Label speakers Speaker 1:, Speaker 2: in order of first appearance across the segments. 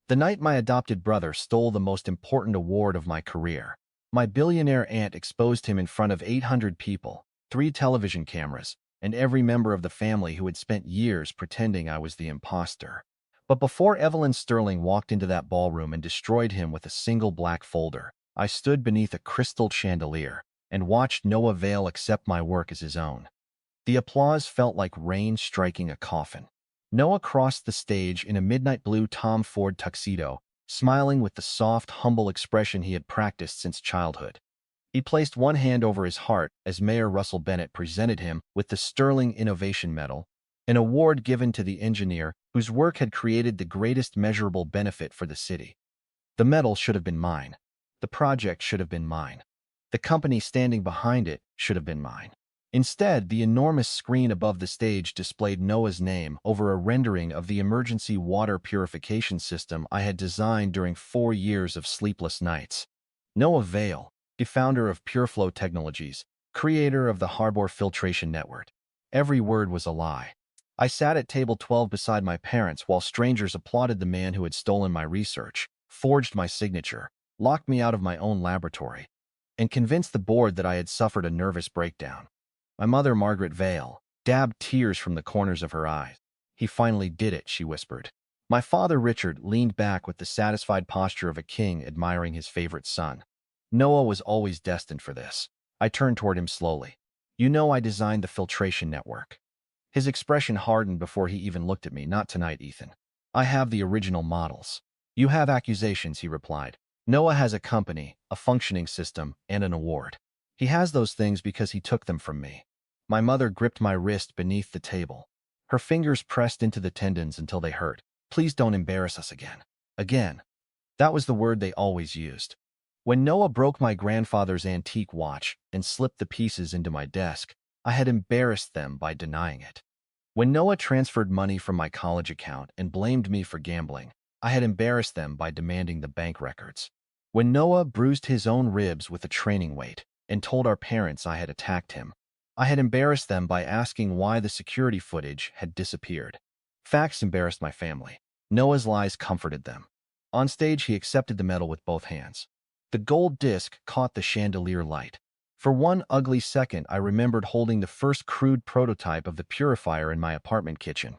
Speaker 1: The night my adopted brother stole the most important award of my career. My billionaire aunt exposed him in front of 800 people, 3 television cameras, and every member of the family who had spent years pretending I was the imposter. But before Evelyn Sterling walked into that ballroom and destroyed him with a single black folder, I stood beneath a crystal chandelier and watched Noah Vale accept my work as his own. The applause felt like rain striking a coffin. Noah crossed the stage in a midnight blue Tom Ford tuxedo, smiling with the soft, humble expression he had practiced since childhood. He placed one hand over his heart as Mayor Russell Bennett presented him with the Sterling Innovation Medal, an award given to the engineer whose work had created the greatest measurable benefit for the city. The medal should have been mine. The project should have been mine. The company standing behind it should have been mine. Instead, the enormous screen above the stage displayed Noah's name over a rendering of the emergency water purification system I had designed during 4 years of sleepless nights. Noah Vale, the founder of PureFlow Technologies, creator of the Harbor Filtration Network. Every word was a lie. I sat at table 12 beside my parents while strangers applauded the man who had stolen my research, forged my signature, locked me out of my own laboratory, and convinced the board that I had suffered a nervous breakdown. My mother, Margaret Vale, dabbed tears from the corners of her eyes. "He finally did it," she whispered. My father, Richard, leaned back with the satisfied posture of a king admiring his favorite son. Noah was always destined for this. I turned toward him slowly. "You know I designed the filtration network." His expression hardened before he even looked at me. "Not tonight, Ethan. I have the original models." "You have accusations," he replied. "Noah has a company, a functioning system, and an award. He has those things because he took them from me." My mother gripped my wrist beneath the table. Her fingers pressed into the tendons until they hurt. "Please don't embarrass us again." Again. That was the word they always used. When Noah broke my grandfather's antique watch and slipped the pieces into my desk, I had embarrassed them by denying it. When Noah transferred money from my college account and blamed me for gambling, I had embarrassed them by demanding the bank records. When Noah bruised his own ribs with a training weight and told our parents I had attacked him, I had embarrassed them by asking why the security footage had disappeared. Facts embarrassed my family. Noah's lies comforted them. On stage, he accepted the medal with both hands. The gold disc caught the chandelier light. For one ugly second, I remembered holding the first crude prototype of the purifier in my apartment kitchen.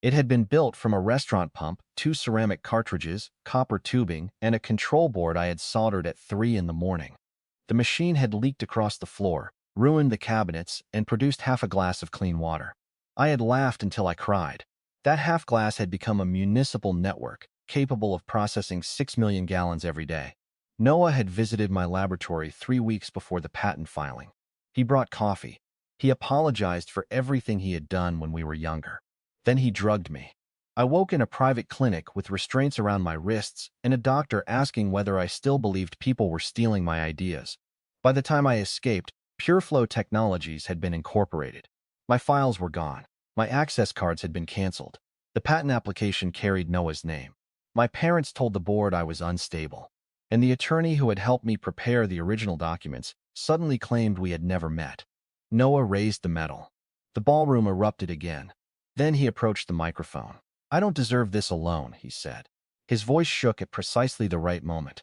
Speaker 1: It had been built from a restaurant pump, 2 ceramic cartridges, copper tubing, and a control board I had soldered at 3 in the morning. The machine had leaked across the floor, ruined the cabinets, and produced half a glass of clean water. I had laughed until I cried. That half glass had become a municipal network, capable of processing 6 million gallons every day. Noah had visited my laboratory 3 weeks before the patent filing. He brought coffee. He apologized for everything he had done when we were younger. Then he drugged me. I woke in a private clinic with restraints around my wrists and a doctor asking whether I still believed people were stealing my ideas. By the time I escaped, PureFlow Technologies had been incorporated. My files were gone. My access cards had been canceled. The patent application carried Noah's name. My parents told the board I was unstable, and the attorney who had helped me prepare the original documents suddenly claimed we had never met. Noah raised the medal. The ballroom erupted again. Then he approached the microphone. "I don't deserve this alone," he said. His voice shook at precisely the right moment.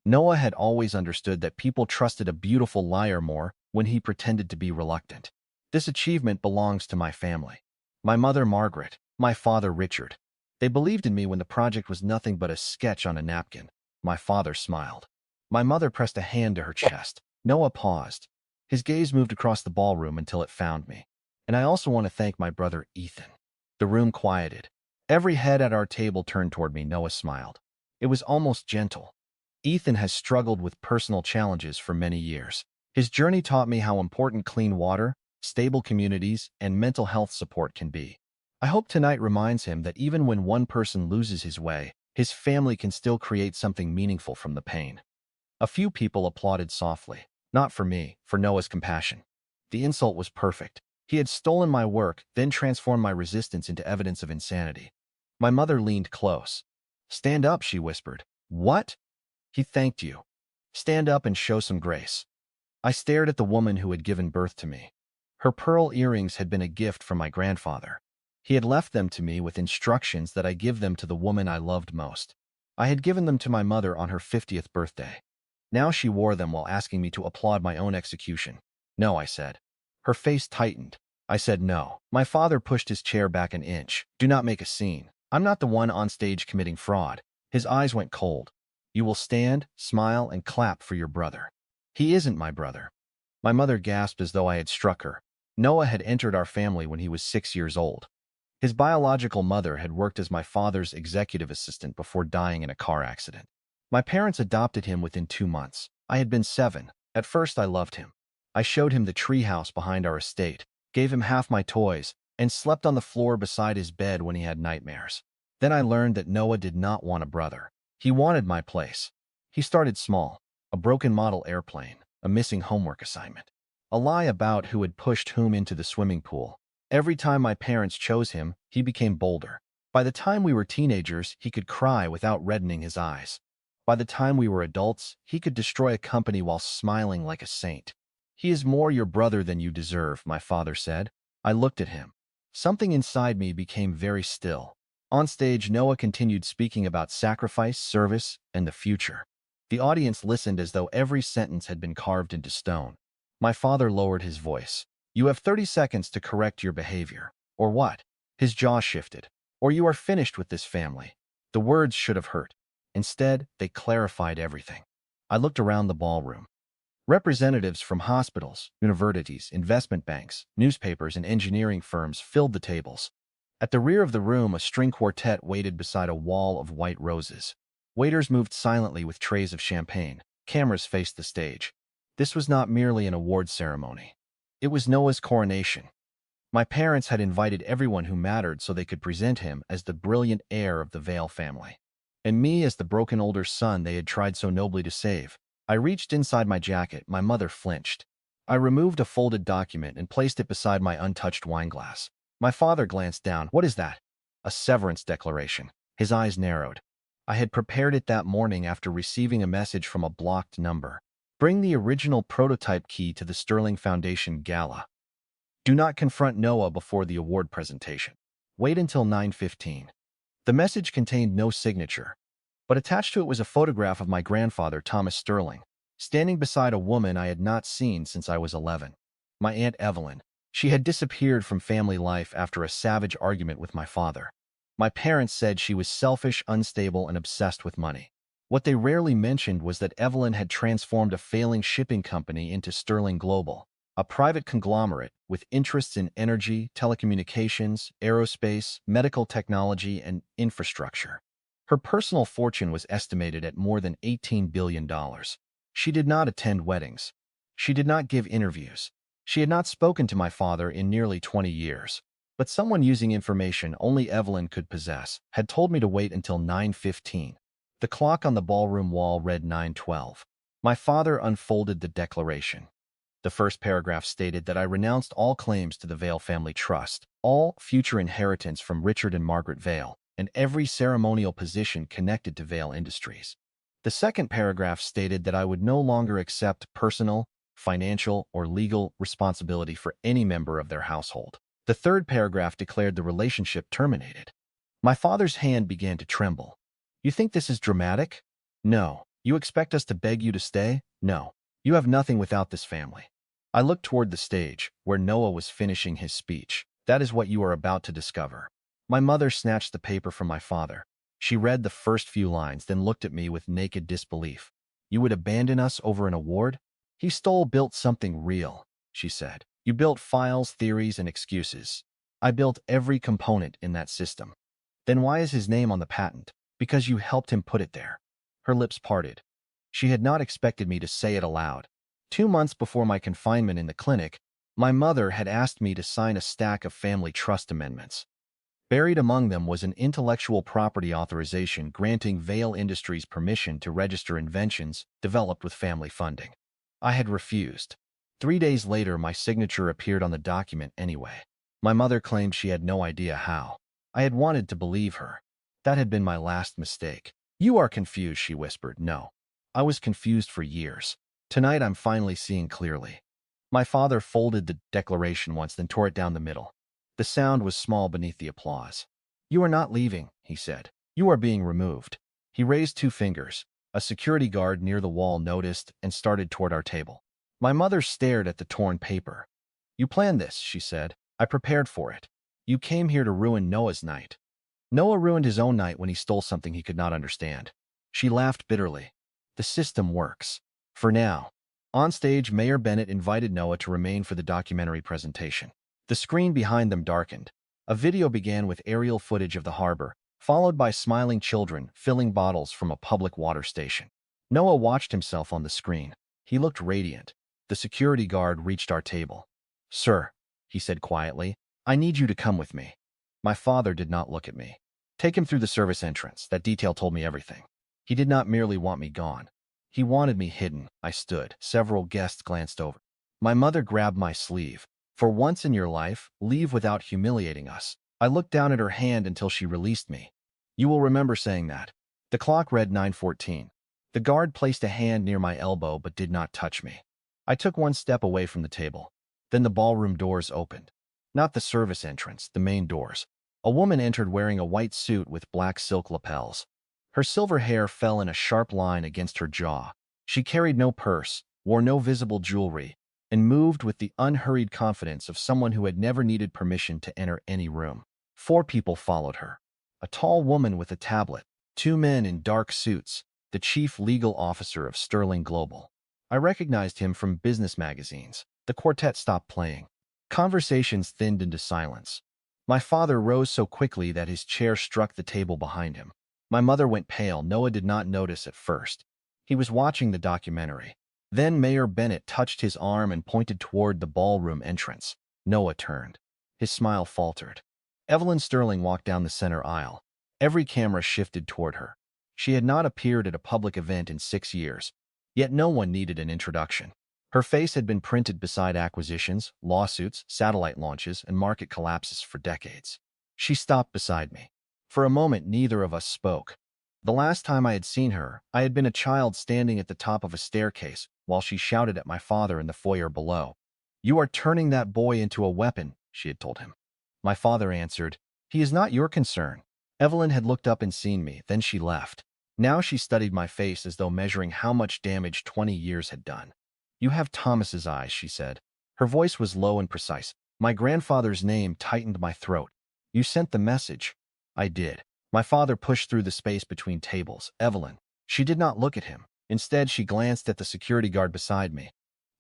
Speaker 1: Noah had always understood that people trusted a beautiful liar more when he pretended to be reluctant. This achievement belongs to my family. My mother, Margaret, my father, Richard. They believed in me when the project was nothing but a sketch on a napkin. My father smiled. My mother pressed a hand to her chest. Noah paused. His gaze moved across the ballroom until it found me. "And I also want to thank my brother, Ethan." The room quieted. Every head at our table turned toward me. Noah smiled. It was almost gentle. "Ethan has struggled with personal challenges for many years. His journey taught me how important clean water, stable communities, and mental health support can be. I hope tonight reminds him that even when one person loses his way, his family can still create something meaningful from the pain." A few people applauded softly. Not for me, for Noah's compassion. The insult was perfect. He had stolen my work, then transformed my resistance into evidence of insanity. My mother leaned close. "Stand up," she whispered. "What?" "He thanked you. Stand up and show some grace." I stared at the woman who had given birth to me. Her pearl earrings had been a gift from my grandfather. He had left them to me with instructions that I give them to the woman I loved most. I had given them to my mother on her 50th birthday. Now she wore them while asking me to applaud my own execution. No, I said. Her face tightened. I said no. My father pushed his chair back an inch. Do not make a scene. I'm not the one on stage committing fraud. His eyes went cold. You will stand, smile, and clap for your brother. He isn't my brother. My mother gasped as though I had struck her. Noah had entered our family when he was 6 years old. His biological mother had worked as my father's executive assistant before dying in a car accident. My parents adopted him within 2 months. I had been 7. At first, I loved him. I showed him the treehouse behind our estate, gave him half my toys, and slept on the floor beside his bed when he had nightmares. Then I learned that Noah did not want a brother. He wanted my place. He started small: a broken model airplane, a missing homework assignment, a lie about who had pushed whom into the swimming pool. Every time my parents chose him, he became bolder. By the time we were teenagers, he could cry without reddening his eyes. By the time we were adults, he could destroy a company while smiling like a saint. He is more your brother than you deserve, my father said. I looked at him. Something inside me became very still. On stage, Noah continued speaking about sacrifice, service, and the future. The audience listened as though every sentence had been carved into stone. My father lowered his voice. You have 30 seconds to correct your behavior. Or what? His jaw shifted. Or you are finished with this family. The words should have hurt. Instead, they clarified everything. I looked around the ballroom. Representatives from hospitals, universities, investment banks, newspapers, and engineering firms filled the tables. At the rear of the room, a string quartet waited beside a wall of white roses. Waiters moved silently with trays of champagne. Cameras faced the stage. This was not merely an award ceremony. It was Noah's coronation. My parents had invited everyone who mattered so they could present him as the brilliant heir of the Vale family, and me as the broken older son they had tried so nobly to save. I reached inside my jacket. My mother flinched. I removed a folded document and placed it beside my untouched wineglass. My father glanced down. What is that? A severance declaration. His eyes narrowed. I had prepared it that morning after receiving a message from a blocked number. Bring the original prototype key to the Sterling Foundation Gala. Do not confront Noah before the award presentation. Wait until 9:15. The message contained no signature, but attached to it was a photograph of my grandfather, Thomas Sterling, standing beside a woman I had not seen since I was 11. My Aunt Evelyn. She had disappeared from family life after a savage argument with my father. My parents said she was selfish, unstable, and obsessed with money. What they rarely mentioned was that Evelyn had transformed a failing shipping company into Sterling Global, a private conglomerate with interests in energy, telecommunications, aerospace, medical technology, and infrastructure. Her personal fortune was estimated at more than $18 billion. She did not attend weddings. She did not give interviews. She had not spoken to my father in nearly 20 years. But someone using information only Evelyn could possess had told me to wait until 9:15. The clock on the ballroom wall read 9:12. My father unfolded the declaration. The first paragraph stated that I renounced all claims to the Vale family trust, all future inheritance from Richard and Margaret Vale, and every ceremonial position connected to Vale Industries. The second paragraph stated that I would no longer accept personal, financial, or legal responsibility for any member of their household. The third paragraph declared the relationship terminated. My father's hand began to tremble. You think this is dramatic? No. You expect us to beg you to stay? No. You have nothing without this family. I looked toward the stage, where Noah was finishing his speech. That is what you are about to discover. My mother snatched the paper from my father. She read the first few lines, then looked at me with naked disbelief. You would abandon us over an award? He built something real, she said. You built files, theories, and excuses. I built every component in that system. Then why is his name on the patent? Because you helped him put it there. Her lips parted. She had not expected me to say it aloud. 2 months before my confinement in the clinic, my mother had asked me to sign a stack of family trust amendments. Buried among them was an intellectual property authorization granting Vale Industries permission to register inventions developed with family funding. I had refused. 3 days later, my signature appeared on the document anyway. My mother claimed she had no idea how. I had wanted to believe her. That had been my last mistake. You are confused, she whispered. No. I was confused for years. Tonight I'm finally seeing clearly. My father folded the declaration once, then tore it down the middle. The sound was small beneath the applause. You are not leaving, he said. You are being removed. He raised two fingers. A security guard near the wall noticed and started toward our table. My mother stared at the torn paper. "You planned this," she said. "I prepared for it. You came here to ruin Noah's night." Noah ruined his own night when he stole something he could not understand. She laughed bitterly. "The system works. For now." On stage, Mayor Bennett invited Noah to remain for the documentary presentation. The screen behind them darkened. A video began with aerial footage of the harbor, followed by smiling children filling bottles from a public water station. Noah watched himself on the screen. He looked radiant. The security guard reached our table. "Sir," he said quietly, "I need you to come with me." My father did not look at me. "Take him through the service entrance." That detail told me everything. He did not merely want me gone. He wanted me hidden. I stood. Several guests glanced over. My mother grabbed my sleeve. "For once in your life, leave without humiliating us." I looked down at her hand until she released me. "You will remember saying that." The clock read 9:14. The guard placed a hand near my elbow but did not touch me. I took one step away from the table. Then the ballroom doors opened. Not the service entrance, the main doors. A woman entered wearing a white suit with black silk lapels. Her silver hair fell in a sharp line against her jaw. She carried no purse, wore no visible jewelry, and moved with the unhurried confidence of someone who had never needed permission to enter any room. 4 people followed her. A tall woman with a tablet, 2 men in dark suits, the chief legal officer of Sterling Global. I recognized him from business magazines. The quartet stopped playing. Conversations thinned into silence. My father rose so quickly that his chair struck the table behind him. My mother went pale. Noah did not notice at first. He was watching the documentary. Then Mayor Bennett touched his arm and pointed toward the ballroom entrance. Noah turned. His smile faltered. Evelyn Sterling walked down the center aisle. Every camera shifted toward her. She had not appeared at a public event in 6 years, yet no one needed an introduction. Her face had been printed beside acquisitions, lawsuits, satellite launches, and market collapses for decades. She stopped beside me. For a moment, neither of us spoke. The last time I had seen her, I had been a child standing at the top of a staircase while she shouted at my father in the foyer below. "You are turning that boy into a weapon," she had told him. My father answered, "He is not your concern." Evelyn had looked up and seen me, then she left. Now she studied my face as though measuring how much damage 20 years had done. "You have Thomas's eyes," she said. Her voice was low and precise. My grandfather's name tightened my throat. "You sent the message." I did. My father pushed through the space between tables. "Evelyn." She did not look at him. Instead, she glanced at the security guard beside me.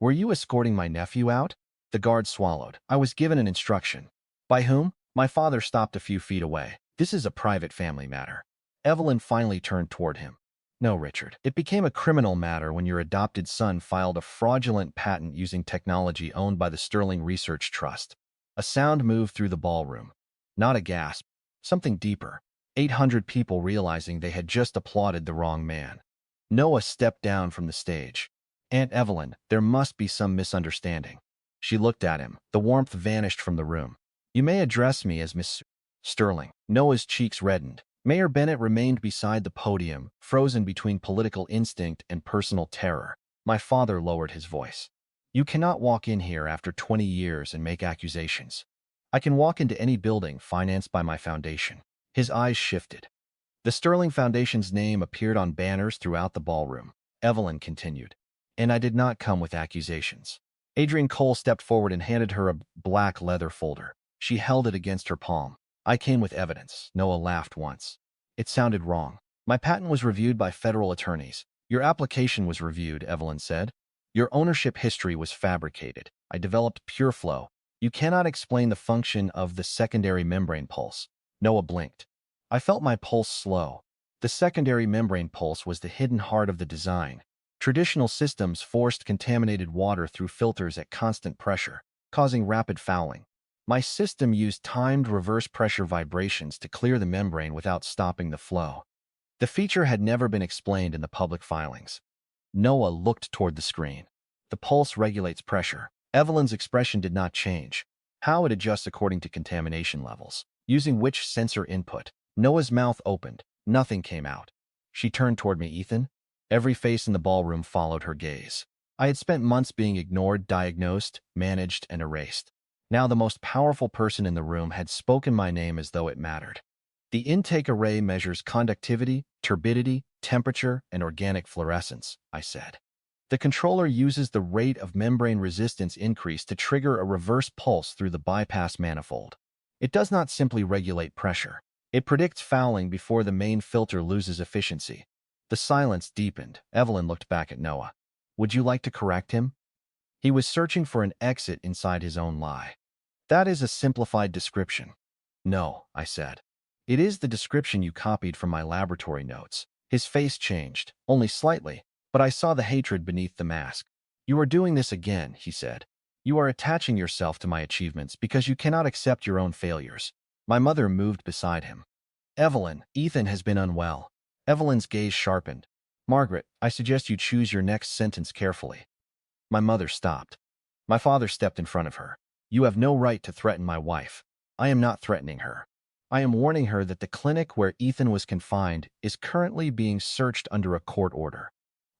Speaker 1: "Were you escorting my nephew out?" The guard swallowed. "I was given an instruction." "By whom?" My father stopped a few feet away. "This is a private family matter." Evelyn finally turned toward him. "No, Richard. It became a criminal matter when your adopted son filed a fraudulent patent using technology owned by the Sterling Research Trust." A sound moved through the ballroom. Not a gasp. Something deeper. 800 people realizing they had just applauded the wrong man. Noah stepped down from the stage. "Aunt Evelyn, there must be some misunderstanding." She looked at him. The warmth vanished from the room. "You may address me as Miss Sterling." Noah's cheeks reddened. Mayor Bennett remained beside the podium, frozen between political instinct and personal terror. My father lowered his voice. "You cannot walk in here after 20 years and make accusations. I can walk into any building financed by my foundation." His eyes shifted. The Sterling Foundation's name appeared on banners throughout the ballroom. Evelyn continued, "And I did not come with accusations." Adrian Cole stepped forward and handed her a black leather folder. She held it against her palm. "I came with evidence." Noah laughed once. It sounded wrong. "My patent was reviewed by federal attorneys." "Your application was reviewed," Evelyn said. "Your ownership history was fabricated. I developed PureFlow. You cannot explain the function of the secondary membrane pulse." Noah blinked. I felt my pulse slow. The secondary membrane pulse was the hidden heart of the design. Traditional systems forced contaminated water through filters at constant pressure, causing rapid fouling. My system used timed reverse pressure vibrations to clear the membrane without stopping the flow. The feature had never been explained in the public filings. Noah looked toward the screen. "The pulse regulates pressure." Evelyn's expression did not change. "How it adjusts according to contamination levels. Using which sensor input?" Noah's mouth opened. Nothing came out. She turned toward me. "Ethan?" Every face in the ballroom followed her gaze. I had spent months being ignored, diagnosed, managed, and erased. Now the most powerful person in the room had spoken my name as though it mattered. The intake array measures conductivity, turbidity, temperature, and organic fluorescence, I said. The controller uses the rate of membrane resistance increase to trigger a reverse pulse through the bypass manifold. It does not simply regulate pressure. It predicts fouling before the main filter loses efficiency. The silence deepened. Evelyn looked back at Noah. Would you like to correct him? He was searching for an exit inside his own lie. That is a simplified description. No, I said. It is the description you copied from my laboratory notes. His face changed, only slightly, but I saw the hatred beneath the mask. You are doing this again, he said. You are attaching yourself to my achievements because you cannot accept your own failures. My mother moved beside him. Evelyn, Ethan has been unwell. Evelyn's gaze sharpened. Margaret, I suggest you choose your next sentence carefully. My mother stopped. My father stepped in front of her. You have no right to threaten my wife. I am not threatening her. I am warning her that the clinic where Ethan was confined is currently being searched under a court order.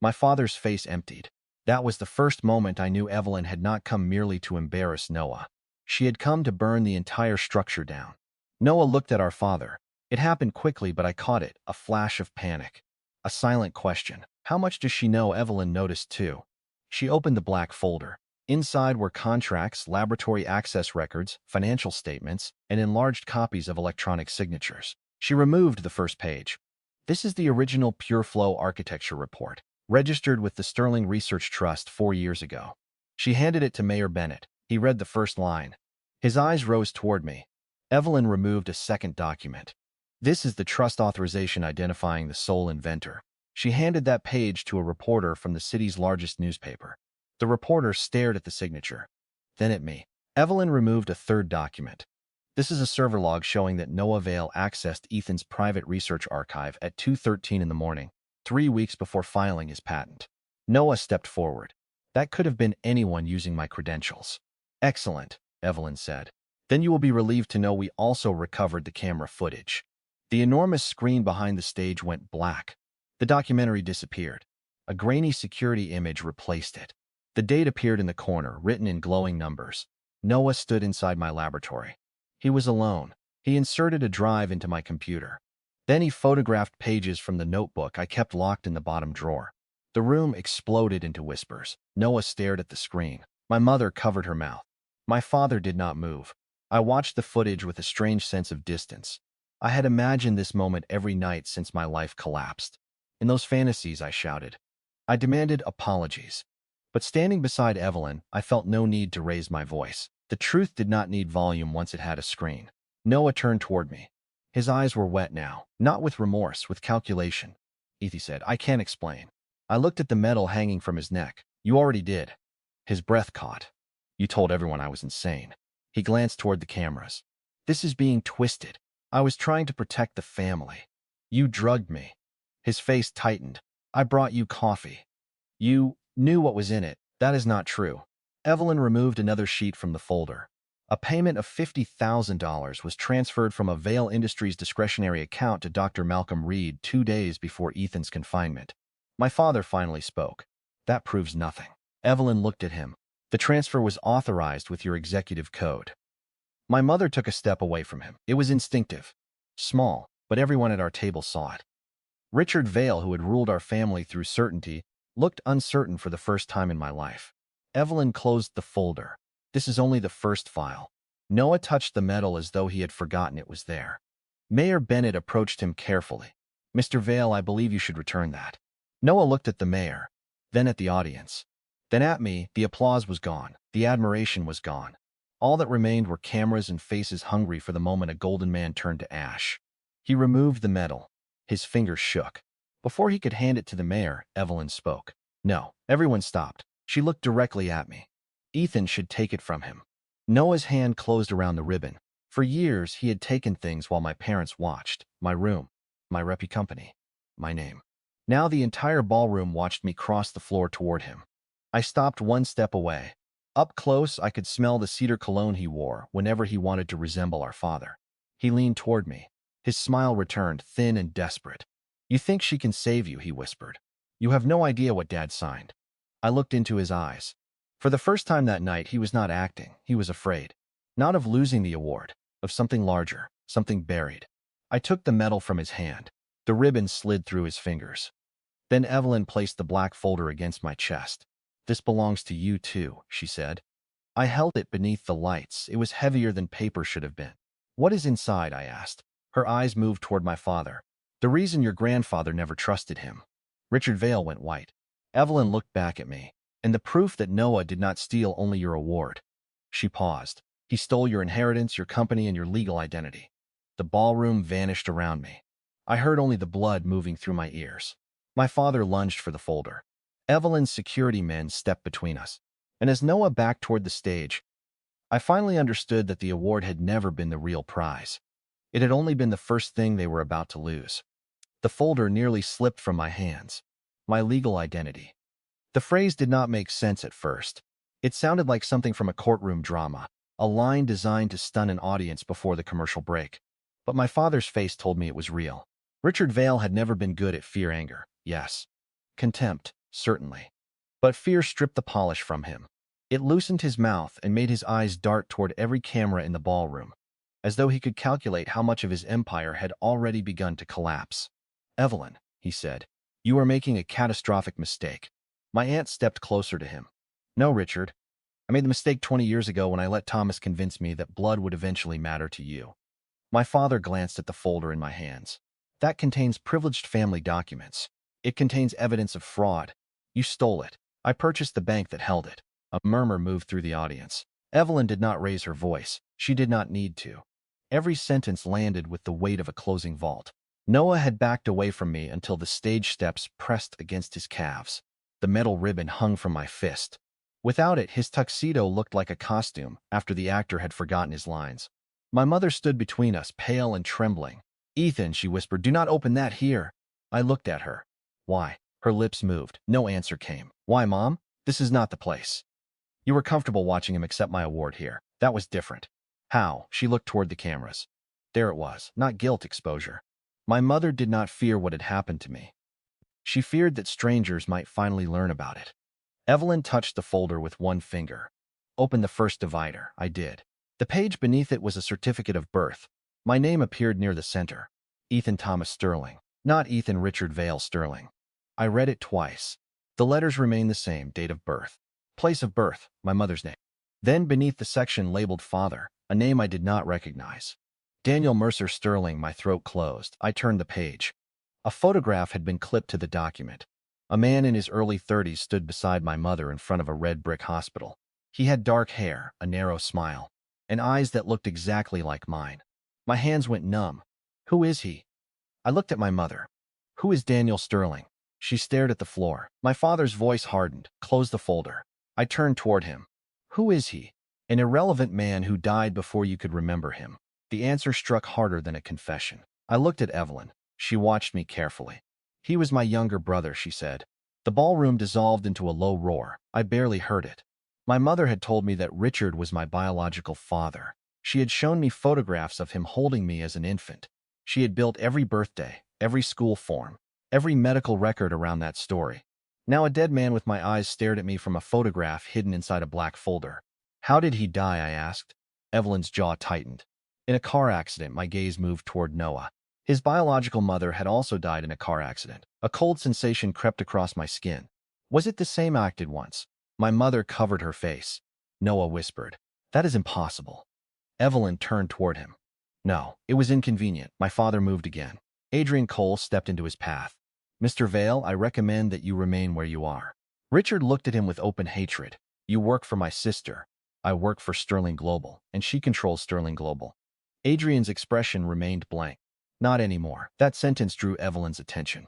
Speaker 1: My father's face emptied. That was the first moment I knew Evelyn had not come merely to embarrass Noah. She had come to burn the entire structure down. Noah looked at our father. It happened quickly, but I caught it, a flash of panic. A silent question. How much does she know? Evelyn noticed too. She opened the black folder. Inside were contracts, laboratory access records, financial statements, and enlarged copies of electronic signatures. She removed the first page. This is the original Pure Flow architecture report, registered with the Sterling Research Trust 4 years ago. She handed it to Mayor Bennett. He read the first line. His eyes rose toward me. Evelyn removed a second document. This is the trust authorization identifying the sole inventor. She handed that page to a reporter from the city's largest newspaper. The reporter stared at the signature, then at me. Evelyn removed a third document. This is a server log showing that Noah Vale accessed Ethan's private research archive at 2:13 in the morning, 3 weeks before filing his patent. Noah stepped forward. That could have been anyone using my credentials. Excellent, Evelyn said. Then you will be relieved to know we also recovered the camera footage. The enormous screen behind the stage went black. The documentary disappeared. A grainy security image replaced it. The date appeared in the corner, written in glowing numbers. Noah stood inside my laboratory. He was alone. He inserted a drive into my computer. Then he photographed pages from the notebook I kept locked in the bottom drawer. The room exploded into whispers. Noah stared at the screen. My mother covered her mouth. My father did not move. I watched the footage with a strange sense of distance. I had imagined this moment every night since my life collapsed. In those fantasies, I shouted. I demanded apologies. But standing beside Evelyn, I felt no need to raise my voice. The truth did not need volume once it had a screen. Noah turned toward me. His eyes were wet now, not with remorse, with calculation. Ethan said, I can't explain. I looked at the medal hanging from his neck. You already did. His breath caught. You told everyone I was insane. He glanced toward the cameras. This is being twisted. I was trying to protect the family. You drugged me. His face tightened. I brought you coffee. You knew what was in it. That is not true. Evelyn removed another sheet from the folder. A payment of $50,000 was transferred from a Vale Industries discretionary account to Dr. Malcolm Reed 2 days before Ethan's confinement. My father finally spoke. That proves nothing. Evelyn looked at him. The transfer was authorized with your executive code. My mother took a step away from him. It was instinctive. Small, but everyone at our table saw it. Richard Vale, who had ruled our family through certainty, looked uncertain for the first time in my life. Evelyn closed the folder. This is only the first file. Noah touched the metal as though he had forgotten it was there. Mayor Bennett approached him carefully. Mr. Vale, I believe you should return that. Noah looked at the mayor, then at the audience. Then at me. The applause was gone. The admiration was gone. All that remained were cameras and faces hungry for the moment a golden man turned to ash. He removed the medal. His fingers shook. Before he could hand it to the mayor, Evelyn spoke. No, everyone stopped. She looked directly at me. Ethan should take it from him. Noah's hand closed around the ribbon. For years, he had taken things while my parents watched. My room, my company, my name. Now the entire ballroom watched me cross the floor toward him. I stopped 1 step away. Up close, I could smell the cedar cologne he wore whenever he wanted to resemble our father. He leaned toward me. His smile returned, thin and desperate. You think she can save you, he whispered. You have no idea what Dad signed. I looked into his eyes. For the first time that night, he was not acting. He was afraid. Not of losing the award, of something larger, something buried. I took the medal from his hand. The ribbon slid through his fingers. Then Evelyn placed the black folder against my chest. "This belongs to you too," she said. I held it beneath the lights. It was heavier than paper should have been. "What is inside?" I asked. Her eyes moved toward my father. "The reason your grandfather never trusted him." Richard Vale went white. Evelyn looked back at me. "And the proof that Noah did not steal only your award." She paused. "He stole your inheritance, your company, and your legal identity." The ballroom vanished around me. I heard only the blood moving through my ears. My father lunged for the folder. Evelyn's security men stepped between us. And as Noah backed toward the stage, I finally understood that the award had never been the real prize. It had only been the first thing they were about to lose. The folder nearly slipped from my hands. My legal identity. The phrase did not make sense at first. It sounded like something from a courtroom drama, a line designed to stun an audience before the commercial break. But my father's face told me it was real. Richard Vale had never been good at anger, yes. Contempt, certainly. But fear stripped the polish from him. It loosened his mouth and made his eyes dart toward every camera in the ballroom, as though he could calculate how much of his empire had already begun to collapse. "Evelyn," he said, "you are making a catastrophic mistake." My aunt stepped closer to him. "No, Richard. I made the mistake 20 years ago when I let Thomas convince me that blood would eventually matter to you." My father glanced at the folder in my hands. "That contains privileged family documents. It contains evidence of fraud. You stole it. I purchased the bank that held it." A murmur moved through the audience. Evelyn did not raise her voice. She did not need to. Every sentence landed with the weight of a closing vault. Noah had backed away from me until the stage steps pressed against his calves. The metal ribbon hung from my fist. Without it, his tuxedo looked like a costume after the actor had forgotten his lines. My mother stood between us, pale and trembling. "Ethan," she whispered, "do not open that here." I looked at her. "Why?" Her lips moved. No answer came. "Why, Mom? This is not the place. You were comfortable watching him accept my award here. That was different." "How?" She looked toward the cameras. There it was, not guilt, exposure. My mother did not fear what had happened to me. She feared that strangers might finally learn about it. Evelyn touched the folder with one finger. "Open the first divider." I did. The page beneath it was a certificate of birth. My name appeared near the center. Ethan Thomas Sterling, not Ethan Richard Vale Sterling. I read it twice. The letters remained the same: date of birth, place of birth, my mother's name. Then beneath the section labeled father, a name I did not recognize. Daniel Mercer Sterling. My throat closed. I turned the page. A photograph had been clipped to the document. A man in his early 30s stood beside my mother in front of a red brick hospital. He had dark hair, a narrow smile, and eyes that looked exactly like mine. My hands went numb. "Who is he?" I looked at my mother. "Who is Daniel Sterling?" She stared at the floor. My father's voice hardened. "Close the folder." I turned toward him. "Who is he?" "An irrelevant man who died before you could remember him." The answer struck harder than a confession. I looked at Evelyn. She watched me carefully. "He was my younger brother," she said. The ballroom dissolved into a low roar. I barely heard it. My mother had told me that Richard was my biological father. She had shown me photographs of him holding me as an infant. She had built every birthday, every school form, every medical record around that story. Now a dead man with my eyes stared at me from a photograph hidden inside a black folder. "How did he die?" I asked. Evelyn's jaw tightened. "In a car accident." My gaze moved toward Noah. His biological mother had also died in a car accident. A cold sensation crept across my skin. Was it the same I acted once? My mother covered her face. Noah whispered, "That is impossible." Evelyn turned toward him. "No, it was inconvenient." My father moved again. Adrian Cole stepped into his path. "Mr. Vale, I recommend that you remain where you are." Richard looked at him with open hatred. "You work for my sister. I work for Sterling Global, and she controls Sterling Global." Adrian's expression remained blank. "Not anymore." That sentence drew Evelyn's attention.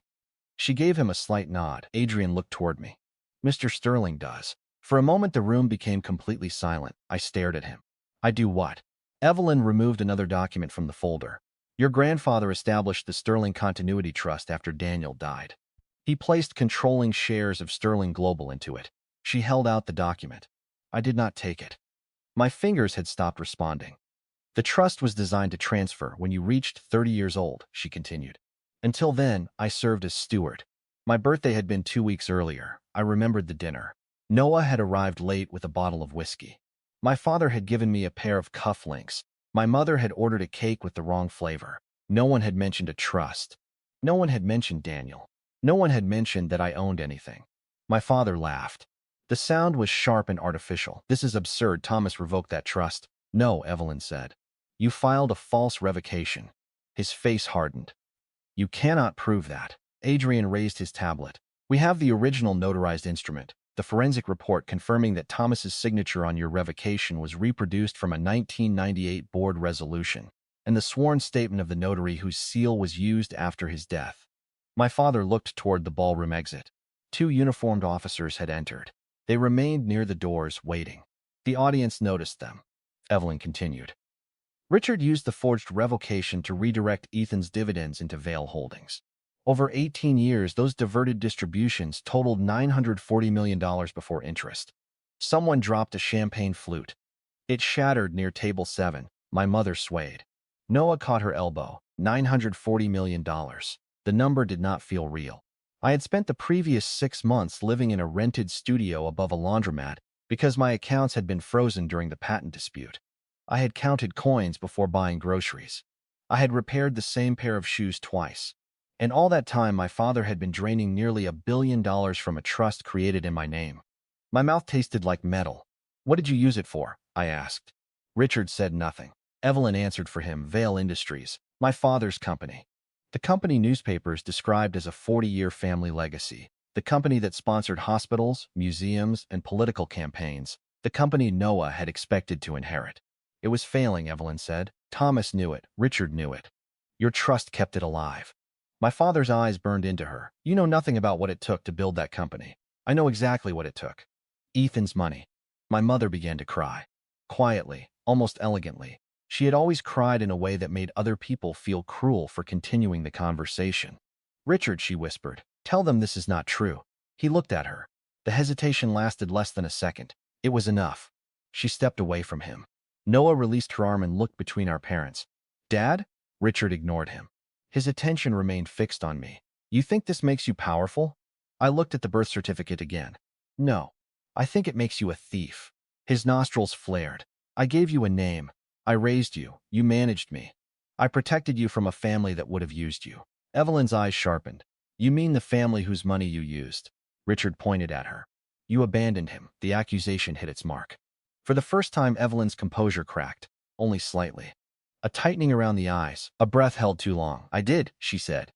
Speaker 1: She gave him a slight nod. Adrian looked toward me. "Mr. Sterling does." For a moment the room became completely silent. I stared at him. "I do what?" Evelyn removed another document from the folder. "Your grandfather established the Sterling Continuity Trust after Daniel died. He placed controlling shares of Sterling Global into it." She held out the document. I did not take it. My fingers had stopped responding. "The trust was designed to transfer when you reached 30 years old," she continued. "Until then, I served as steward. My birthday had been 2 weeks earlier. I remembered the dinner. Noah had arrived late with a bottle of whiskey. My father had given me a pair of cufflinks. My mother had ordered a cake with the wrong flavor. No one had mentioned a trust. No one had mentioned Daniel. No one had mentioned that I owned anything. My father laughed. The sound was sharp and artificial. This is absurd. Thomas revoked that trust. No, Evelyn said. You filed a false revocation. His face hardened. You cannot prove that. Adrian raised his tablet. We have the original notarized instrument, the forensic report confirming that Thomas's signature on your revocation was reproduced from a 1998 board resolution, and the sworn statement of the notary whose seal was used after his death. My father looked toward the ballroom exit. 2 uniformed officers had entered. They remained near the doors, waiting. The audience noticed them. Evelyn continued. Richard used the forged revocation to redirect Ethan's dividends into Vail Holdings. Over 18 years, those diverted distributions totaled $940 million before interest. Someone dropped a champagne flute. It shattered near table 7. My mother swayed. Noah caught her elbow. $940 million. The number did not feel real. I had spent the previous 6 months living in a rented studio above a laundromat because my accounts had been frozen during the patent dispute. I had counted coins before buying groceries. I had repaired the same pair of shoes twice. And all that time, my father had been draining nearly $1 billion from a trust created in my name. My mouth tasted like metal. What did you use it for? I asked. Richard said nothing. Evelyn answered for him. Vail Industries, my father's company. The company newspapers described as a 40-year family legacy. The company that sponsored hospitals, museums, and political campaigns. The company Noah had expected to inherit. It was failing, Evelyn said. Thomas knew it. Richard knew it. Your trust kept it alive. My father's eyes burned into her. You know nothing about what it took to build that company. I know exactly what it took. Ethan's money. My mother began to cry. Quietly, almost elegantly. She had always cried in a way that made other people feel cruel for continuing the conversation. Richard, she whispered, tell them this is not true. He looked at her. The hesitation lasted less than a second. It was enough. She stepped away from him. Noah released her arm and looked between our parents. Dad? Richard ignored him. His attention remained fixed on me. You think this makes you powerful? I looked at the birth certificate again. No. I think it makes you a thief. His nostrils flared. I gave you a name. I raised you. You managed me. I protected you from a family that would have used you. Evelyn's eyes sharpened. You mean the family whose money you used? Richard pointed at her. You abandoned him. The accusation hit its mark. For the first time, Evelyn's composure cracked, only slightly. A tightening around the eyes, a breath held too long. I did, she said.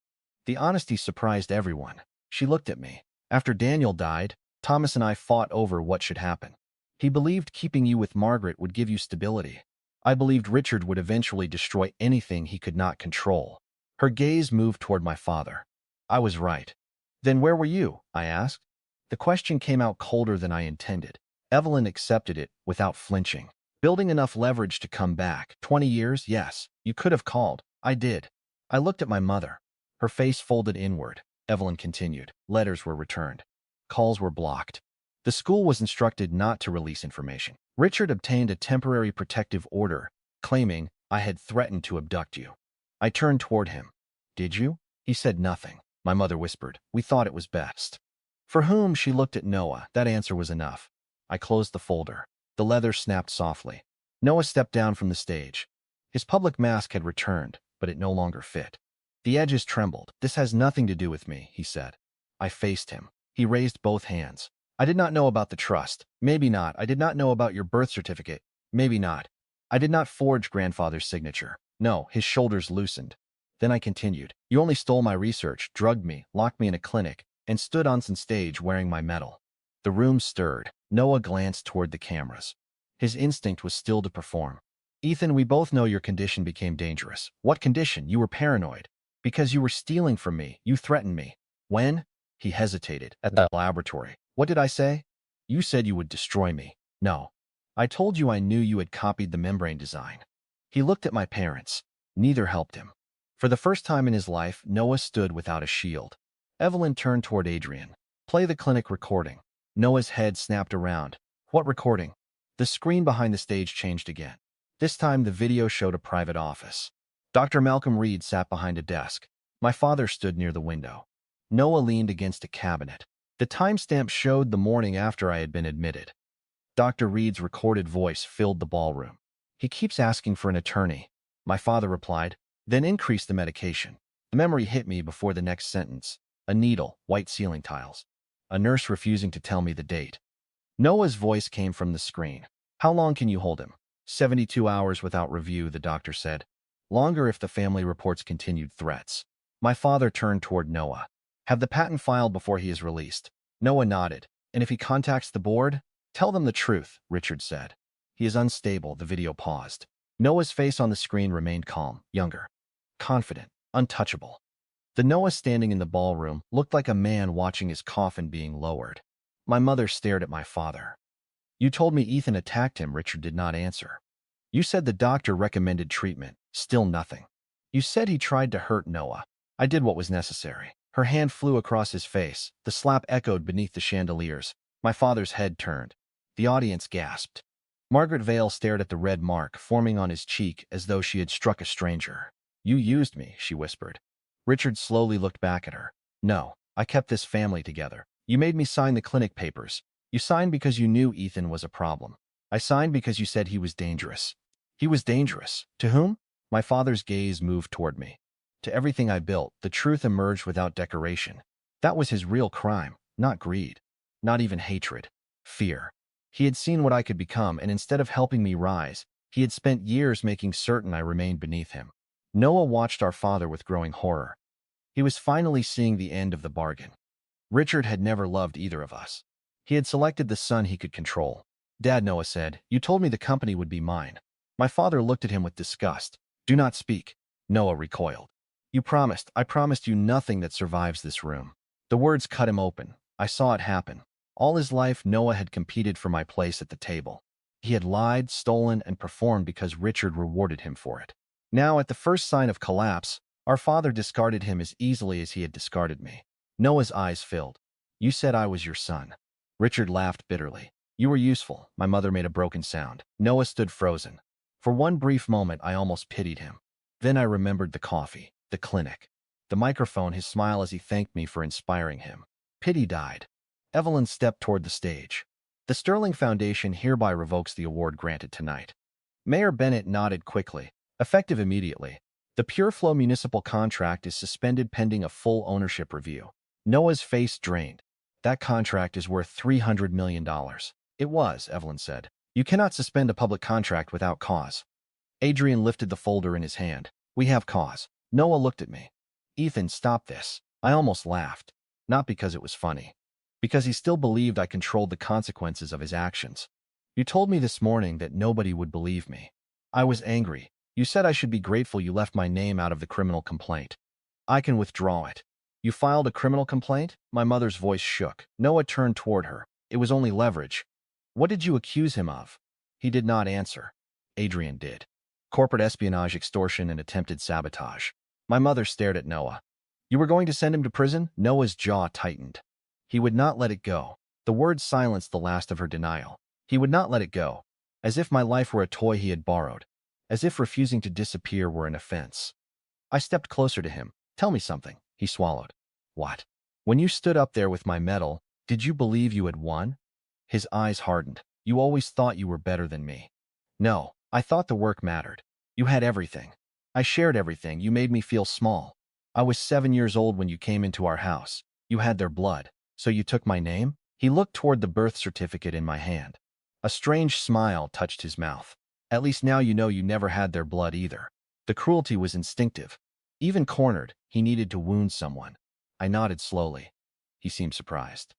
Speaker 1: The honesty surprised everyone. She looked at me. After Daniel died, Thomas and I fought over what should happen. He believed keeping you with Margaret would give you stability. I believed Richard would eventually destroy anything he could not control. Her gaze moved toward my father. I was right. Then where were you? I asked. The question came out colder than I intended. Evelyn accepted it without flinching. Building enough leverage to come back. 20 years? Yes. You could have called. I did. I looked at my mother. Her face folded inward. Evelyn continued. Letters were returned. Calls were blocked. The school was instructed not to release information. Richard obtained a temporary protective order, claiming I had threatened to abduct you. I turned toward him. Did you? He said nothing. My mother whispered. We thought it was best. For whom? She looked at Noah. That answer was enough. I closed the folder. The leather snapped softly. Noah stepped down from the stage. His public mask had returned, but it no longer fit. The edges trembled. This has nothing to do with me, he said. I faced him. He raised both hands. I did not know about the trust. Maybe not. I did not know about your birth certificate. Maybe not. I did not forge grandfather's signature. No, his shoulders loosened. Then I continued. You only stole my research, drugged me, locked me in a clinic, and stood on some stage wearing my medal. The room stirred. Noah glanced toward the cameras. His instinct was still to perform. Ethan, we both know your condition became dangerous. What condition? You were paranoid. Because you were stealing from me. You threatened me. When? He hesitated. At the laboratory. What did I say? You said you would destroy me. No. I told you I knew you had copied the membrane design. He looked at my parents. Neither helped him. For the first time in his life, Noah stood without a shield. Evelyn turned toward Adrian. Play the clinic recording. Noah's head snapped around. What recording? The screen behind the stage changed again. This time the video showed a private office. Dr. Malcolm Reed sat behind a desk. My father stood near the window. Noah leaned against a cabinet. The timestamp showed the morning after I had been admitted. Dr. Reed's recorded voice filled the ballroom. He keeps asking for an attorney. My father replied, Then increase the medication. The memory hit me before the next sentence. A needle, white ceiling tiles. A nurse refusing to tell me the date. Noah's voice came from the screen. How long can you hold him? 72 hours without review, the doctor said. Longer if the family reports continued threats. My father turned toward Noah. Have the patent filed before he is released. Noah nodded. And if he contacts the board? Tell them the truth, Richard said. He is unstable. The video paused. Noah's face on the screen remained calm, younger, confident, untouchable. The Noah standing in the ballroom looked like a man watching his coffin being lowered. My mother stared at my father. You told me Ethan attacked him, Richard did not answer. You said the doctor recommended treatment. Still nothing. You said he tried to hurt Noah. I did what was necessary. Her hand flew across his face. The slap echoed beneath the chandeliers. My father's head turned. The audience gasped. Margaret Vale stared at the red mark forming on his cheek as though she had struck a stranger. You used me, she whispered. Richard slowly looked back at her. No, I kept this family together. You made me sign the clinic papers. You signed because you knew Ethan was a problem. I signed because you said he was dangerous. He was dangerous. To whom? My father's gaze moved toward me. To everything I built, the truth emerged without decoration. That was his real crime, not greed, not even hatred, fear. He had seen what I could become, and instead of helping me rise, he had spent years making certain I remained beneath him. Noah watched our father with growing horror. He was finally seeing the end of the bargain. Richard had never loved either of us. He had selected the son he could control. Dad, Noah said, you told me the company would be mine. My father looked at him with disgust. Do not speak. Noah recoiled. You promised. I promised you nothing that survives this room. The words cut him open. I saw it happen. All his life, Noah had competed for my place at the table. He had lied, stolen, and performed because Richard rewarded him for it. Now, at the first sign of collapse, our father discarded him as easily as he had discarded me. Noah's eyes filled. You said I was your son. Richard laughed bitterly. You were useful. My mother made a broken sound. Noah stood frozen. For one brief moment, I almost pitied him. Then I remembered the coffee, the clinic, the microphone, his smile as he thanked me for inspiring him. Pity died. Evelyn stepped toward the stage. The Sterling Foundation hereby revokes the award granted tonight. Mayor Bennett nodded quickly. Effective immediately. The Pure Flow municipal contract is suspended pending a full ownership review. Noah's face drained. That contract is worth $300 million. It was, Evelyn said. You cannot suspend a public contract without cause. Adrian lifted the folder in his hand. We have cause. Noah looked at me. Ethan, stop this. I almost laughed. Not because it was funny. Because he still believed I controlled the consequences of his actions. You told me this morning that nobody would believe me. I was angry. You said I should be grateful you left my name out of the criminal complaint. I can withdraw it. You filed a criminal complaint? My mother's voice shook. Noah turned toward her. It was only leverage. What did you accuse him of? He did not answer. Adrian did. Corporate espionage, extortion, and attempted sabotage. My mother stared at Noah. You were going to send him to prison? Noah's jaw tightened. He would not let it go. The words silenced the last of her denial. He would not let it go. As if my life were a toy he had borrowed. As if refusing to disappear were an offense. I stepped closer to him. Tell me something. He swallowed. What? When you stood up there with my medal, did you believe you had won? His eyes hardened. You always thought you were better than me. No, I thought the work mattered. You had everything. I shared everything. You made me feel small. I was 7 years old when you came into our house. You had their blood. So you took my name? He looked toward the birth certificate in my hand. A strange smile touched his mouth. At least now you know you never had their blood either. The cruelty was instinctive. Even cornered, he needed to wound someone. I nodded slowly. He seemed surprised.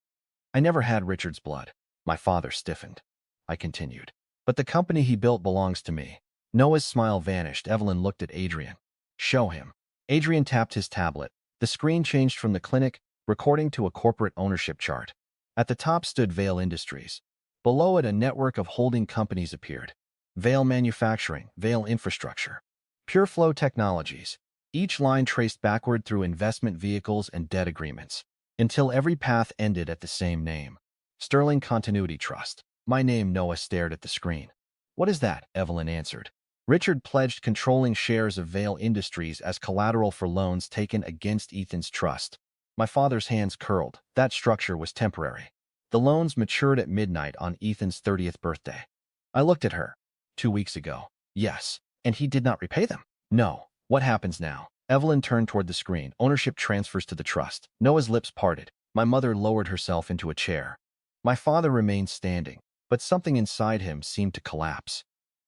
Speaker 1: I never had Richard's blood. My father stiffened. I continued. But the company he built belongs to me. Noah's smile vanished. Evelyn looked at Adrian. Show him. Adrian tapped his tablet. The screen changed from the clinic recording to a corporate ownership chart. At the top stood Vale Industries. Below it, a network of holding companies appeared. Vale Manufacturing, Vale Infrastructure, Pure Flow Technologies. Each line traced backward through investment vehicles and debt agreements, until every path ended at the same name. Sterling Continuity Trust. My name. Noah stared at the screen. What is that? Evelyn answered. Richard pledged controlling shares of Vale Industries as collateral for loans taken against Ethan's trust. My father's hands curled. That structure was temporary. The loans matured at midnight on Ethan's 30th birthday. I looked at her. 2 weeks ago. Yes. And he did not repay them? No. What happens now? Evelyn turned toward the screen. Ownership transfers to the trust. Noah's lips parted. My mother lowered herself into a chair. My father remained standing, but something inside him seemed to collapse.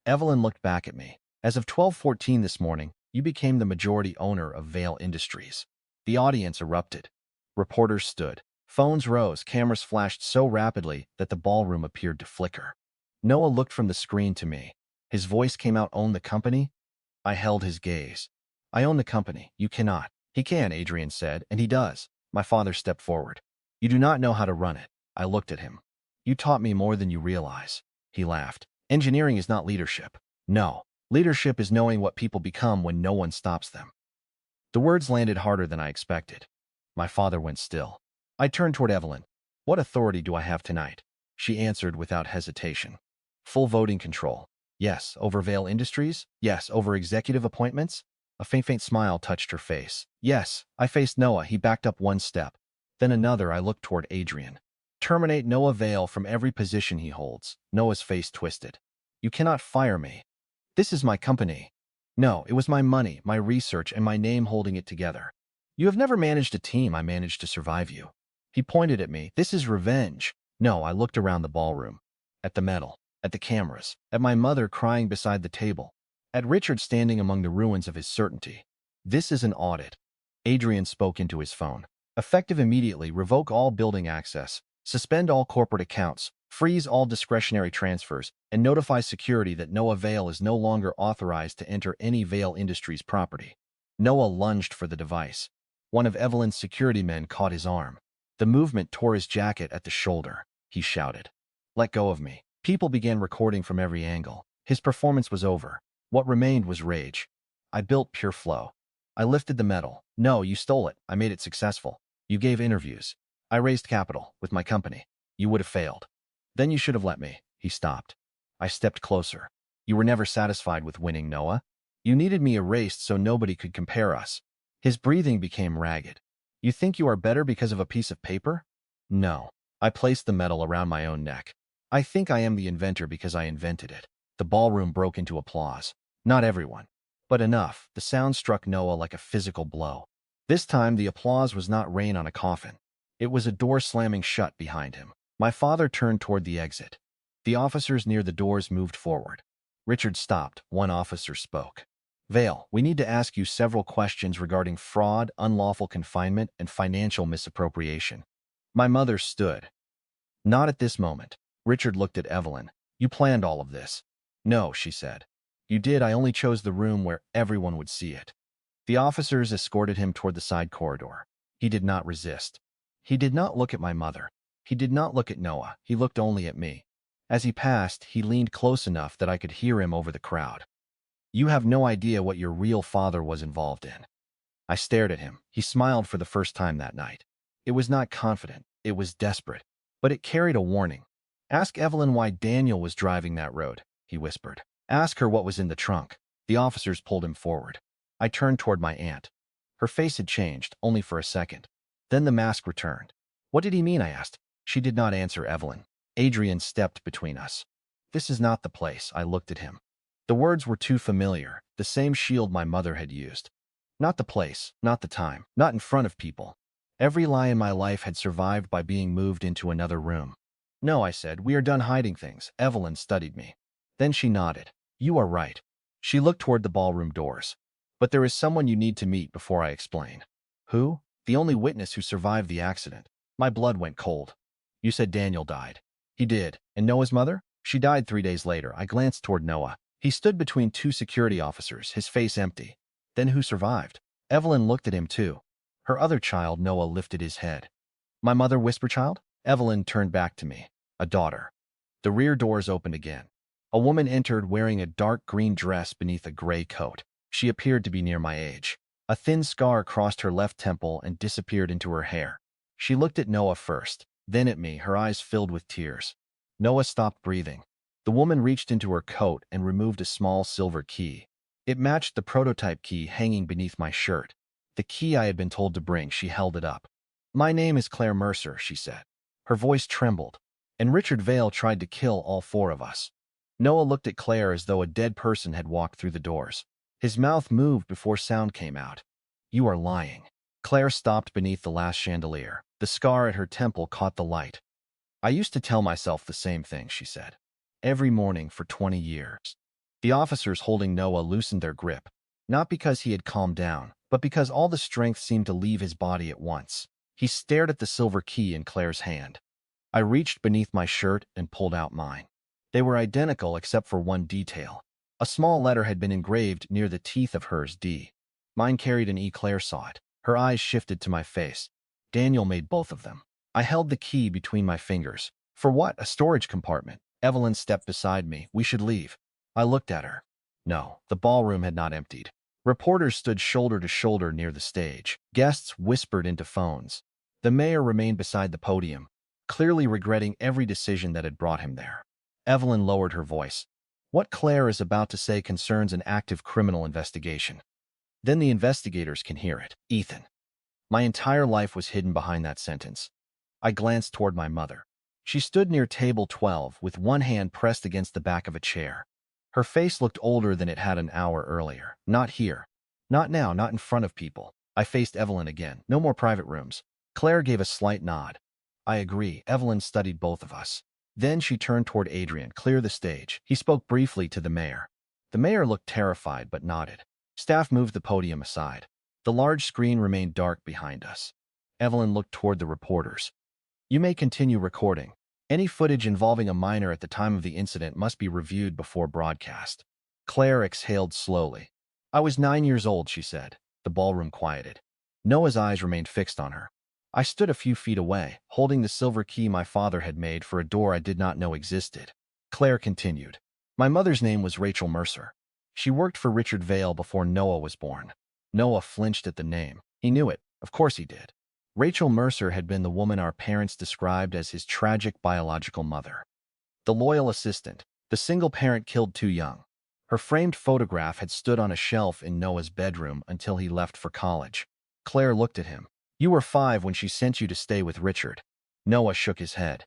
Speaker 1: Evelyn looked back at me. As of 12:14 this morning, you became the majority owner of Vale Industries. The audience erupted. Reporters stood. Phones rose. Cameras flashed so rapidly that the ballroom appeared to flicker. Noah looked from the screen to me. His voice came out, "Own the company?" I held his gaze. "I own the company. You cannot." "He can," Adrian said, "and he does." My father stepped forward. "You do not know how to run it." I looked at him. "You taught me more than you realize." He laughed. "Engineering is not leadership." "No. Leadership is knowing what people become when no one stops them." The words landed harder than I expected. My father went still. I turned toward Evelyn. "What authority do I have tonight?" She answered without hesitation. "Full voting control." "Yes, over Vale Industries?" "Yes, over executive appointments?" A faint smile touched her face. "Yes." I faced Noah. He backed up one step. Then another. I looked toward Adrian. "Terminate Noah Vale from every position he holds." Noah's face twisted. "You cannot fire me. This is my company." "No, it was my money, my research, and my name holding it together. You have never managed a team. I managed to survive you." He pointed at me. "This is revenge." "No." I looked around the ballroom. At the metal. At the cameras. At my mother crying beside the table. At Richard standing among the ruins of his certainty. "This is an audit." Adrian spoke into his phone. "Effective immediately. Revoke all building access. Suspend all corporate accounts. Freeze all discretionary transfers. And notify security that Noah Vale is no longer authorized to enter any Vale Industries property." Noah lunged for the device. One of Evelyn's security men caught his arm. The movement tore his jacket at the shoulder. He shouted, "Let go of me." People began recording from every angle. His performance was over. What remained was rage. I built pure flow. I lifted the metal. "No, you stole it. I made it successful. You gave interviews. I raised capital with my company. You would have failed. Then you should have let me." He stopped. I stepped closer. "You were never satisfied with winning, Noah. You needed me erased so nobody could compare us." His breathing became ragged. "You think you are better because of a piece of paper?" "No." I placed the medal around my own neck. "I think I am the inventor because I invented it." The ballroom broke into applause. Not everyone, but enough. The sound struck Noah like a physical blow. This time, the applause was not rain on a coffin. It was a door slamming shut behind him. My father turned toward the exit. The officers near the doors moved forward. Richard stopped. One officer spoke. "Vale, we need to ask you several questions regarding fraud, unlawful confinement, and financial misappropriation." My mother stood. "Not at this moment." Richard looked at Evelyn. "You planned all of this." "No," she said. "You did. I only chose the room where everyone would see it." The officers escorted him toward the side corridor. He did not resist. He did not look at my mother. He did not look at Noah. He looked only at me. As he passed, he leaned close enough that I could hear him over the crowd. "You have no idea what your real father was involved in." I stared at him. He smiled for the first time that night. It was not confident. It was desperate. But it carried a warning. "Ask Evelyn why Daniel was driving that road," he whispered. "Ask her what was in the trunk." The officers pulled him forward. I turned toward my aunt. Her face had changed, only for a second. Then the mask returned. "What did he mean?" I asked. She did not answer Evelyn. Adrian stepped between us. "This is not the place." I looked at him. The words were too familiar, the same shield my mother had used. Not the place, not the time, not in front of people. Every lie in my life had survived by being moved into another room. "No," I said, "we are done hiding things." Evelyn studied me. Then she nodded. "You are right." She looked toward the ballroom doors. "But there is someone you need to meet before I explain." "Who?" "The only witness who survived the accident." My blood went cold. "You said Daniel died." "He did." "And Noah's mother?" "She died 3 days later." I glanced toward Noah. He stood between two security officers, his face empty. "Then who survived?" Evelyn looked at him too. Her other child. Noah lifted his head. "My mother," whispered child. Evelyn turned back to me. "A daughter." The rear doors opened again. A woman entered wearing a dark green dress beneath a gray coat. She appeared to be near my age. A thin scar crossed her left temple and disappeared into her hair. She looked at Noah first, then at me, her eyes filled with tears. Noah stopped breathing. The woman reached into her coat and removed a small silver key. It matched the prototype key hanging beneath my shirt. The key I had been told to bring. She held it up. "My name is Claire Mercer," she said. Her voice trembled. "And Richard Vale tried to kill all 4 of us." Noah looked at Claire as though a dead person had walked through the doors. His mouth moved before sound came out. You are lying. Claire stopped beneath the last chandelier. The scar at her temple caught the light. I used to tell myself the same thing, she said. Every morning for 20 years. The officers holding Noah loosened their grip, not because he had calmed down, but because all the strength seemed to leave his body at once. He stared at the silver key in Claire's hand. I reached beneath my shirt and pulled out mine. They were identical except for one detail. A small letter had been engraved near the teeth of hers D. Mine carried an E. Claire saw it. Her eyes shifted to my face. Daniel made both of them. I held the key between my fingers. For what? A storage compartment. Evelyn stepped beside me. We should leave. I looked at her. No, the ballroom had not emptied. Reporters stood shoulder to shoulder near the stage. Guests whispered into phones. The mayor remained beside the podium, clearly regretting every decision that had brought him there. Evelyn lowered her voice. What Claire is about to say concerns an active criminal investigation. Then the investigators can hear it. Ethan. My entire life was hidden behind that sentence. I glanced toward my mother. She stood near table 12 with one hand pressed against the back of a chair. Her face looked older than it had an hour earlier. Not here. Not now, not in front of people. I faced Evelyn again. No more private rooms. Claire gave a slight nod. I agree. Evelyn studied both of us. Then she turned toward Adrian. Clear the stage. He spoke briefly to the mayor. The mayor looked terrified but nodded. Staff moved the podium aside. The large screen remained dark behind us. Evelyn looked toward the reporters. You may continue recording. Any footage involving a minor at the time of the incident must be reviewed before broadcast. Claire exhaled slowly. I was 9 years old, she said. The ballroom quieted. Noah's eyes remained fixed on her. I stood a few feet away, holding the silver key my father had made for a door I did not know existed. Claire continued. My mother's name was Rachel Mercer. She worked for Richard Vale before Noah was born. Noah flinched at the name. He knew it. Of course he did. Rachel Mercer had been the woman our parents described as his tragic biological mother. The loyal assistant, the single parent killed too young. Her framed photograph had stood on a shelf in Noah's bedroom until he left for college. Claire looked at him. You were 5 when she sent you to stay with Richard. Noah shook his head.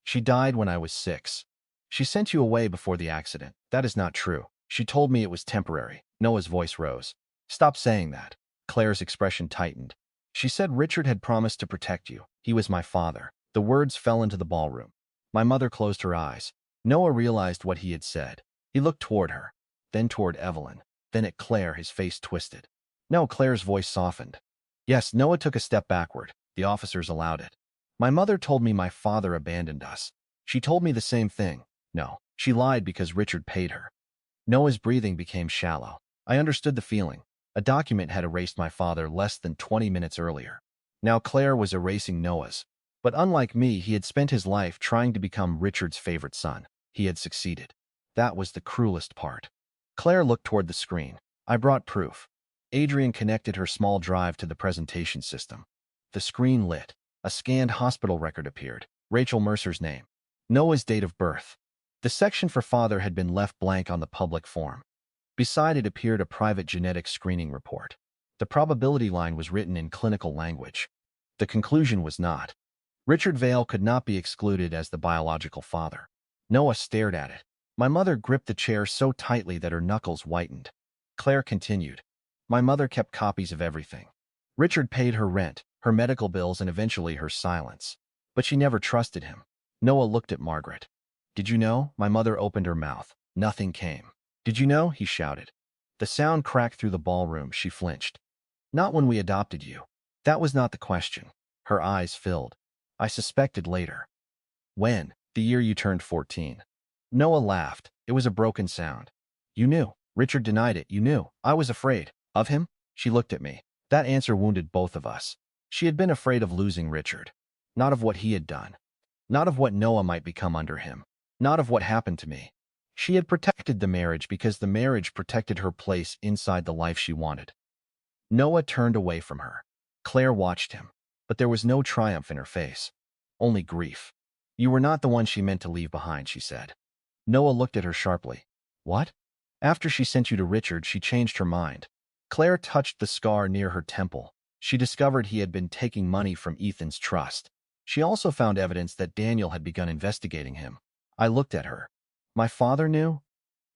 Speaker 1: She died when I was 6. She sent you away before the accident. That is not true. She told me it was temporary. Noah's voice rose. Stop saying that. Claire's expression tightened. She said Richard had promised to protect you. He was my father. The words fell into the ballroom. My mother closed her eyes. Noah realized what he had said. He looked toward her, then toward Evelyn, then at Claire, his face twisted. No, Claire's voice softened. Yes, Noah took a step backward. The officers allowed it. My mother told me my father abandoned us. She told me the same thing. No, she lied because Richard paid her. Noah's breathing became shallow. I understood the feeling. A document had erased my father less than 20 minutes earlier. Now Claire was erasing Noah's. But unlike me, he had spent his life trying to become Richard's favorite son. He had succeeded. That was the cruelest part. Claire looked toward the screen. I brought proof. Adrian connected her small drive to the presentation system. The screen lit. A scanned hospital record appeared. Rachel Mercer's name. Noah's date of birth. The section for father had been left blank on the public form. Beside it appeared a private genetic screening report. The probability line was written in clinical language. The conclusion was not. Richard Vale could not be excluded as the biological father. Noah stared at it. My mother gripped the chair so tightly that her knuckles whitened. Claire continued. My mother kept copies of everything. Richard paid her rent, her medical bills, and eventually her silence. But she never trusted him. Noah looked at Margaret. Did you know? My mother opened her mouth. Nothing came. Did you know? He shouted. The sound cracked through the ballroom. She flinched. Not when we adopted you. That was not the question. Her eyes filled. I suspected later. When? The year you turned 14. Noah laughed. It was a broken sound. You knew. Richard denied it. You knew. I was afraid. Of him? She looked at me. That answer wounded both of us. She had been afraid of losing Richard. Not of what he had done. Not of what Noah might become under him. Not of what happened to me. She had protected the marriage because the marriage protected her place inside the life she wanted. Noah turned away from her. Claire watched him, but there was no triumph in her face. Only grief. You were not the one she meant to leave behind, she said. Noah looked at her sharply. What? After she sent you to Richard, she changed her mind. Claire touched the scar near her temple. She discovered he had been taking money from Ethan's trust. She also found evidence that Daniel had begun investigating him. I looked at her. My father knew?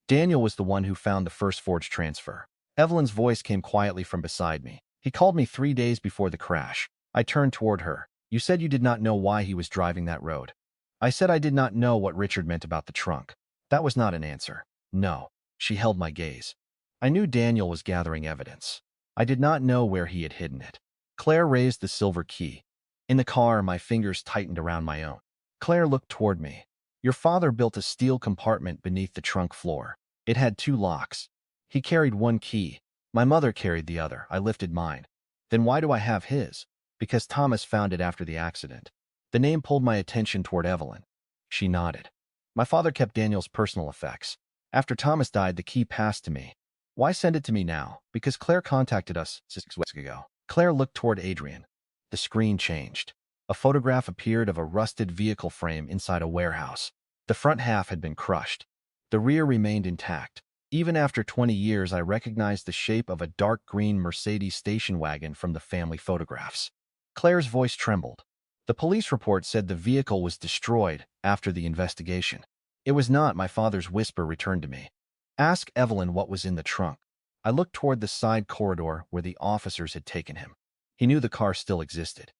Speaker 1: Daniel was the one who found the first forged transfer. Evelyn's voice came quietly from beside me. He called me 3 days before the crash. I turned toward her. You said you did not know why he was driving that road. I said I did not know what Richard meant about the trunk. That was not an answer. No. She held my gaze. I knew Daniel was gathering evidence. I did not know where he had hidden it. Claire raised the silver key. In the car, my fingers tightened around my own. Claire looked toward me. Your father built a steel compartment beneath the trunk floor. It had 2 locks. He carried one key. My mother carried the other. I lifted mine. Then why do I have his? Because Thomas found it after the accident. The name pulled my attention toward Evelyn. She nodded. My father kept Daniel's personal effects. After Thomas died, the key passed to me. Why send it to me now? Because Claire contacted us 6 weeks ago. Claire looked toward Adrian. The screen changed. A photograph appeared of a rusted vehicle frame inside a warehouse. The front half had been crushed. The rear remained intact. Even after 20 years, I recognized the shape of a dark green Mercedes station wagon from the family photographs. Claire's voice trembled. The police report said the vehicle was destroyed after the investigation. It was not. My father's whisper returned to me. Ask Evelyn what was in the trunk. I looked toward the side corridor where the officers had taken him. He knew the car still existed.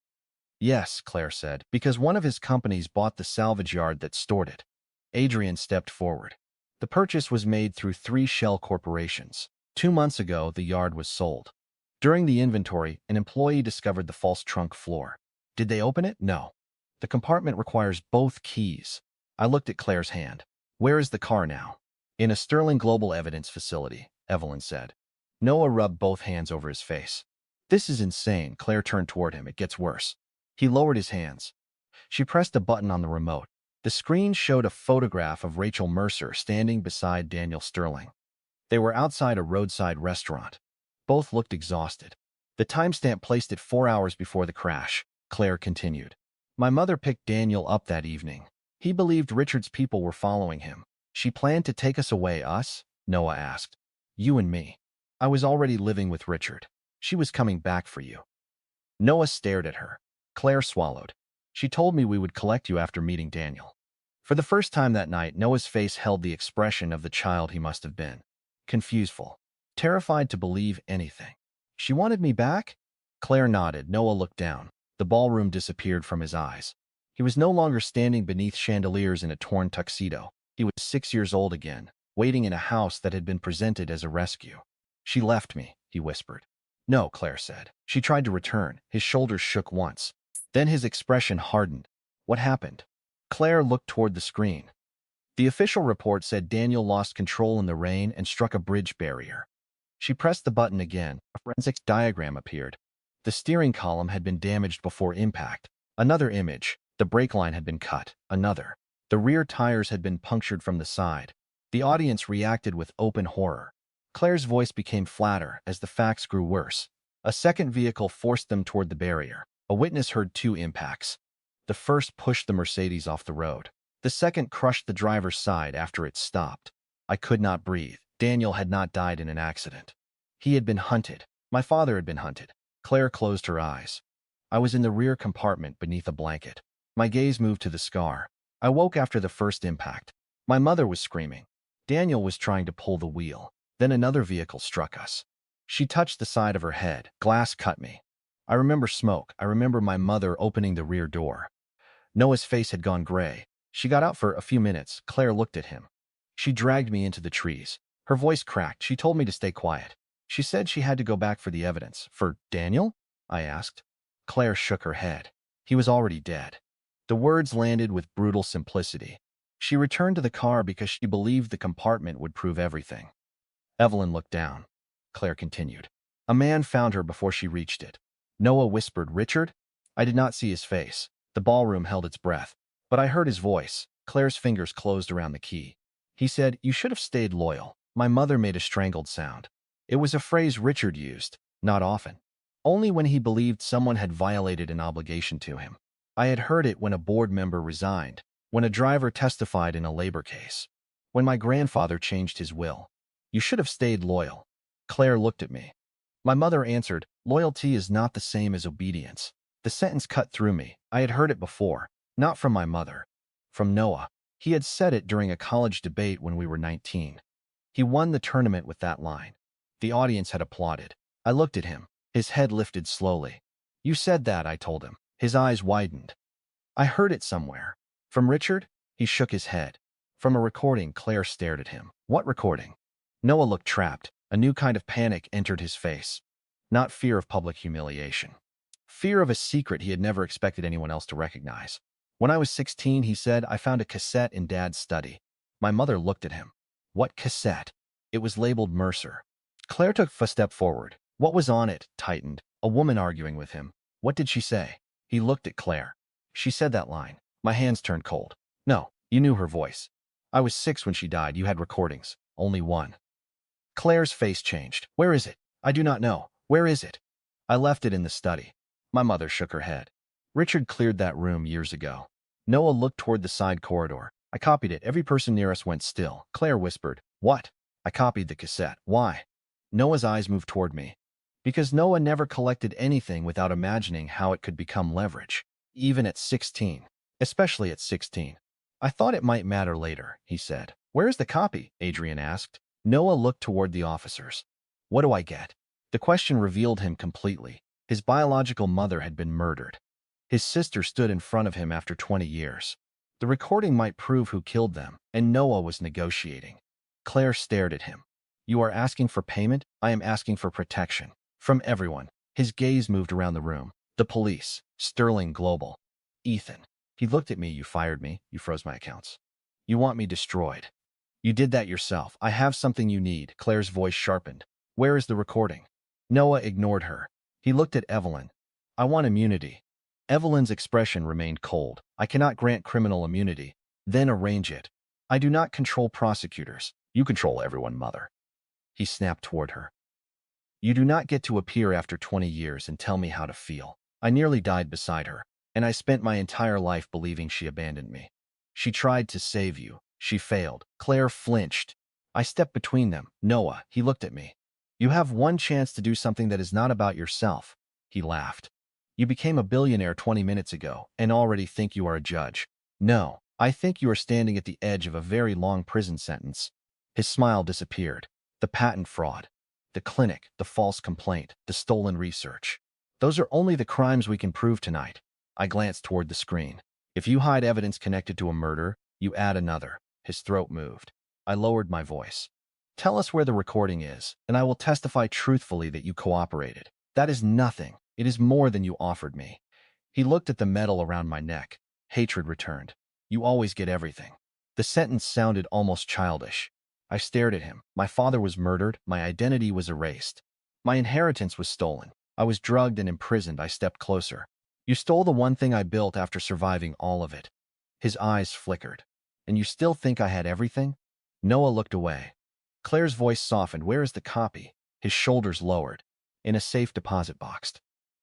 Speaker 1: Yes, Claire said, because one of his companies bought the salvage yard that stored it. Adrian stepped forward. The purchase was made through 3 shell corporations. 2 months ago, the yard was sold. During the inventory, an employee discovered the false trunk floor. Did they open it? No. The compartment requires both keys. I looked at Claire's hand. Where is the car now? In a Sterling Global Evidence facility, Evelyn said. Noah rubbed both hands over his face. This is insane. Claire turned toward him. It gets worse. He lowered his hands. She pressed a button on the remote. The screen showed a photograph of Rachel Mercer standing beside Daniel Sterling. They were outside a roadside restaurant. Both looked exhausted. The timestamp placed it 4 hours before the crash, Claire continued. My mother picked Daniel up that evening. He believed Richard's people were following him. She planned to take us away, us? Noah asked. You and me. I was already living with Richard. She was coming back for you. Noah stared at her. Claire swallowed. She told me we would collect you after meeting Daniel. For the first time that night, Noah's face held the expression of the child he must have been. Confuseful. Terrified to believe anything. She wanted me back? Claire nodded. Noah looked down. The ballroom disappeared from his eyes. He was no longer standing beneath chandeliers in a torn tuxedo. He was 6 years old again, waiting in a house that had been presented as a rescue. She left me, he whispered. No, Claire said. She tried to return. His shoulders shook once. Then his expression hardened. What happened? Claire looked toward the screen. The official report said Daniel lost control in the rain and struck a bridge barrier. She pressed the button again. A forensics diagram appeared. The steering column had been damaged before impact. Another image. The brake line had been cut. Another. The rear tires had been punctured from the side. The audience reacted with open horror. Claire's voice became flatter as the facts grew worse. A second vehicle forced them toward the barrier. A witness heard 2 impacts. The first pushed the Mercedes off the road. The second crushed the driver's side after it stopped. I could not breathe. Daniel had not died in an accident. He had been hunted. My father had been hunted. Claire closed her eyes. I was in the rear compartment beneath a blanket. My gaze moved to the scar. I woke after the first impact. My mother was screaming. Daniel was trying to pull the wheel. Then another vehicle struck us. She touched the side of her head. Glass cut me. I remember smoke. I remember my mother opening the rear door. Noah's face had gone gray. She got out for a few minutes. Claire looked at him. She dragged me into the trees. Her voice cracked. She told me to stay quiet. She said she had to go back for the evidence. For Daniel? I asked. Claire shook her head. He was already dead. The words landed with brutal simplicity. She returned to the car because she believed the compartment would prove everything. Evelyn looked down. Claire continued. A man found her before she reached it. Noah whispered, Richard? I did not see his face. The ballroom held its breath. But I heard his voice. Claire's fingers closed around the key. He said, you should have stayed loyal. My mother made a strangled sound. It was a phrase Richard used, not often. Only when he believed someone had violated an obligation to him. I had heard it when a board member resigned, when a driver testified in a labor case, when my grandfather changed his will. You should have stayed loyal. Claire looked at me. My mother answered, loyalty is not the same as obedience. The sentence cut through me. I had heard it before, not from my mother, from Noah. He had said it during a college debate when we were 19. He won the tournament with that line. The audience had applauded. I looked at him. His head lifted slowly. You said that, I told him. His eyes widened. I heard it somewhere. From Richard? He shook his head. From a recording. Claire stared at him. What recording? Noah looked trapped. A new kind of panic entered his face. Not fear of public humiliation. Fear of a secret he had never expected anyone else to recognize. When I was 16, he said, I found a cassette in Dad's study. My mother looked at him. What cassette? It was labeled Mercer. Claire took a step forward. What was on it? Tightened. A woman arguing with him. What did she say? He looked at Claire. She said that line. My hands turned cold. No, you knew her voice. I was 6 when she died. You had recordings. Only one. Claire's face changed. Where is it? I do not know. Where is it? I left it in the study. My mother shook her head. Richard cleared that room years ago. Noah looked toward the side corridor. I copied it. Every person near us went still. Claire whispered, What? I copied the cassette. Why? Noah's eyes moved toward me. Because Noah never collected anything without imagining how it could become leverage. Even at 16. Especially at 16. I thought it might matter later, he said. Where is the copy? Adrian asked. Noah looked toward the officers. What do I get? The question revealed him completely. His biological mother had been murdered. His sister stood in front of him after 20 years. The recording might prove who killed them, and Noah was negotiating. Claire stared at him. You are asking for payment? I am asking for protection. From everyone. His gaze moved around the room. The police. Sterling Global. Ethan. He looked at me. You fired me. You froze my accounts. You want me destroyed. You did that yourself. I have something you need. Claire's voice sharpened. Where is the recording? Noah ignored her. He looked at Evelyn. I want immunity. Evelyn's expression remained cold. I cannot grant criminal immunity. Then arrange it. I do not control prosecutors. You control everyone, mother. He snapped toward her. You do not get to appear after 20 years and tell me how to feel. I nearly died beside her, and I spent my entire life believing she abandoned me. She tried to save you. She failed. Claire flinched. I stepped between them. Noah, he looked at me. You have one chance to do something that is not about yourself. He laughed. You became a billionaire 20 minutes ago and already think you are a judge. No, I think you are standing at the edge of a very long prison sentence. His smile disappeared. The patent fraud, the clinic, the false complaint, the stolen research. Those are only the crimes we can prove tonight. I glanced toward the screen. If you hide evidence connected to a murder, you add another. His throat moved. I lowered my voice. Tell us where the recording is, and I will testify truthfully that you cooperated. That is nothing. It is more than you offered me. He looked at the metal around my neck. Hatred returned. You always get everything. The sentence sounded almost childish. I stared at him. My father was murdered. My identity was erased. My inheritance was stolen. I was drugged and imprisoned. I stepped closer. You stole the one thing I built after surviving all of it. His eyes flickered. And you still think I had everything? Noah looked away. Claire's voice softened. Where is the copy? His shoulders lowered. In a safe deposit box.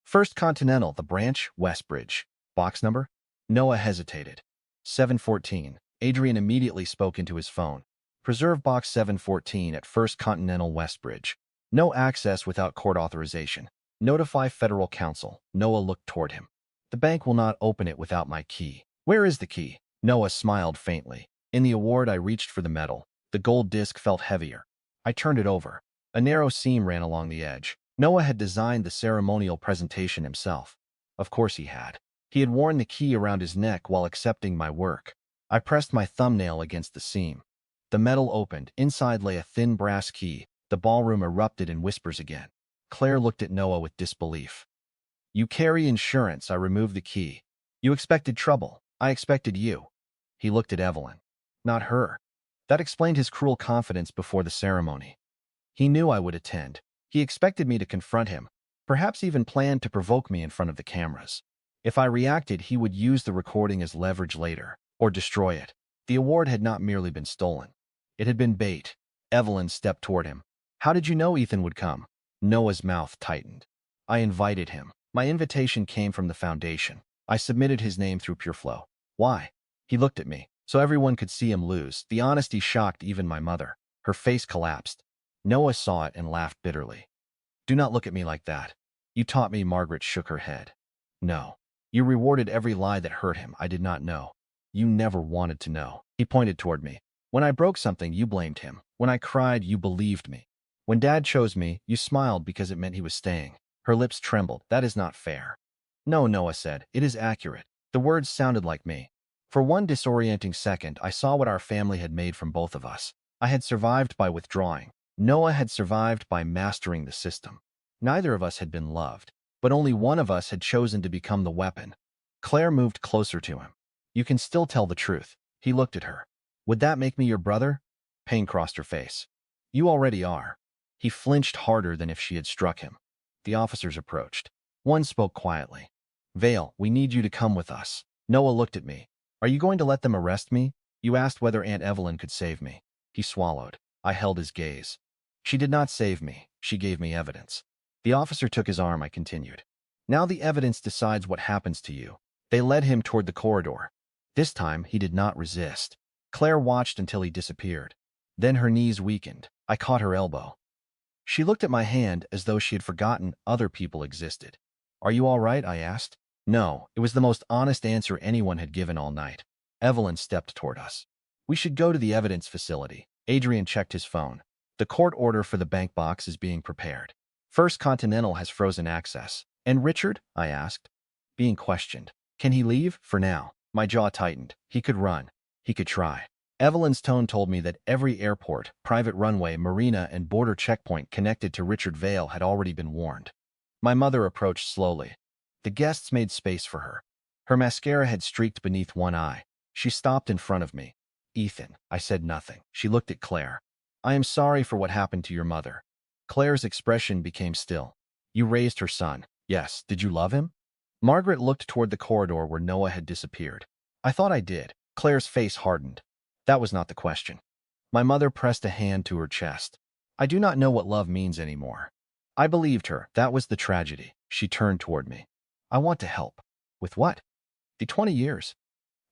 Speaker 1: First Continental, the branch, Westbridge. Box number? Noah hesitated. 714. Adrian immediately spoke into his phone. Preserve box 714 at First Continental, Westbridge. No access without court authorization. Notify federal counsel. Noah looked toward him. The bank will not open it without my key. Where is the key? Noah smiled faintly. In the award, I reached for the metal. The gold disc felt heavier. I turned it over. A narrow seam ran along the edge. Noah had designed the ceremonial presentation himself. Of course he had. He had worn the key around his neck while accepting my work. I pressed my thumbnail against the seam. The metal opened. Inside lay a thin brass key. The ballroom erupted in whispers again. Claire looked at Noah with disbelief. You carry insurance. I removed the key. You expected trouble. I expected you. He looked at Evelyn. Not her. That explained his cruel confidence before the ceremony. He knew I would attend. He expected me to confront him, perhaps even planned to provoke me in front of the cameras. If I reacted, he would use the recording as leverage later, or destroy it. The award had not merely been stolen. It had been bait. Evelyn stepped toward him. How did you know Ethan would come? Noah's mouth tightened. I invited him. My invitation came from the foundation. I submitted his name through PureFlow. Why? He looked at me, so everyone could see him lose. The honesty shocked even my mother. Her face collapsed. Noah saw it and laughed bitterly. Do not look at me like that. You taught me. Margaret shook her head. No. You rewarded every lie that hurt him. I did not know. You never wanted to know. He pointed toward me. When I broke something, you blamed him. When I cried, you believed me. When Dad chose me, you smiled because it meant he was staying. Her lips trembled. That is not fair. No, Noah said. It is accurate. The words sounded like me. For one disorienting second, I saw what our family had made from both of us. I had survived by withdrawing. Noah had survived by mastering the system. Neither of us had been loved, but only one of us had chosen to become the weapon. Claire moved closer to him. You can still tell the truth. He looked at her. Would that make me your brother? Pain crossed her face. You already are. He flinched harder than if she had struck him. The officers approached. One spoke quietly. Vale, we need you to come with us. Noah looked at me. Are you going to let them arrest me? You asked whether Aunt Evelyn could save me. He swallowed. I held his gaze. She did not save me. She gave me evidence. The officer took his arm. I continued. Now the evidence decides what happens to you. They led him toward the corridor. This time, he did not resist. Claire watched until he disappeared. Then her knees weakened. I caught her elbow. She looked at my hand as though she had forgotten other people existed. Are you all right? I asked. No, it was the most honest answer anyone had given all night. Evelyn stepped toward us. We should go to the evidence facility. Adrian checked his phone. The court order for the bank box is being prepared. First Continental has frozen access. And Richard? I asked. Being questioned. Can he leave? For now. My jaw tightened. He could run. He could try. Evelyn's tone told me that every airport, private runway, marina, and border checkpoint connected to Richard Vale had already been warned. My mother approached slowly. The guests made space for her. Her mascara had streaked beneath one eye. She stopped in front of me. Ethan, I said nothing. She looked at Claire. I am sorry for what happened to your mother. Claire's expression became still. You raised her son. Yes. Did you love him? Margaret looked toward the corridor where Noah had disappeared. I thought I did. Claire's face hardened. That was not the question. My mother pressed a hand to her chest. I do not know what love means anymore. I believed her. That was the tragedy. She turned toward me. I want to help. With what? The 20 years.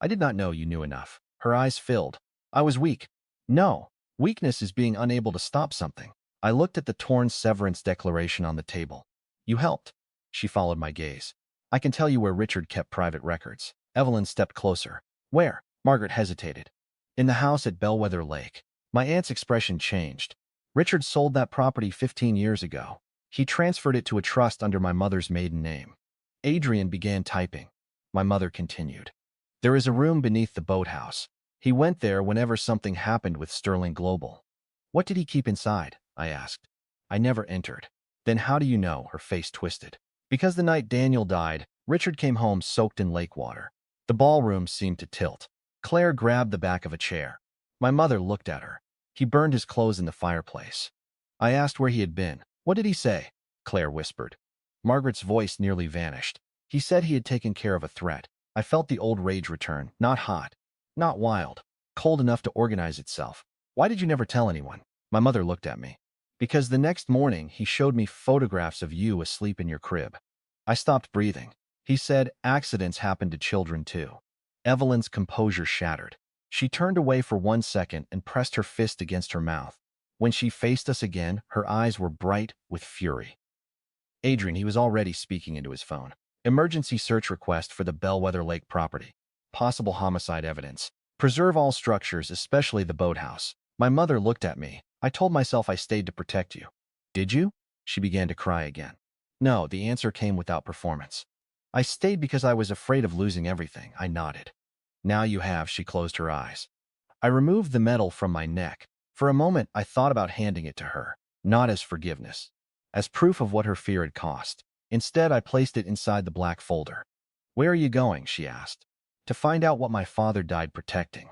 Speaker 1: I did not know you knew enough. Her eyes filled. I was weak. No. Weakness is being unable to stop something. I looked at the torn severance declaration on the table. You helped. She followed my gaze. I can tell you where Richard kept private records. Evelyn stepped closer. Where? Margaret hesitated. In the house at Bellwether Lake. My aunt's expression changed. Richard sold that property 15 years ago. He transferred it to a trust under my mother's maiden name. Adrian began typing. My mother continued. There is a room beneath the boathouse. He went there whenever something happened with Sterling Global. What did he keep inside? I asked. I never entered. Then how do you know? Her face twisted. Because the night Daniel died, Richard came home soaked in lake water. The ballroom seemed to tilt. Claire grabbed the back of a chair. My mother looked at her. He burned his clothes in the fireplace. I asked where he had been. What did he say? Claire whispered. Margaret's voice nearly vanished. He said he had taken care of a threat. I felt the old rage return. Not hot. Not wild. Cold enough to organize itself. Why did you never tell anyone? My mother looked at me. Because the next morning he showed me photographs of you asleep in your crib. I stopped breathing. He said accidents happen to children too. Evelyn's composure shattered. She turned away for 1 second and pressed her fist against her mouth. When she faced us again, her eyes were bright with fury. Adrian, he was already speaking into his phone. Emergency search request for the Bellwether Lake property. Possible homicide evidence. Preserve all structures, especially the boathouse. My mother looked at me. I told myself I stayed to protect you. Did you? She began to cry again. No, the answer came without performance. I stayed because I was afraid of losing everything. I nodded. Now you have, she closed her eyes. I removed the medal from my neck. For a moment, I thought about handing it to her, not as forgiveness, as proof of what her fear had cost. Instead, I placed it inside the black folder. Where are you going? She asked. To find out what my father died protecting.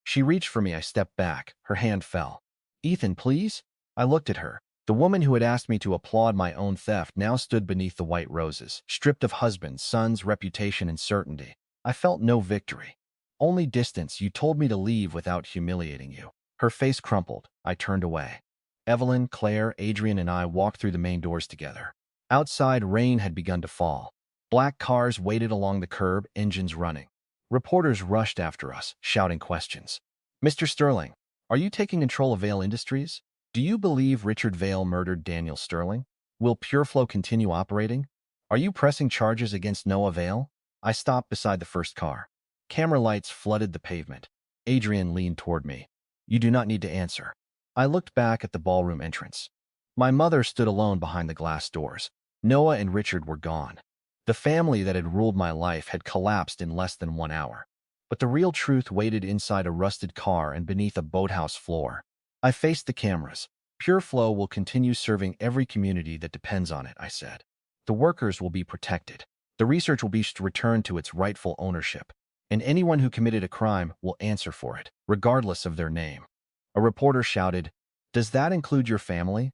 Speaker 1: She reached for me. I stepped back. Her hand fell. Ethan, please? I looked at her. The woman who had asked me to applaud my own theft now stood beneath the white roses, stripped of husband, sons, reputation, and certainty. I felt no victory. Only distance. You told me to leave without humiliating you. Her face crumpled. I turned away. Evelyn, Claire, Adrian, and I walked through the main doors together. Outside, rain had begun to fall. Black cars waited along the curb, engines running. Reporters rushed after us, shouting questions. Mr. Sterling, are you taking control of Vale Industries? Do you believe Richard Vale murdered Daniel Sterling? Will PureFlow continue operating? Are you pressing charges against Noah Vale? I stopped beside the first car. Camera lights flooded the pavement. Adrian leaned toward me. You do not need to answer. I looked back at the ballroom entrance. My mother stood alone behind the glass doors. Noah and Richard were gone. The family that had ruled my life had collapsed in less than 1 hour. But the real truth waited inside a rusted car and beneath a boathouse floor. I faced the cameras. Pure Flow will continue serving every community that depends on it, I said. The workers will be protected. The research will be returned to its rightful ownership. And anyone who committed a crime will answer for it, regardless of their name. A reporter shouted, "Does that include your family?"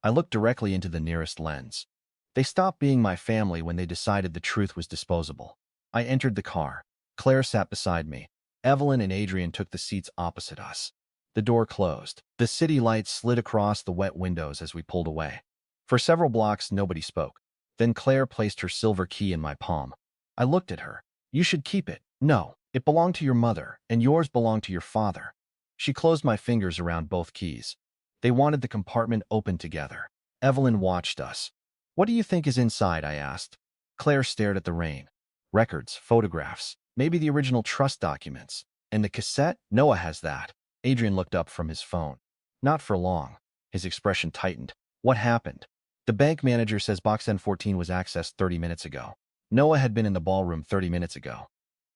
Speaker 1: I looked directly into the nearest lens. They stopped being my family when they decided the truth was disposable. I entered the car. Claire sat beside me. Evelyn and Adrian took the seats opposite us. The door closed. The city lights slid across the wet windows as we pulled away. For several blocks, nobody spoke. Then Claire placed her silver key in my palm. I looked at her. "You should keep it." "No, it belonged to your mother, and yours belonged to your father." She closed my fingers around both keys. They wanted the compartment open together. Evelyn watched us. "What do you think is inside?" I asked. Claire stared at the rain. "Records, photographs, maybe the original trust documents. And the cassette? Noah has that." Adrian looked up from his phone. "Not for long." His expression tightened. "What happened?" "The bank manager says box N14 was accessed 30 minutes ago. Noah had been in the ballroom 30 minutes ago."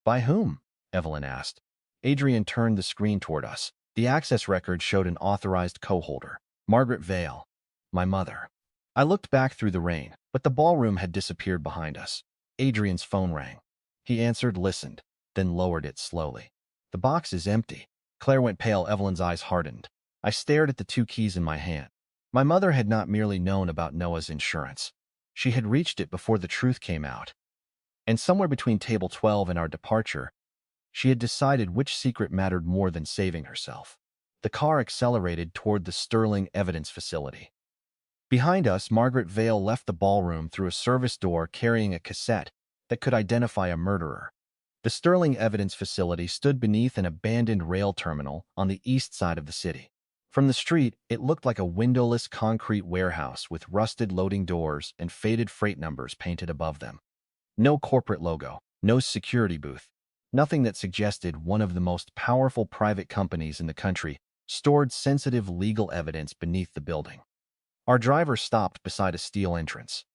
Speaker 1: "By whom?" Evelyn asked. Adrian turned the screen toward us. The access record showed an authorized co-holder, Margaret Vale, my mother. I looked back through the rain, but the ballroom had disappeared behind us. Adrian's phone rang. He answered, listened, then lowered it slowly. "The box is empty." Claire went pale. Evelyn's eyes hardened. I stared at the two keys in my hand. My mother had not merely known about Noah's insurance. She had reached it before the truth came out. And somewhere between table 12 and our departure, she had decided which secret mattered more than saving herself. The car accelerated toward the Sterling Evidence Facility. Behind us, Margaret Vale left the ballroom through a service door carrying a cassette that could identify a murderer. The Sterling Evidence Facility stood beneath an abandoned rail terminal on the east side of the city. From the street, it looked like a windowless concrete warehouse with rusted loading doors and faded freight numbers painted above them. No corporate logo, no security booth, nothing that suggested one of the most powerful private companies in the country stored sensitive legal evidence beneath the building. Our driver stopped beside a steel entrance.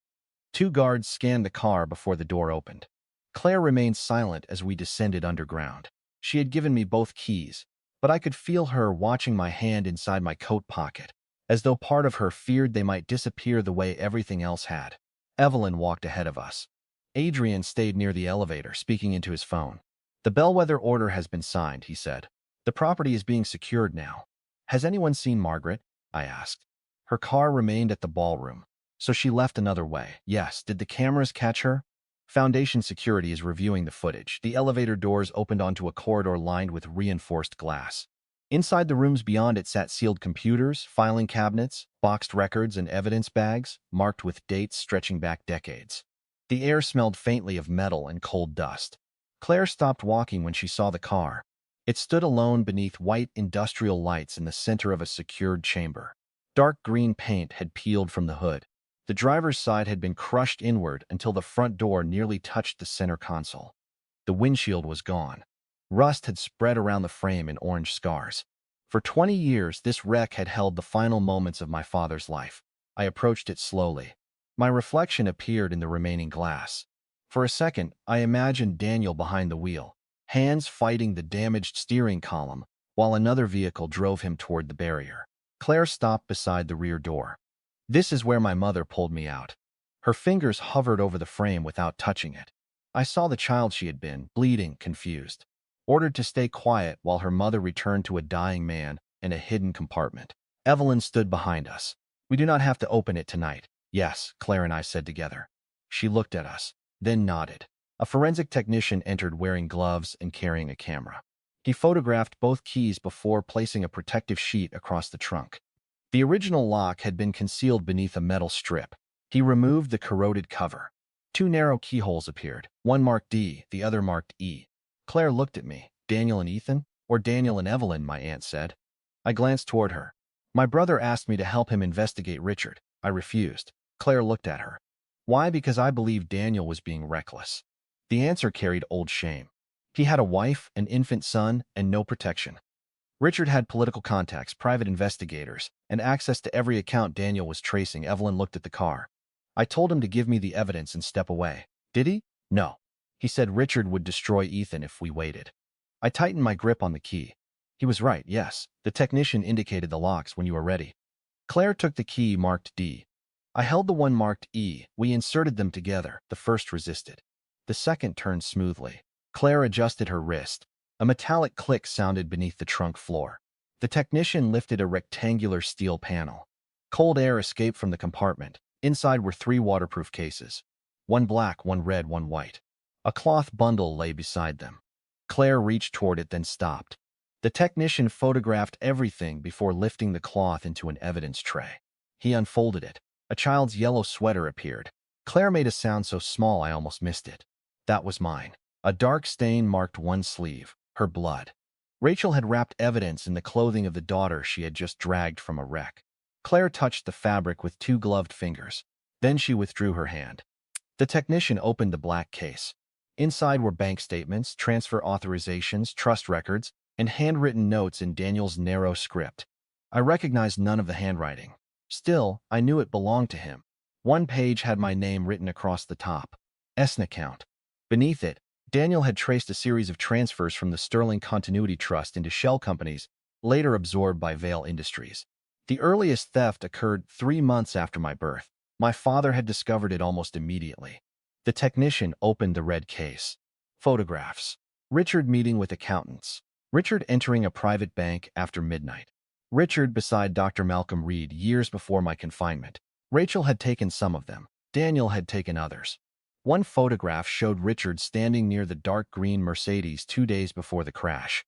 Speaker 1: Two guards scanned the car before the door opened. Claire remained silent as we descended underground. She had given me both keys, but I could feel her watching my hand inside my coat pocket, as though part of her feared they might disappear the way everything else had. Evelyn walked ahead of us. Adrian stayed near the elevator, speaking into his phone. "The bellwether order has been signed," he said. "The property is being secured now." "Has anyone seen Margaret?" I asked. Her car remained at the ballroom, so she left another way. "Yes." "Did the cameras catch her?" "Foundation Security is reviewing the footage." The elevator doors opened onto a corridor lined with reinforced glass. Inside the rooms beyond it sat sealed computers, filing cabinets, boxed records, and evidence bags, marked with dates stretching back decades. The air smelled faintly of metal and cold dust. Claire stopped walking when she saw the car. It stood alone beneath white industrial lights in the center of a secured chamber. Dark green paint had peeled from the hood. The driver's side had been crushed inward until the front door nearly touched the center console. The windshield was gone. Rust had spread around the frame in orange scars. For 20 years, this wreck had held the final moments of my father's life. I approached it slowly. My reflection appeared in the remaining glass. For a second, I imagined Daniel behind the wheel, hands fighting the damaged steering column, while another vehicle drove him toward the barrier. Claire stopped beside the rear door. "This is where my mother pulled me out." Her fingers hovered over the frame without touching it. I saw the child she had been, bleeding, confused, ordered to stay quiet while her mother returned to a dying man and a hidden compartment. Evelyn stood behind us. "We do not have to open it tonight." "Yes," Claire and I said together. She looked at us, then nodded. A forensic technician entered wearing gloves and carrying a camera. He photographed both keys before placing a protective sheet across the trunk. The original lock had been concealed beneath a metal strip. He removed the corroded cover. Two narrow keyholes appeared, one marked D, the other marked E. Claire looked at me. "Daniel and Ethan?" "Or Daniel and Evelyn," my aunt said. I glanced toward her. "My brother asked me to help him investigate Richard." I refused. Claire looked at her. "Why?" "Because I believed Daniel was being reckless." The answer carried old shame. He had a wife, an infant son, and no protection. Richard had political contacts, private investigators, and access to every account Daniel was tracing. Evelyn looked at the car. I told him to give me the evidence and step away. Did he? No. He said Richard would destroy Ethan if we waited. I tightened my grip on the key. He was right, yes. The technician indicated the locks when you were ready. Claire took the key marked D. I held the one marked E. We inserted them together. The first resisted. The second turned smoothly. Claire adjusted her wrist. A metallic click sounded beneath the trunk floor. The technician lifted a rectangular steel panel. Cold air escaped from the compartment. Inside were 3 waterproof cases. One black, one red, one white. A cloth bundle lay beside them. Claire reached toward it, then stopped. The technician photographed everything before lifting the cloth into an evidence tray. He unfolded it. A child's yellow sweater appeared. Claire made a sound so small I almost missed it. That was mine. A dark stain marked one sleeve. Her blood. Rachel had wrapped evidence in the clothing of the daughter she had just dragged from a wreck. Claire touched the fabric with 2 gloved fingers. Then she withdrew her hand. The technician opened the black case. Inside were bank statements, transfer authorizations, trust records, and handwritten notes in Daniel's narrow script. I recognized none of the handwriting. Still, I knew it belonged to him. One page had my name written across the top. Esna account. Beneath it, Daniel had traced a series of transfers from the Sterling Continuity Trust into shell companies, later absorbed by Vail Industries. The earliest theft occurred 3 months after my birth. My father had discovered it almost immediately. The technician opened the red case. Photographs. Richard meeting with accountants. Richard entering a private bank after midnight. Richard beside Dr. Malcolm Reed years before my confinement. Rachel had taken some of them. Daniel had taken others. One photograph showed Richard standing near the dark green Mercedes 2 days before the crash.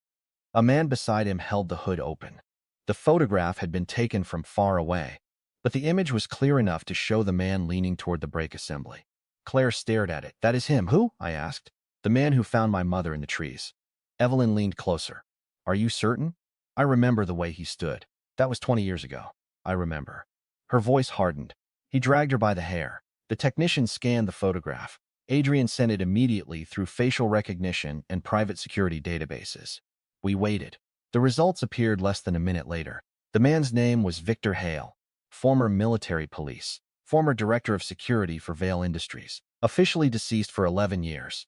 Speaker 1: A man beside him held the hood open. The photograph had been taken from far away, but the image was clear enough to show the man leaning toward the brake assembly. Claire stared at it. That is him. Who? I asked. The man who found my mother in the trees. Evelyn leaned closer. Are you certain? I remember the way he stood. That was 20 years ago. I remember. Her voice hardened. He dragged her by the hair. The technician scanned the photograph. Adrian sent it immediately through facial recognition and private security databases. We waited. The results appeared less than a minute later. The man's name was Victor Hale, former military police, former director of security for Vail Industries, officially deceased for 11 years.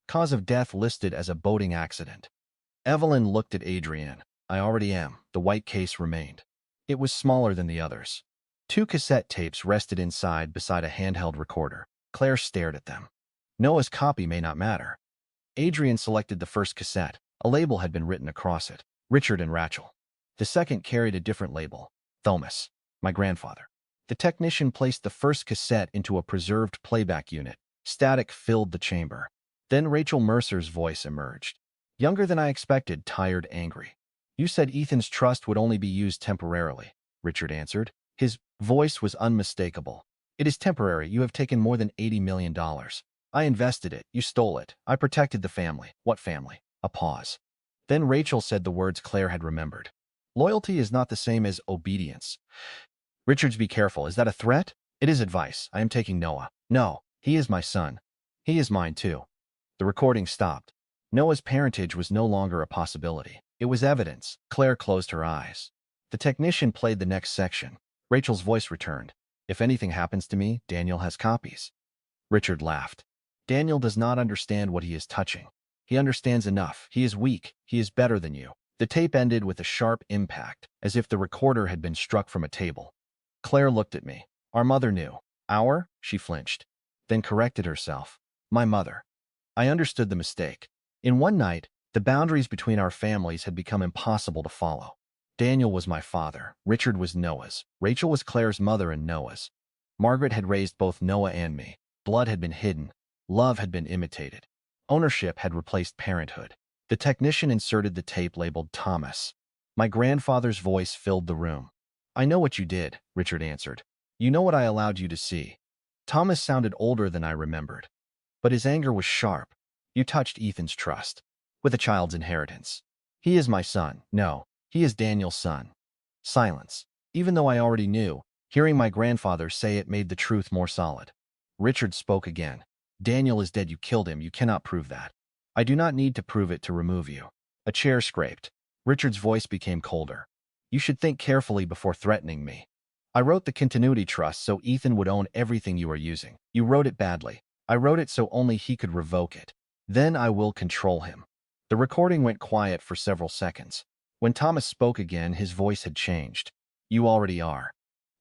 Speaker 1: Cause of death listed as a boating accident. Evelyn looked at Adrian. I already am. The white case remained. It was smaller than the others. 2 cassette tapes rested inside beside a handheld recorder. Claire stared at them. Noah's copy may not matter. Adrian selected the first cassette. A label had been written across it. Richard and Rachel. The second carried a different label. Thomas. My grandfather. The technician placed the first cassette into a preserved playback unit. Static filled the chamber. Then Rachel Mercer's voice emerged. Younger than I expected, tired, angry. You said Ethan's trust would only be used temporarily, Richard answered. His voice was unmistakable. It is temporary. You have taken more than $80 million. I invested it. You stole it. I protected the family. What family? A pause. Then Rachel said the words Claire had remembered. Loyalty is not the same as obedience. Richards, be careful. Is that a threat? It is advice. I am taking Noah. No, he is my son. He is mine too. The recording stopped. Noah's parentage was no longer a possibility. It was evidence. Claire closed her eyes. The technician played the next section. Rachel's voice returned. If anything happens to me, Daniel has copies. Richard laughed. Daniel does not understand what he is touching. He understands enough. He is weak. He is better than you. The tape ended with a sharp impact, as if the recorder had been struck from a table. Claire looked at me. Our mother knew. Our? She flinched, then corrected herself. My mother. I understood the mistake. In one night, the boundaries between our families had become impossible to follow. Daniel was my father. Richard was Noah's. Rachel was Claire's mother and Noah's. Margaret had raised both Noah and me. Blood had been hidden. Love had been imitated. Ownership had replaced parenthood. The technician inserted the tape labeled Thomas. My grandfather's voice filled the room. I know what you did, Richard answered. You know what I allowed you to see. Thomas sounded older than I remembered. But his anger was sharp. You touched Ethan's trust. With a child's inheritance. He is my son. No, he is Daniel's son. Silence. Even though I already knew, hearing my grandfather say it made the truth more solid. Richard spoke again. Daniel is dead. You killed him. You cannot prove that. I do not need to prove it to remove you. A chair scraped. Richard's voice became colder. You should think carefully before threatening me. I wrote the continuity trust so Ethan would own everything you are using. You wrote it badly. I wrote it so only he could revoke it. Then I will control him. The recording went quiet for several seconds. When Thomas spoke again, his voice had changed. You already are.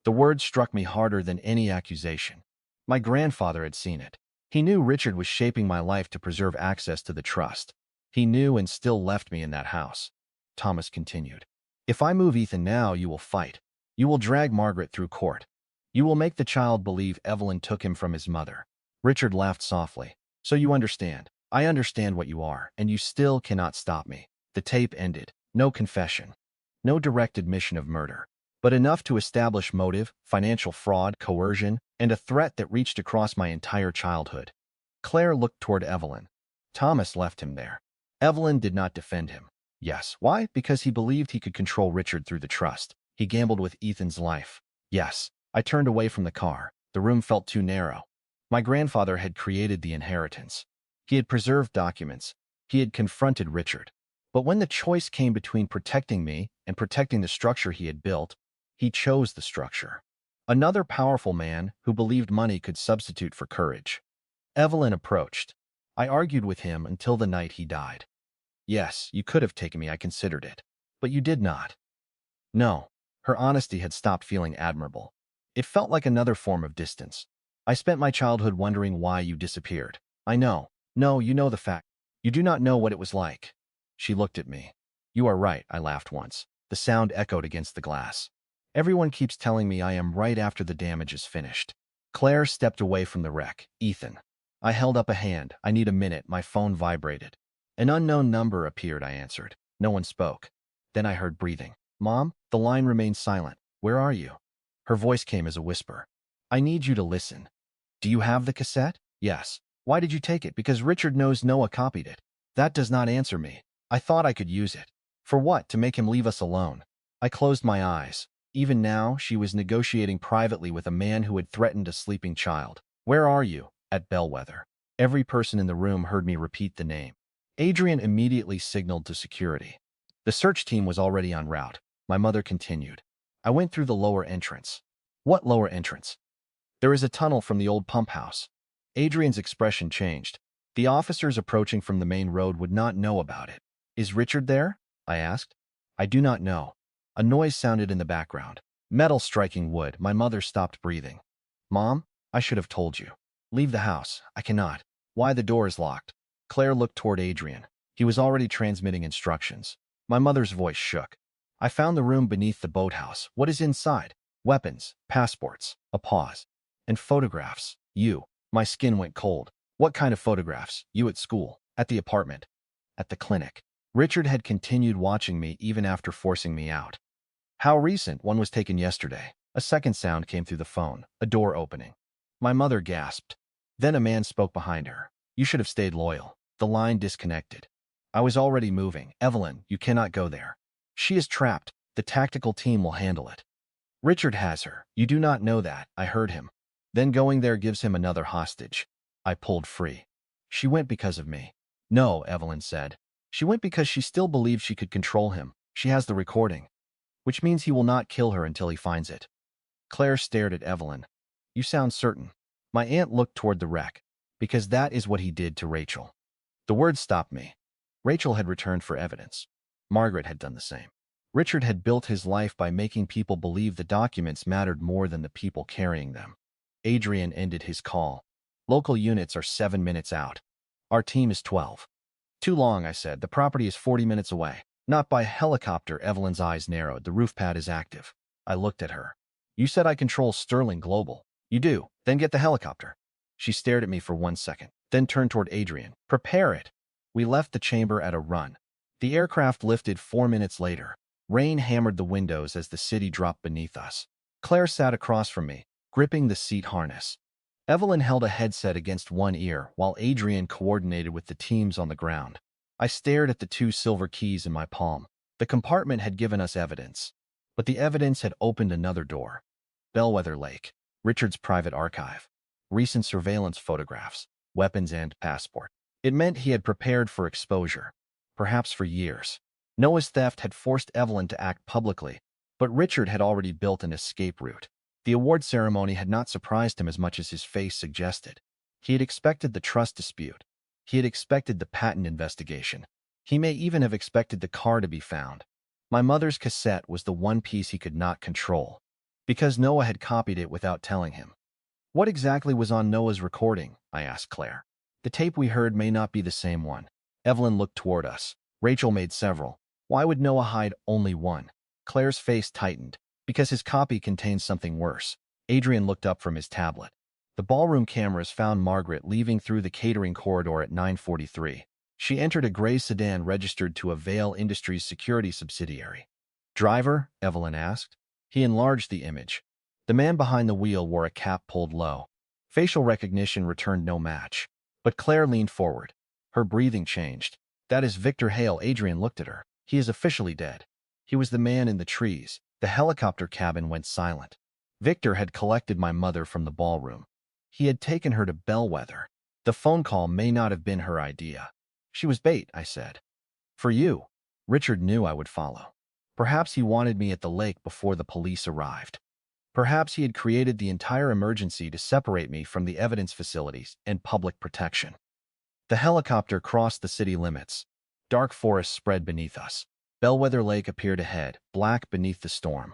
Speaker 1: The words struck me harder than any accusation. My grandfather had seen it. He knew Richard was shaping my life to preserve access to the trust. He knew and still left me in that house. Thomas continued. If I move Ethan now, you will fight. You will drag Margaret through court. You will make the child believe Evelyn took him from his mother. Richard laughed softly. So you understand. I understand what you are, and you still cannot stop me. The tape ended. No confession. No direct admission of murder. But enough to establish motive, financial fraud, coercion, and a threat that reached across my entire childhood. Claire looked toward Evelyn. Thomas left him there. Evelyn did not defend him. Yes. Why? Because he believed he could control Richard through the trust. He gambled with Ethan's life. Yes. I turned away from the car. The room felt too narrow. My grandfather had created the inheritance. He had preserved documents. He had confronted Richard. But when the choice came between protecting me and protecting the structure he had built, he chose the structure. Another powerful man who believed money could substitute for courage. Evelyn approached. I argued with him until the night he died. Yes, you could have taken me, I considered it. But you did not. No. Her honesty had stopped feeling admirable. It felt like another form of distance. I spent my childhood wondering why you disappeared. I know. No, you know the fact. You do not know what it was like. She looked at me. You are right, I laughed once. The sound echoed against the glass. Everyone keeps telling me I am right after the damage is finished. Claire stepped away from the wreck. Ethan. I held up a hand. I need a minute. My phone vibrated. An unknown number appeared, I answered. No one spoke. Then I heard breathing. Mom? The line remained silent. Where are you? Her voice came as a whisper. I need you to listen. Do you have the cassette? Yes. Why did you take it? Because Richard knows Noah copied it. That does not answer me. I thought I could use it. For what? To make him leave us alone. I closed my eyes. Even now, she was negotiating privately with a man who had threatened a sleeping child. Where are you? At Bellwether. Every person in the room heard me repeat the name. Adrian immediately signaled to security. The search team was already en route. My mother continued. I went through the lower entrance. What lower entrance? There is a tunnel from the old pump house. Adrian's expression changed. The officers approaching from the main road would not know about it. Is Richard there? I asked. I do not know. A noise sounded in the background. Metal striking wood. My mother stopped breathing. Mom, I should have told you. Leave the house. I cannot. Why? The door is locked. Claire looked toward Adrian. He was already transmitting instructions. My mother's voice shook. I found the room beneath the boathouse. What is inside? Weapons, passports, a pause, and photographs. You. My skin went cold. What kind of photographs? You at school, at the apartment, at the clinic. Richard had continued watching me even after forcing me out. How recent? One was taken yesterday. A second sound came through the phone, a door opening. My mother gasped. Then a man spoke behind her. You should have stayed loyal. The line disconnected. I was already moving. Evelyn, you cannot go there. She is trapped. The tactical team will handle it. Richard has her. You do not know that. I heard him. Then going there gives him another hostage. I pulled free. She went because of me. No, Evelyn said. She went because she still believed she could control him. She has the recording. Which means he will not kill her until he finds it. Claire stared at Evelyn. You sound certain. My aunt looked toward the wreck. Because that is what he did to Rachel. The words stopped me. Rachel had returned for evidence. Margaret had done the same. Richard had built his life by making people believe the documents mattered more than the people carrying them. Adrian ended his call. Local units are 7 minutes out. Our team is 12. Too long, I said. The property is 40 minutes away. Not by helicopter. Evelyn's eyes narrowed. The roof pad is active. I looked at her. You said I control Sterling Global. You do. Then get the helicopter. She stared at me for 1 second, then turned toward Adrian. Prepare it. We left the chamber at a run. The aircraft lifted 4 minutes later. Rain hammered the windows as the city dropped beneath us. Claire sat across from me, gripping the seat harness. Evelyn held a headset against one ear while Adrian coordinated with the teams on the ground. I stared at the 2 silver keys in my palm. The compartment had given us evidence, but the evidence had opened another door. Bellwether Lake, Richard's private archive, recent surveillance photographs, weapons and passport. It meant he had prepared for exposure, perhaps for years. Noah's theft had forced Evelyn to act publicly, but Richard had already built an escape route. The award ceremony had not surprised him as much as his face suggested. He had expected the trust dispute. He had expected the patent investigation. He may even have expected the car to be found. My mother's cassette was the one piece he could not control, because Noah had copied it without telling him. What exactly was on Noah's recording? I asked Claire. The tape we heard may not be the same one. Evelyn looked toward us. Rachel made several. Why would Noah hide only one? Claire's face tightened. Because his copy contained something worse. Adrian looked up from his tablet. The ballroom cameras found Margaret leaving through the catering corridor at 9:43. She entered a gray sedan registered to a Vail Industries security subsidiary. Driver? Evelyn asked. He enlarged the image. The man behind the wheel wore a cap pulled low. Facial recognition returned no match. But Claire leaned forward. Her breathing changed. That is Victor Hale. Adrian looked at her. He is officially dead. He was the man in the trees. The helicopter cabin went silent. Victor had collected my mother from the ballroom. He had taken her to Bellwether. The phone call may not have been her idea. She was bait, I said. For you. Richard knew I would follow. Perhaps he wanted me at the lake before the police arrived. Perhaps he had created the entire emergency to separate me from the evidence facilities and public protection. The helicopter crossed the city limits. Dark forests spread beneath us. Bellwether Lake appeared ahead, black beneath the storm.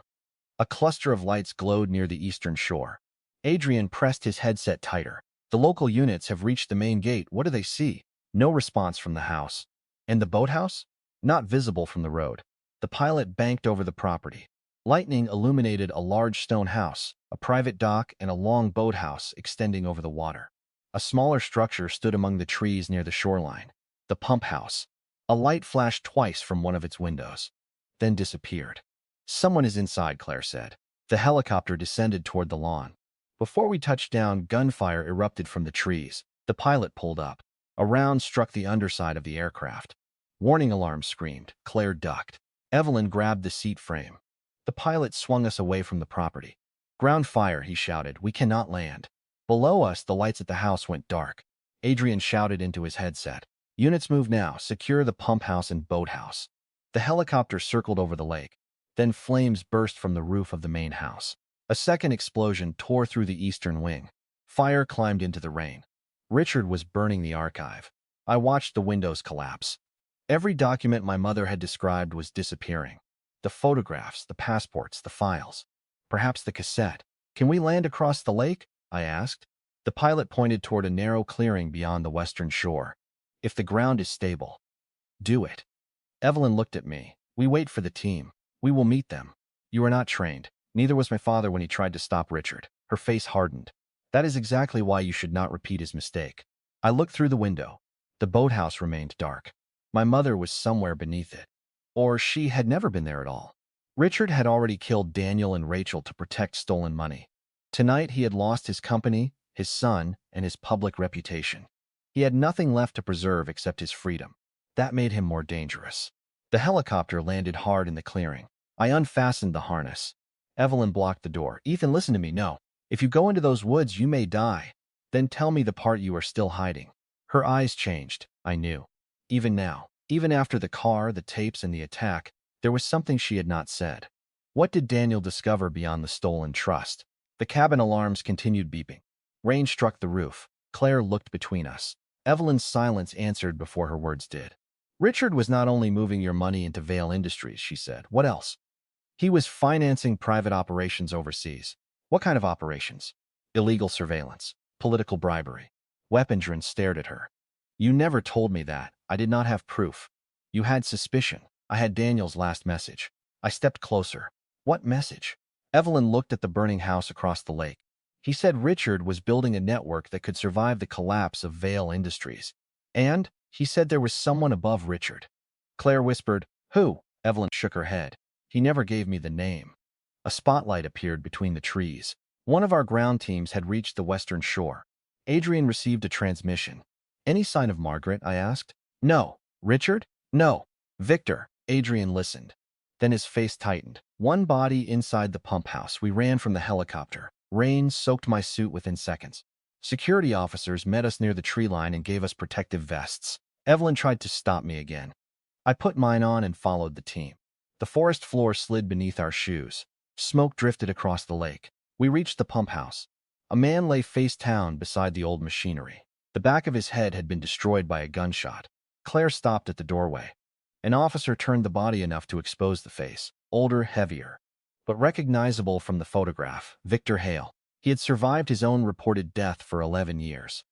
Speaker 1: A cluster of lights glowed near the eastern shore. Adrian pressed his headset tighter. The local units have reached the main gate. What do they see? No response from the house. And the boathouse? Not visible from the road. The pilot banked over the property. Lightning illuminated a large stone house, a private dock, and a long boathouse extending over the water. A smaller structure stood among the trees near the shoreline. The pump house. A light flashed twice from one of its windows, then disappeared. Someone is inside, Claire said. The helicopter descended toward the lawn. Before we touched down, gunfire erupted from the trees. The pilot pulled up. A round struck the underside of the aircraft. Warning alarm screamed. Claire ducked. Evelyn grabbed the seat frame. The pilot swung us away from the property. Ground fire, he shouted. We cannot land. Below us, the lights at the house went dark. Adrian shouted into his headset. Units move now. Secure the pump house and boathouse. The helicopter circled over the lake. Then flames burst from the roof of the main house. A second explosion tore through the eastern wing. Fire climbed into the rain. Richard was burning the archive. I watched the windows collapse. Every document my mother had described was disappearing. The photographs, the passports, the files. Perhaps the cassette. Can we land across the lake? I asked. The pilot pointed toward a narrow clearing beyond the western shore. If the ground is stable, do it. Evelyn looked at me. We wait for the team. We will meet them. You are not trained. Neither was my father when he tried to stop Richard. Her face hardened. That is exactly why you should not repeat his mistake. I looked through the window. The boathouse remained dark. My mother was somewhere beneath it. Or she had never been there at all. Richard had already killed Daniel and Rachel to protect stolen money. Tonight he had lost his company, his son, and his public reputation. He had nothing left to preserve except his freedom. That made him more dangerous. The helicopter landed hard in the clearing. I unfastened the harness. Evelyn blocked the door. Ethan, listen to me. No. If you go into those woods, you may die. Then tell me the part you are still hiding. Her eyes changed, I knew. Even now, even after the car, the tapes, and the attack, there was something she had not said. What did Daniel discover beyond the stolen trust? The cabin alarms continued beeping. Rain struck the roof. Claire looked between us. Evelyn's silence answered before her words did. Richard was not only moving your money into Vail Industries, she said. What else? He was financing private operations overseas. What kind of operations? Illegal surveillance, political bribery. Weapondren stared at her. You never told me that. I did not have proof. You had suspicion. I had Daniel's last message. I stepped closer. What message? Evelyn looked at the burning house across the lake. He said Richard was building a network that could survive the collapse of Vail Industries. And he said there was someone above Richard. Claire whispered, Who? Evelyn shook her head. He never gave me the name. A spotlight appeared between the trees. One of our ground teams had reached the western shore. Adrian received a transmission. Any sign of Margaret? I asked. No. Richard? No. Victor. Adrian listened. Then his face tightened. One body inside the pump house. We ran from the helicopter. Rain soaked my suit within seconds. Security officers met us near the tree line and gave us protective vests. Evelyn tried to stop me again. I put mine on and followed the team. The forest floor slid beneath our shoes. Smoke drifted across the lake. We reached the pump house. A man lay face down beside the old machinery. The back of his head had been destroyed by a gunshot. Claire stopped at the doorway. An officer turned the body enough to expose the face, older, heavier, but recognizable from the photograph, Victor Hale. He had survived his own reported death for 11 years.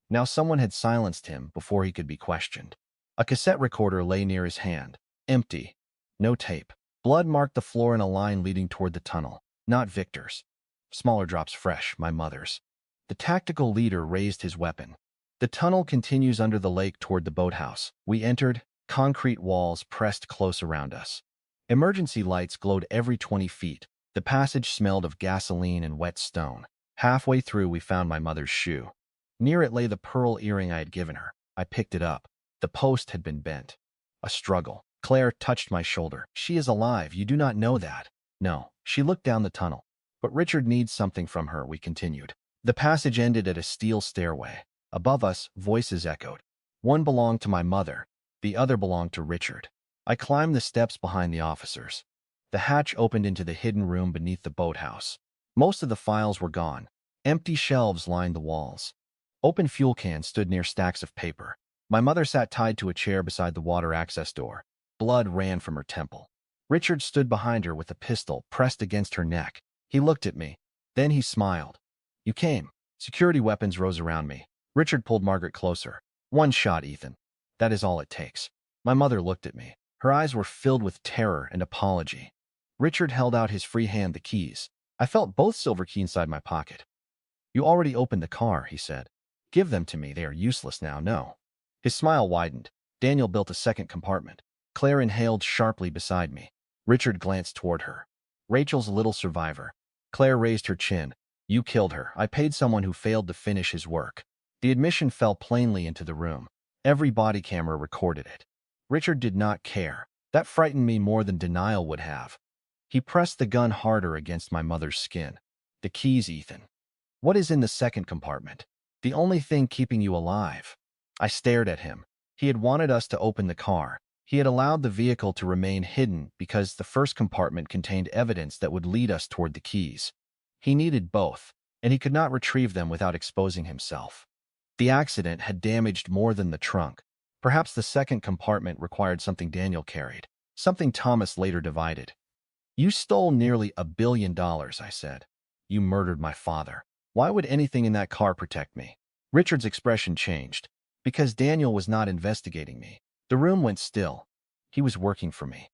Speaker 1: Now someone had silenced him before he could be questioned. A cassette recorder lay near his hand, empty. No tape. Blood marked the floor in a line leading toward the tunnel, not Victor's. Smaller drops fresh, my mother's. The tactical leader raised his weapon. The tunnel continues under the lake toward the boathouse. We entered, concrete walls pressed close around us. Emergency lights glowed every 20 feet. The passage smelled of gasoline and wet stone. Halfway through, we found my mother's shoe. Near it lay the pearl earring I had given her. I picked it up. The post had been bent. A struggle. Claire touched my shoulder. She is alive. You do not know that. No. She looked down the tunnel. But Richard needs something from her, we continued. The passage ended at a steel stairway. Above us, voices echoed. One belonged to my mother. The other belonged to Richard. I climbed the steps behind the officers. The hatch opened into the hidden room beneath the boathouse. Most of the files were gone. Empty shelves lined the walls. Open fuel cans stood near stacks of paper. My mother sat tied to a chair beside the water access door. Blood ran from her temple. Richard stood behind her with a pistol pressed against her neck. He looked at me. Then he smiled. You came. Security weapons rose around me. Richard pulled Margaret closer. One shot, Ethan. That is all it takes. My mother looked at me. Her eyes were filled with terror and apology. Richard held out his free hand, the keys. I felt both silver keys inside my pocket. You already opened the car, he said. Give them to me. They are useless now, no. His smile widened. Daniel built a second compartment. Claire inhaled sharply beside me. Richard glanced toward her. Rachel's little survivor. Claire raised her chin. You killed her. I paid someone who failed to finish his work. The admission fell plainly into the room. Every body camera recorded it. Richard did not care. That frightened me more than denial would have. He pressed the gun harder against my mother's skin. The keys, Ethan. What is in the second compartment? The only thing keeping you alive. I stared at him. He had wanted us to open the car. He had allowed the vehicle to remain hidden because the first compartment contained evidence that would lead us toward the keys. He needed both, and he could not retrieve them without exposing himself. The accident had damaged more than the trunk. Perhaps the second compartment required something Daniel carried, something Thomas later divided. You stole nearly $1 billion, I said. You murdered my father. Why would anything in that car protect me? Richard's expression changed. Because Daniel was not investigating me. The room went still. He was working for me.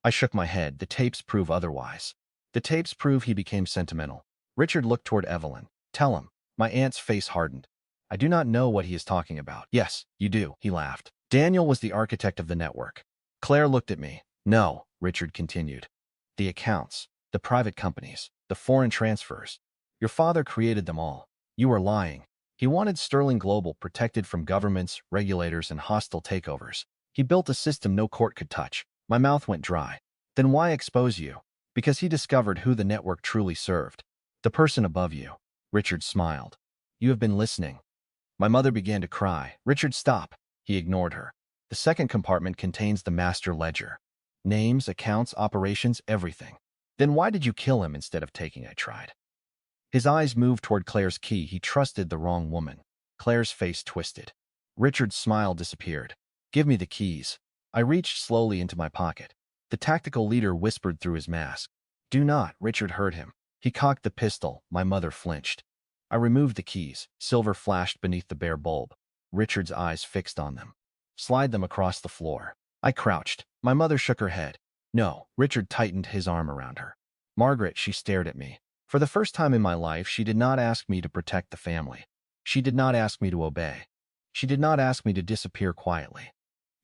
Speaker 1: I shook my head. The tapes prove otherwise. The tapes prove he became sentimental. Richard looked toward Evelyn. Tell him. My aunt's face hardened. I do not know what he is talking about. Yes, you do, he laughed. Daniel was the architect of the network. Claire looked at me. No, Richard continued. The accounts, the private companies, the foreign transfers. Your father created them all. You are lying. He wanted Sterling Global protected from governments, regulators, and hostile takeovers. He built a system no court could touch. My mouth went dry. Then why expose you? Because he discovered who the network truly served. The person above you. Richard smiled. You have been listening. My mother began to cry. Richard, stop. He ignored her. The second compartment contains the master ledger. Names, accounts, operations, everything. Then why did you kill him instead of taking? I tried. His eyes moved toward Claire's key. He trusted the wrong woman. Claire's face twisted. Richard's smile disappeared. Give me the keys. I reached slowly into my pocket. The tactical leader whispered through his mask. Do not. Richard heard him. He cocked the pistol. My mother flinched. I removed the keys. Silver flashed beneath the bare bulb. Richard's eyes fixed on them. Slide them across the floor. I crouched. My mother shook her head. No. Richard tightened his arm around her. Margaret, she stared at me. For the first time in my life, she did not ask me to protect the family. She did not ask me to obey. She did not ask me to disappear quietly.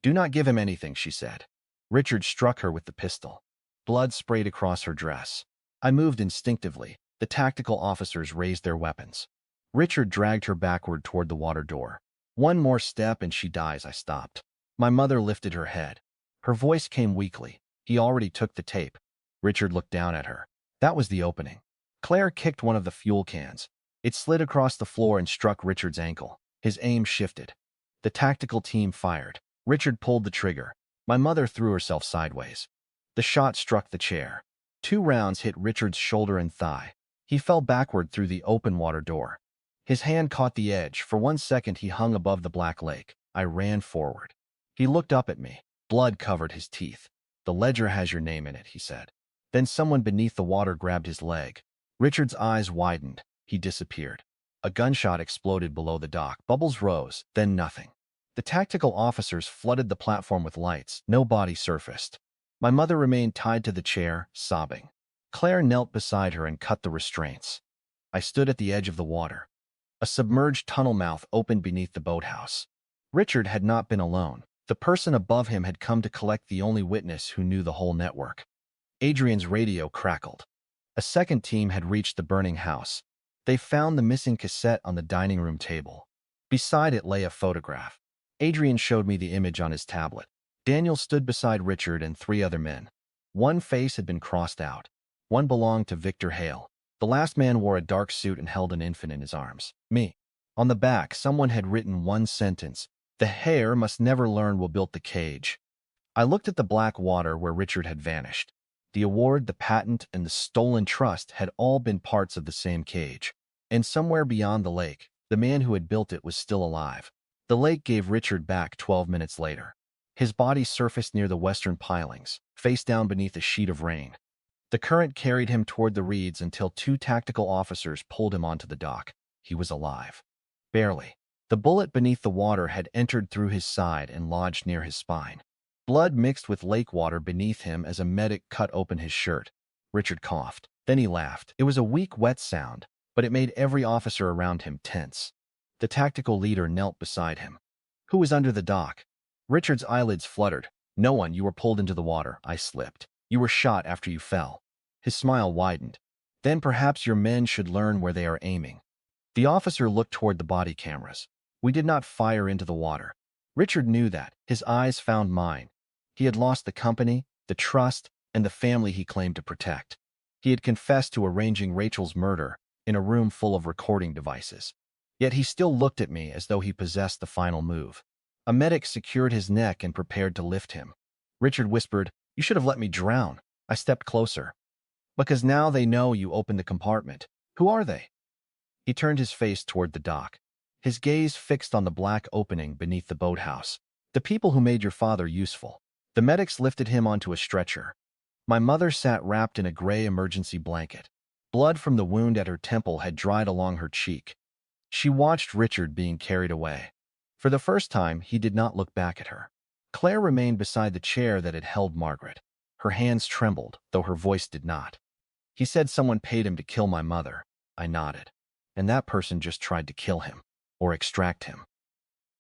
Speaker 1: Do not give him anything, she said. Richard struck her with the pistol. Blood sprayed across her dress. I moved instinctively. The tactical officers raised their weapons. Richard dragged her backward toward the water door. One more step and she dies, I stopped. My mother lifted her head. Her voice came weakly. He already took the tape. Richard looked down at her. That was the opening. Claire kicked one of the fuel cans. It slid across the floor and struck Richard's ankle. His aim shifted. The tactical team fired. Richard pulled the trigger. My mother threw herself sideways. The shot struck the chair. 2 rounds hit Richard's shoulder and thigh. He fell backward through the open water door. His hand caught the edge. For 1 second, he hung above the black lake. I ran forward. He looked up at me. Blood covered his teeth. "The ledger has your name in it," he said. Then someone beneath the water grabbed his leg. Richard's eyes widened. He disappeared. A gunshot exploded below the dock. Bubbles rose, then nothing. The tactical officers flooded the platform with lights. No body surfaced. My mother remained tied to the chair, sobbing. Claire knelt beside her and cut the restraints. I stood at the edge of the water. A submerged tunnel mouth opened beneath the boathouse. Richard had not been alone. The person above him had come to collect the only witness who knew the whole network. Adrian's radio crackled. A second team had reached the burning house. They found the missing cassette on the dining room table. Beside it lay a photograph. Adrian showed me the image on his tablet. Daniel stood beside Richard and 3 other men. One face had been crossed out. One belonged to Victor Hale. The last man wore a dark suit and held an infant in his arms. Me. On the back, someone had written one sentence: "The Heir must never learn will build the cage." I looked at the black water where Richard had vanished. The award, the patent, and the stolen trust had all been parts of the same cage. And somewhere beyond the lake, the man who had built it was still alive. The lake gave Richard back 12 minutes later. His body surfaced near the western pilings, face down beneath a sheet of rain. The current carried him toward the reeds until 2 tactical officers pulled him onto the dock. He was alive. Barely. The bullet beneath the water had entered through his side and lodged near his spine. Blood mixed with lake water beneath him as a medic cut open his shirt. Richard coughed. Then he laughed. It was a weak, wet sound, but it made every officer around him tense. The tactical leader knelt beside him. "Who was under the dock?" Richard's eyelids fluttered. "No one. You were pulled into the water." I slipped. "You were shot after you fell." His smile widened. "Then perhaps your men should learn where they are aiming." The officer looked toward the body cameras. We did not fire into the water. Richard knew that. His eyes found mine. He had lost the company, the trust, and the family he claimed to protect. He had confessed to arranging Rachel's murder in a room full of recording devices. Yet he still looked at me as though he possessed the final move. A medic secured his neck and prepared to lift him. Richard whispered, "You should have let me drown." I stepped closer. "Because now they know you opened the compartment. Who are they?" He turned his face toward the dock, his gaze fixed on the black opening beneath the boathouse. "The people who made your father useful." The medics lifted him onto a stretcher. My mother sat wrapped in a gray emergency blanket. Blood from the wound at her temple had dried along her cheek. She watched Richard being carried away. For the first time, he did not look back at her. Claire remained beside the chair that had held Margaret. Her hands trembled, though her voice did not. "He said someone paid him to kill my mother." I nodded. "And that person just tried to kill him, or extract him."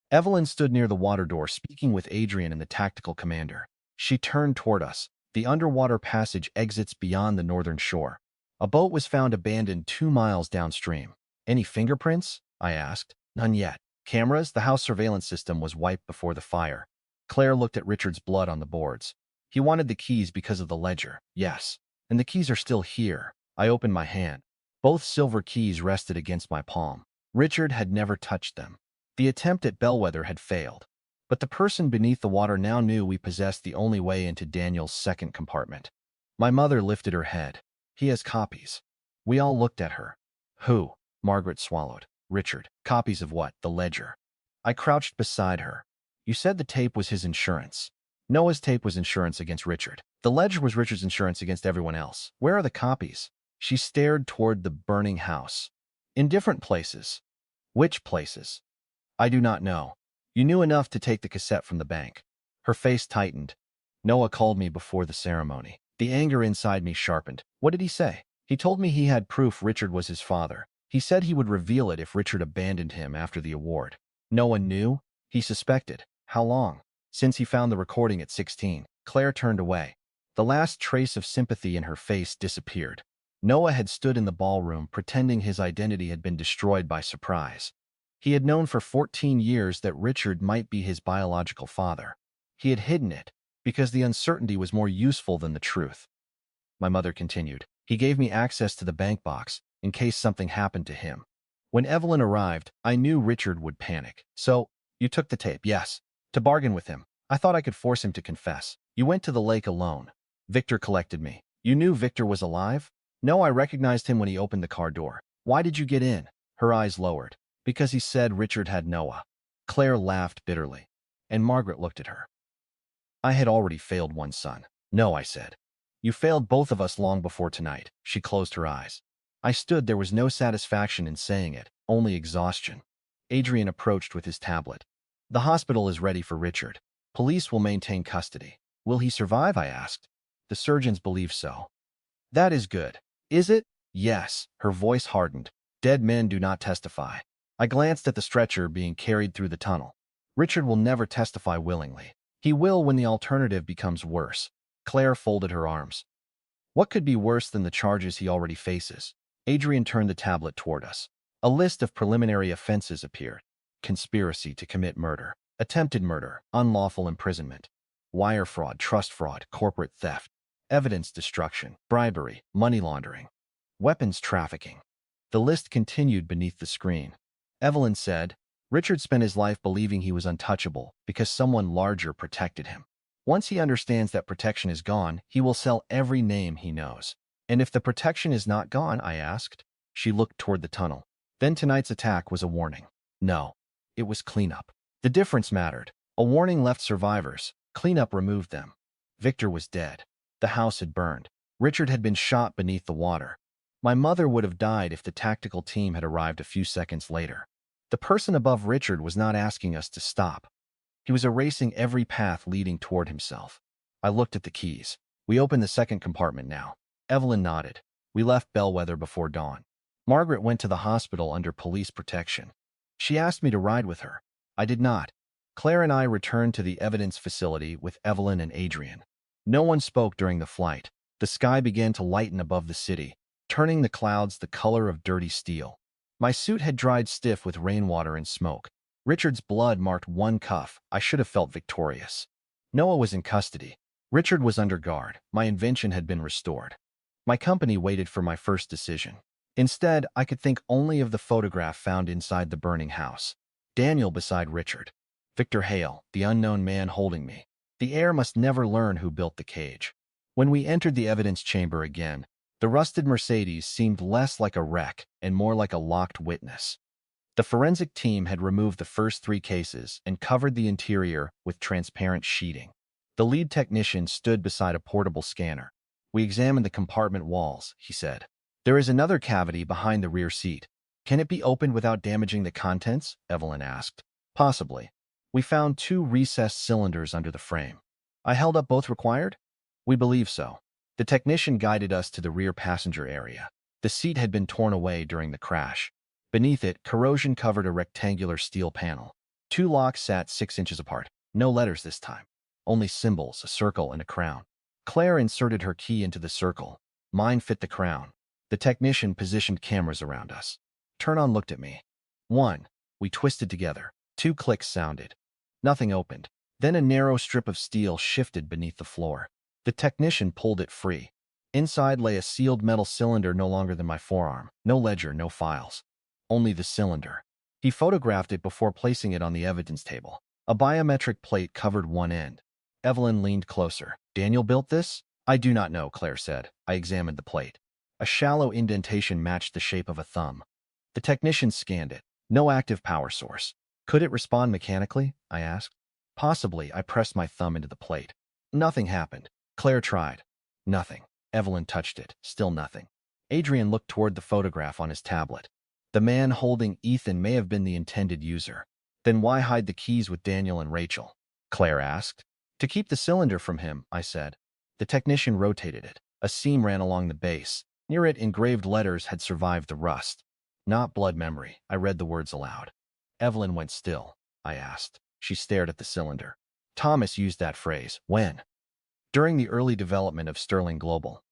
Speaker 1: Evelyn stood near the water door, speaking with Adrian and the tactical commander. She turned toward us. The underwater passage exits beyond the northern shore. A boat was found abandoned 2 miles downstream. "Any fingerprints?" I asked. "None yet." "Cameras?" "The house surveillance system was wiped before the fire." Claire looked at Richard's blood on the boards. "He wanted the keys because of the ledger." "Yes. And the keys are still here." I opened my hand. Both silver keys rested against my palm. Richard had never touched them. The attempt at bellwether had failed. But the person beneath the water now knew we possessed the only way into Daniel's second compartment. My mother lifted her head. "He has copies." We all looked at her. "Who?" Margaret swallowed. "Richard." "Copies of what?" "The ledger." I crouched beside her. "You said the tape was his insurance." "Noah's tape was insurance against Richard. The ledger was Richard's insurance against everyone else." "Where are the copies?" She stared toward the burning house. "In different places." "Which places?" "I do not know. You knew enough to take the cassette from the bank." Her face tightened. "Noah called me before the ceremony." The anger inside me sharpened. "What did he say?" "He told me he had proof Richard was his father. He said he would reveal it if Richard abandoned him after the award." "Noah knew?" "He suspected." "How long?" "Since he found the recording at 16. Claire turned away. The last trace of sympathy in her face disappeared. Noah had stood in the ballroom pretending his identity had been destroyed by surprise. He had known for 14 years that Richard might be his biological father. He had hidden it because the uncertainty was more useful than the truth. My mother continued. "He gave me access to the bank box in case something happened to him. When Evelyn arrived, I knew Richard would panic. So, you took the tape?" "Yes. To bargain with him. I thought I could force him to confess. You went to the lake alone. Victor collected me. You knew Victor was alive? No, I recognized him when he opened the car door. Why did you get in? Her eyes lowered. Because he said Richard had Noah. Claire laughed bitterly, and Margaret looked at her. I had already failed one son. No, I said. You failed both of us long before tonight. She closed her eyes. I stood. There was no satisfaction in saying it, only exhaustion. Adrian approached with his tablet. The hospital is ready for Richard. Police will maintain custody. Will he survive? I asked. The surgeons believe so. That is good. Is it? Yes. Her voice hardened. Dead men do not testify. I glanced at the stretcher being carried through the tunnel. Richard will never testify willingly. He will when the alternative becomes worse. Claire folded her arms. What could be worse than the charges he already faces? Adrian turned the tablet toward us. A list of preliminary offenses appeared. Conspiracy to commit murder, attempted murder, unlawful imprisonment, wire fraud, trust fraud, corporate theft, evidence destruction, bribery, money laundering, weapons trafficking. The list continued beneath the screen. Evelyn said, Richard spent his life believing he was untouchable because someone larger protected him. Once he understands that protection is gone, he will sell every name he knows. And if the protection is not gone, I asked. She looked toward the tunnel. Then tonight's attack was a warning. No, it was cleanup. The difference mattered. A warning left survivors. Cleanup removed them. Victor was dead. The house had burned. Richard had been shot beneath the water. My mother would have died if the tactical team had arrived a few seconds later. The person above Richard was not asking us to stop. He was erasing every path leading toward himself. I looked at the keys. We opened the second compartment now. Evelyn nodded. We left Bellwether before dawn. Margaret went to the hospital under police protection. She asked me to ride with her. I did not. Claire and I returned to the evidence facility with Evelyn and Adrian. No one spoke during the flight. The sky began to lighten above the city, turning the clouds the color of dirty steel. My suit had dried stiff with rainwater and smoke. Richard's blood marked one cuff. I should have felt victorious. Noah was in custody. Richard was under guard. My invention had been restored. My company waited for my first decision. Instead, I could think only of the photograph found inside the burning house. Daniel beside Richard. Victor Hale, the unknown man holding me. The heir must never learn who built the cage. When we entered the evidence chamber again, the rusted Mercedes seemed less like a wreck and more like a locked witness. The forensic team had removed the first 3 cases and covered the interior with transparent sheeting. The lead technician stood beside a portable scanner. We examined the compartment walls, he said. There is another cavity behind the rear seat. Can it be opened without damaging the contents? Evelyn asked. Possibly. We found 2 recessed cylinders under the frame. I held up both required? We believe so. The technician guided us to the rear passenger area. The seat had been torn away during the crash. Beneath it, corrosion covered a rectangular steel panel. 2 locks sat 6 inches apart. No letters this time. Only symbols, a circle and a crown. Claire inserted her key into the circle. Mine fit the crown. The technician positioned cameras around us. Turn-on looked at me. 1. We twisted together. 2 clicks sounded. Nothing opened. Then a narrow strip of steel shifted beneath the floor. The technician pulled it free. Inside lay a sealed metal cylinder no longer than my forearm. No ledger, no files. Only the cylinder. He photographed it before placing it on the evidence table. A biometric plate covered one end. Evelyn leaned closer. Daniel built this? I do not know, Claire said. I examined the plate. A shallow indentation matched the shape of a thumb. The technician scanned it. No active power source. Could it respond mechanically? I asked. Possibly. I pressed my thumb into the plate. Nothing happened. Claire tried. Nothing. Evelyn touched it. Still nothing. Adrian looked toward the photograph on his tablet. The man holding Ethan may have been the intended user. Then why hide the keys with Daniel and Rachel? Claire asked. To keep the cylinder from him, I said. The technician rotated it. A seam ran along the base. Near it, engraved letters had survived the rust. Not blood memory. I read the words aloud. Evelyn went still. I asked. She stared at the cylinder. Thomas used that phrase. When? During the early development of Sterling Global.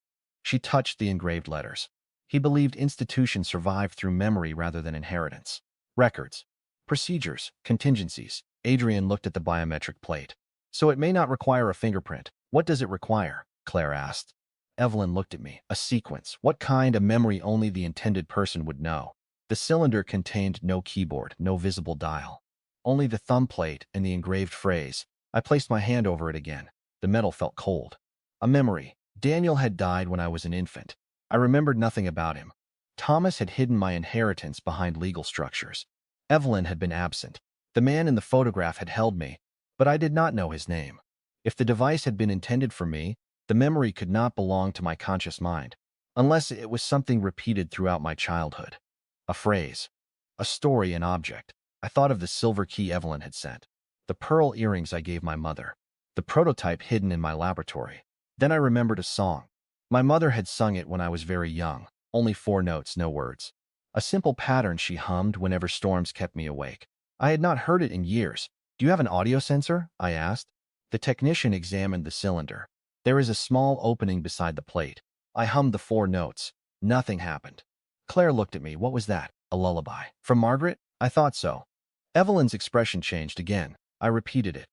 Speaker 1: She touched the engraved letters. He believed institutions survived through memory rather than inheritance. Records. Procedures. Contingencies. Adrian looked at the biometric plate. So it may not require a fingerprint. What does it require? Claire asked. Evelyn looked at me. A sequence. What kind of memory only the intended person would know? The cylinder contained no keyboard, no visible dial. Only the thumb plate and the engraved phrase. I placed my hand over it again. The metal felt cold. A memory. Daniel had died when I was an infant. I remembered nothing about him. Thomas had hidden my inheritance behind legal structures. Evelyn had been absent. The man in the photograph had held me, but I did not know his name. If the device had been intended for me, the memory could not belong to my conscious mind, unless it was something repeated throughout my childhood. A phrase, a story, an object. I thought of the silver key Evelyn had sent, the pearl earrings I gave my mother, the prototype hidden in my laboratory. Then I remembered a song. My mother had sung it when I was very young, only 4 notes, no words. A simple pattern she hummed whenever storms kept me awake. I had not heard it in years. "Do you have an audio sensor?" I asked. The technician examined the cylinder. "There is a small opening beside the plate." I hummed the 4 notes. Nothing happened. Claire looked at me. "What was that? A lullaby? From Margaret?" "I thought so." Evelyn's expression changed again. I repeated it.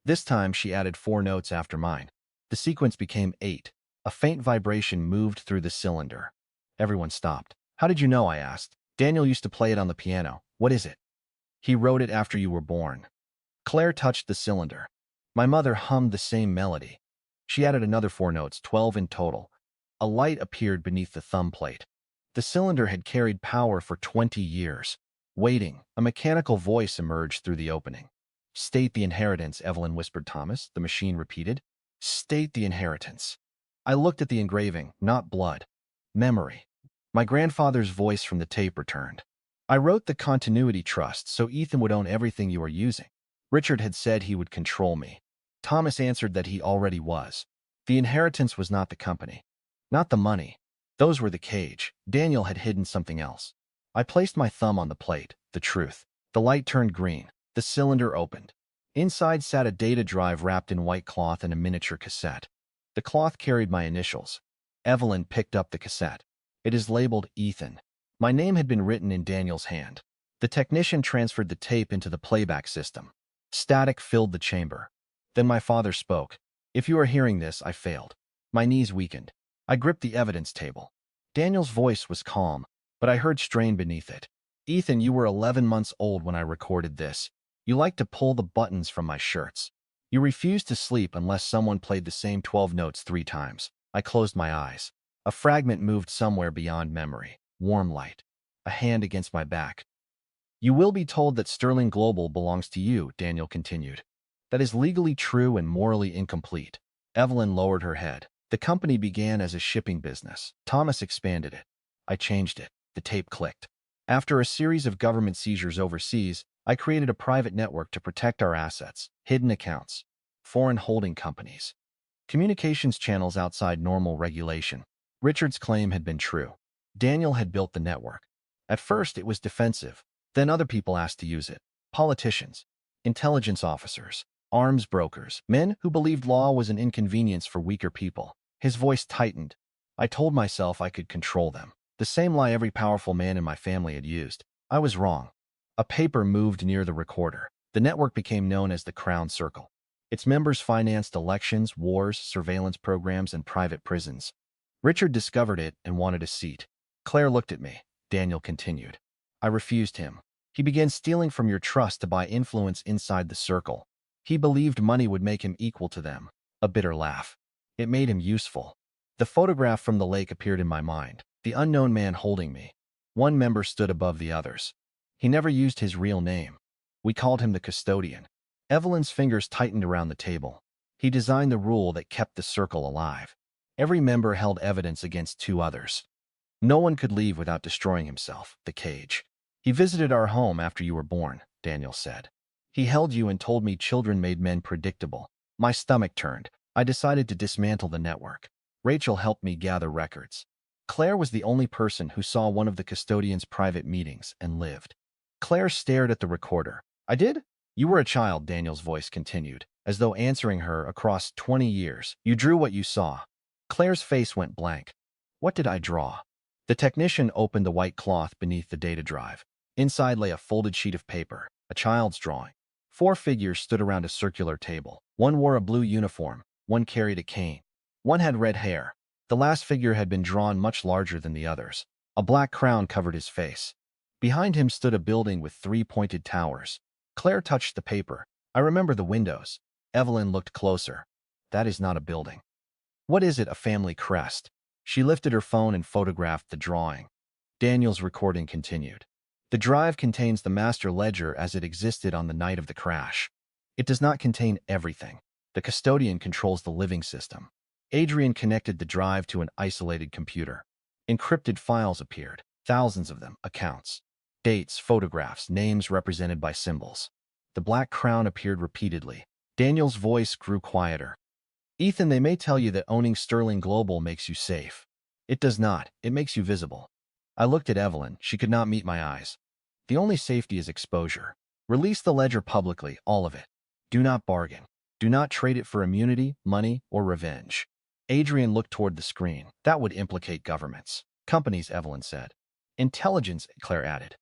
Speaker 1: This time she added 4 notes after mine. The sequence became 8. A faint vibration moved through the cylinder. Everyone stopped. "How did you know?" I asked. "Daniel used to play it on the piano." "What is it?" "He wrote it after you were born." Claire touched the cylinder. My mother hummed the same melody. She added another 4 notes, 12 in total. A light appeared beneath the thumb plate. The cylinder had carried power for 20 years. Waiting, a mechanical voice emerged through the opening. "State the inheritance," Evelyn whispered. "Thomas," the machine repeated. "State the inheritance." I looked at the engraving, not blood. Memory. My grandfather's voice from the tape returned. "I wrote the continuity trust so Ethan would own everything you are using. Richard had said he would control me." Thomas answered that he already was. The inheritance was not the company, not the money. Those were the cage. Daniel had hidden something else. I placed my thumb on the plate, the truth. The light turned green. The cylinder opened. Inside sat a data drive wrapped in white cloth and a miniature cassette. The cloth carried my initials. Evelyn picked up the cassette. "It is labeled Ethan." My name had been written in Daniel's hand. The technician transferred the tape into the playback system. Static filled the chamber. Then my father spoke. "If you are hearing this, I failed." My knees weakened. I gripped the evidence table. Daniel's voice was calm, but I heard strain beneath it. "Ethan, you were 11 months old when I recorded this. You liked to pull the buttons from my shirts. You refused to sleep unless someone played the same 12 notes 3 times. I closed my eyes. A fragment moved somewhere beyond memory. Warm light. A hand against my back. "You will be told that Sterling Global belongs to you," Daniel continued. "That is legally true and morally incomplete." Evelyn lowered her head. "The company began as a shipping business. Thomas expanded it. I changed it." The tape clicked. "After a series of government seizures overseas, I created a private network to protect our assets, hidden accounts, foreign holding companies, communications channels outside normal regulation." Richard's claim had been true. Daniel had built the network. At first, it was defensive. Then other people asked to use it. Politicians, intelligence officers, arms brokers, men who believed law was an inconvenience for weaker people. His voice tightened. I told myself I could control them. The same lie every powerful man in my family had used. I was wrong. A paper moved near the recorder. The network became known as the Crown Circle. Its members financed elections, wars, surveillance programs, and private prisons. Richard discovered it and wanted a seat. Claire looked at me. Daniel continued. "I refused him. He began stealing from your trust to buy influence inside the circle. He believed money would make him equal to them." A bitter laugh. "It made him useful." The photograph from the lake appeared in my mind. The unknown man holding me. One member stood above the others. He never used his real name. We called him the custodian. Evelyn's fingers tightened around the table. He designed the rule that kept the circle alive. Every member held evidence against 2 others. No one could leave without destroying himself. The cage. "He visited our home after you were born," Daniel said. "He held you and told me children made men predictable." My stomach turned. I decided to dismantle the network. Rachel helped me gather records. Claire was the only person who saw one of the custodian's private meetings and lived. Claire stared at the recorder. "I did?" "You were a child," Daniel's voice continued, as though answering her across 20 years. "You drew what you saw." Claire's face went blank. "What did I draw?" The technician opened the white cloth beneath the data drive. Inside lay a folded sheet of paper, a child's drawing. 4 figures stood around a circular table. One wore a blue uniform, one carried a cane. One had red hair. The last figure had been drawn much larger than the others. A black crown covered his face. Behind him stood a building with 3 pointed towers. Claire touched the paper. "I remember the windows. Evelyn looked closer. That is not a building. What is it? A family crest. She lifted her phone and photographed the drawing. Daniel's recording continued. The drive contains the master ledger as it existed on the night of the crash. It does not contain everything. The custodian controls the living system. Adrian connected the drive to an isolated computer. Encrypted files appeared, thousands of them, accounts, dates, photographs, names represented by symbols. The black crown appeared repeatedly. Daniel's voice grew quieter. Ethan, they may tell you that owning Sterling Global makes you safe. It does not. It makes you visible. I looked at Evelyn. She could not meet my eyes. The only safety is exposure. Release the ledger publicly, all of it. Do not bargain. Do not trade it for immunity, money, or revenge. Adrian looked toward the screen. That would implicate governments. Companies, Evelyn said. Intelligence, Claire added.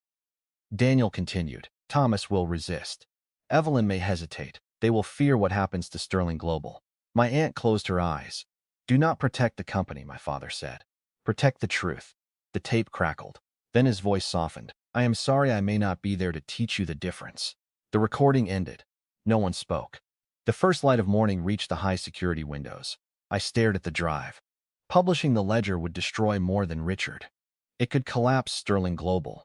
Speaker 1: Daniel continued. Thomas will resist. Evelyn may hesitate. They will fear what happens to Sterling Global. My aunt closed her eyes. Do not protect the company, my father said. Protect the truth. The tape crackled. Then his voice softened. I am sorry I may not be there to teach you the difference. The recording ended. No one spoke. The first light of morning reached the high-security windows. I stared at the drive. Publishing the ledger would destroy more than Richard. It could collapse Sterling Global.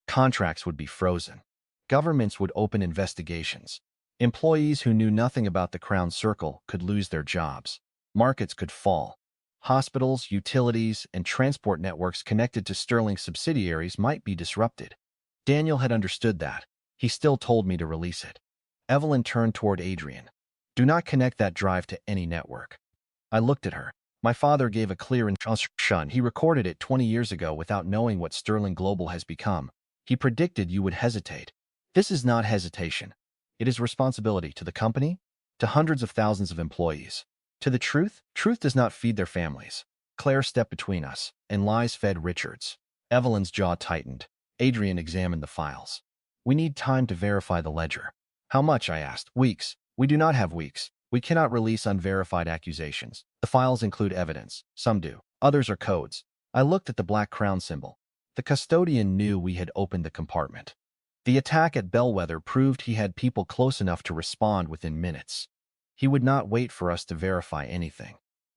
Speaker 1: Contracts would be frozen. Governments would open investigations. Employees who knew nothing about the Crown Circle could lose their jobs. Markets could fall. Hospitals, utilities, and transport networks connected to Sterling subsidiaries might be disrupted. Daniel had understood that. He still told me to release it. Evelyn turned toward Adrian. Do not connect that drive to any network. I looked at her. My father gave a clear instruction. He recorded it 20 years ago without knowing what Sterling Global has become. He predicted you would hesitate. This is not hesitation. It is responsibility to the company, to hundreds of thousands of employees. To the truth, truth does not feed their families. Claire stepped between us, and lies fed Richards. Evelyn's jaw tightened. Adrian examined the files. We need time to verify the ledger. How much? I asked. Weeks. We do not have weeks. We cannot release unverified accusations. The files include evidence. Some do. Others are codes. I looked at the black crown symbol. The custodian knew we had opened the compartment. The attack at Bellwether proved he had people close enough to respond within minutes. He would not wait for us to verify anything.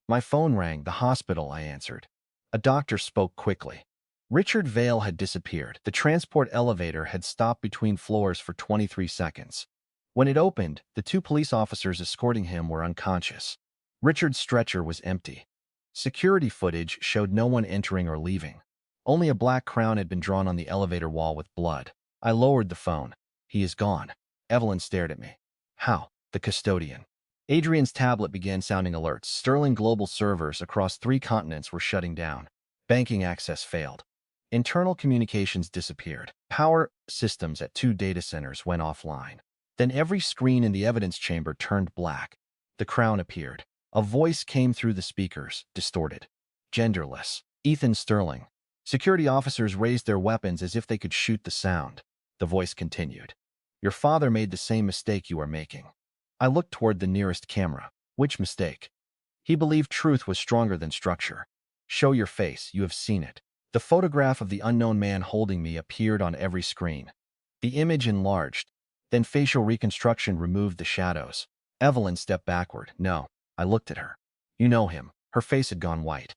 Speaker 1: My phone rang. The hospital, I answered. A doctor spoke quickly. Richard Vale had disappeared. The transport elevator had stopped between floors for 23 seconds. When it opened, the 2 police officers escorting him were unconscious. Richard's stretcher was empty. Security footage showed no one entering or leaving. Only a black crown had been drawn on the elevator wall with blood. I lowered the phone. He is gone. Evelyn stared at me. How? The custodian. Adrian's tablet began sounding alerts. Sterling Global servers across 3 continents were shutting down. Banking access failed. Internal communications disappeared. Power systems at 2 data centers went offline. Then every screen in the evidence chamber turned black. The crown appeared. A voice came through the speakers, distorted. Genderless. Ethan Sterling. Security officers raised their weapons as if they could shoot the sound. The voice continued. Your father made the same mistake you are making. I looked toward the nearest camera. Which mistake? He believed truth was stronger than structure. Show your face. You have seen it. The photograph of the unknown man holding me appeared on every screen. The image enlarged. Then facial reconstruction removed the shadows. Evelyn stepped backward. No. I looked at her. You know him. Her face had gone white.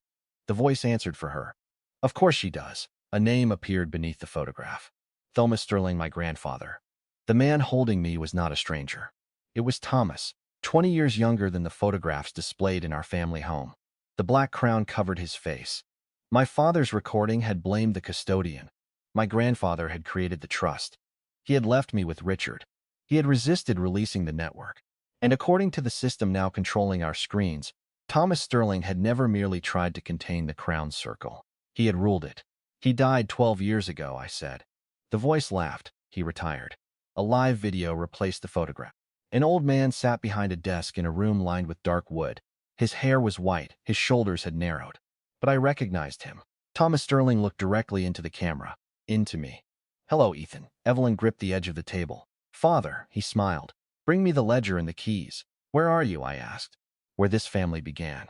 Speaker 1: The voice answered for her. Of course she does. A name appeared beneath the photograph. Thomas Sterling, my grandfather. The man holding me was not a stranger. It was Thomas, 20 years younger than the photographs displayed in our family home. The black crown covered his face. My father's recording had blamed the custodian. My grandfather had created the trust. He had left me with Richard. He had resisted releasing the network. And according to the system now controlling our screens, Thomas Sterling had never merely tried to contain the Crown Circle. He had ruled it. He died 12 years ago, I said. The voice laughed. He retired. A live video replaced the photograph. An old man sat behind a desk in a room lined with dark wood. His hair was white. His shoulders had narrowed. But I recognized him. Thomas Sterling looked directly into the camera. Into me. Hello, Ethan. Evelyn gripped the edge of the table. Father, he smiled. Bring me the ledger and the keys. Where are you? I asked. Where this family began.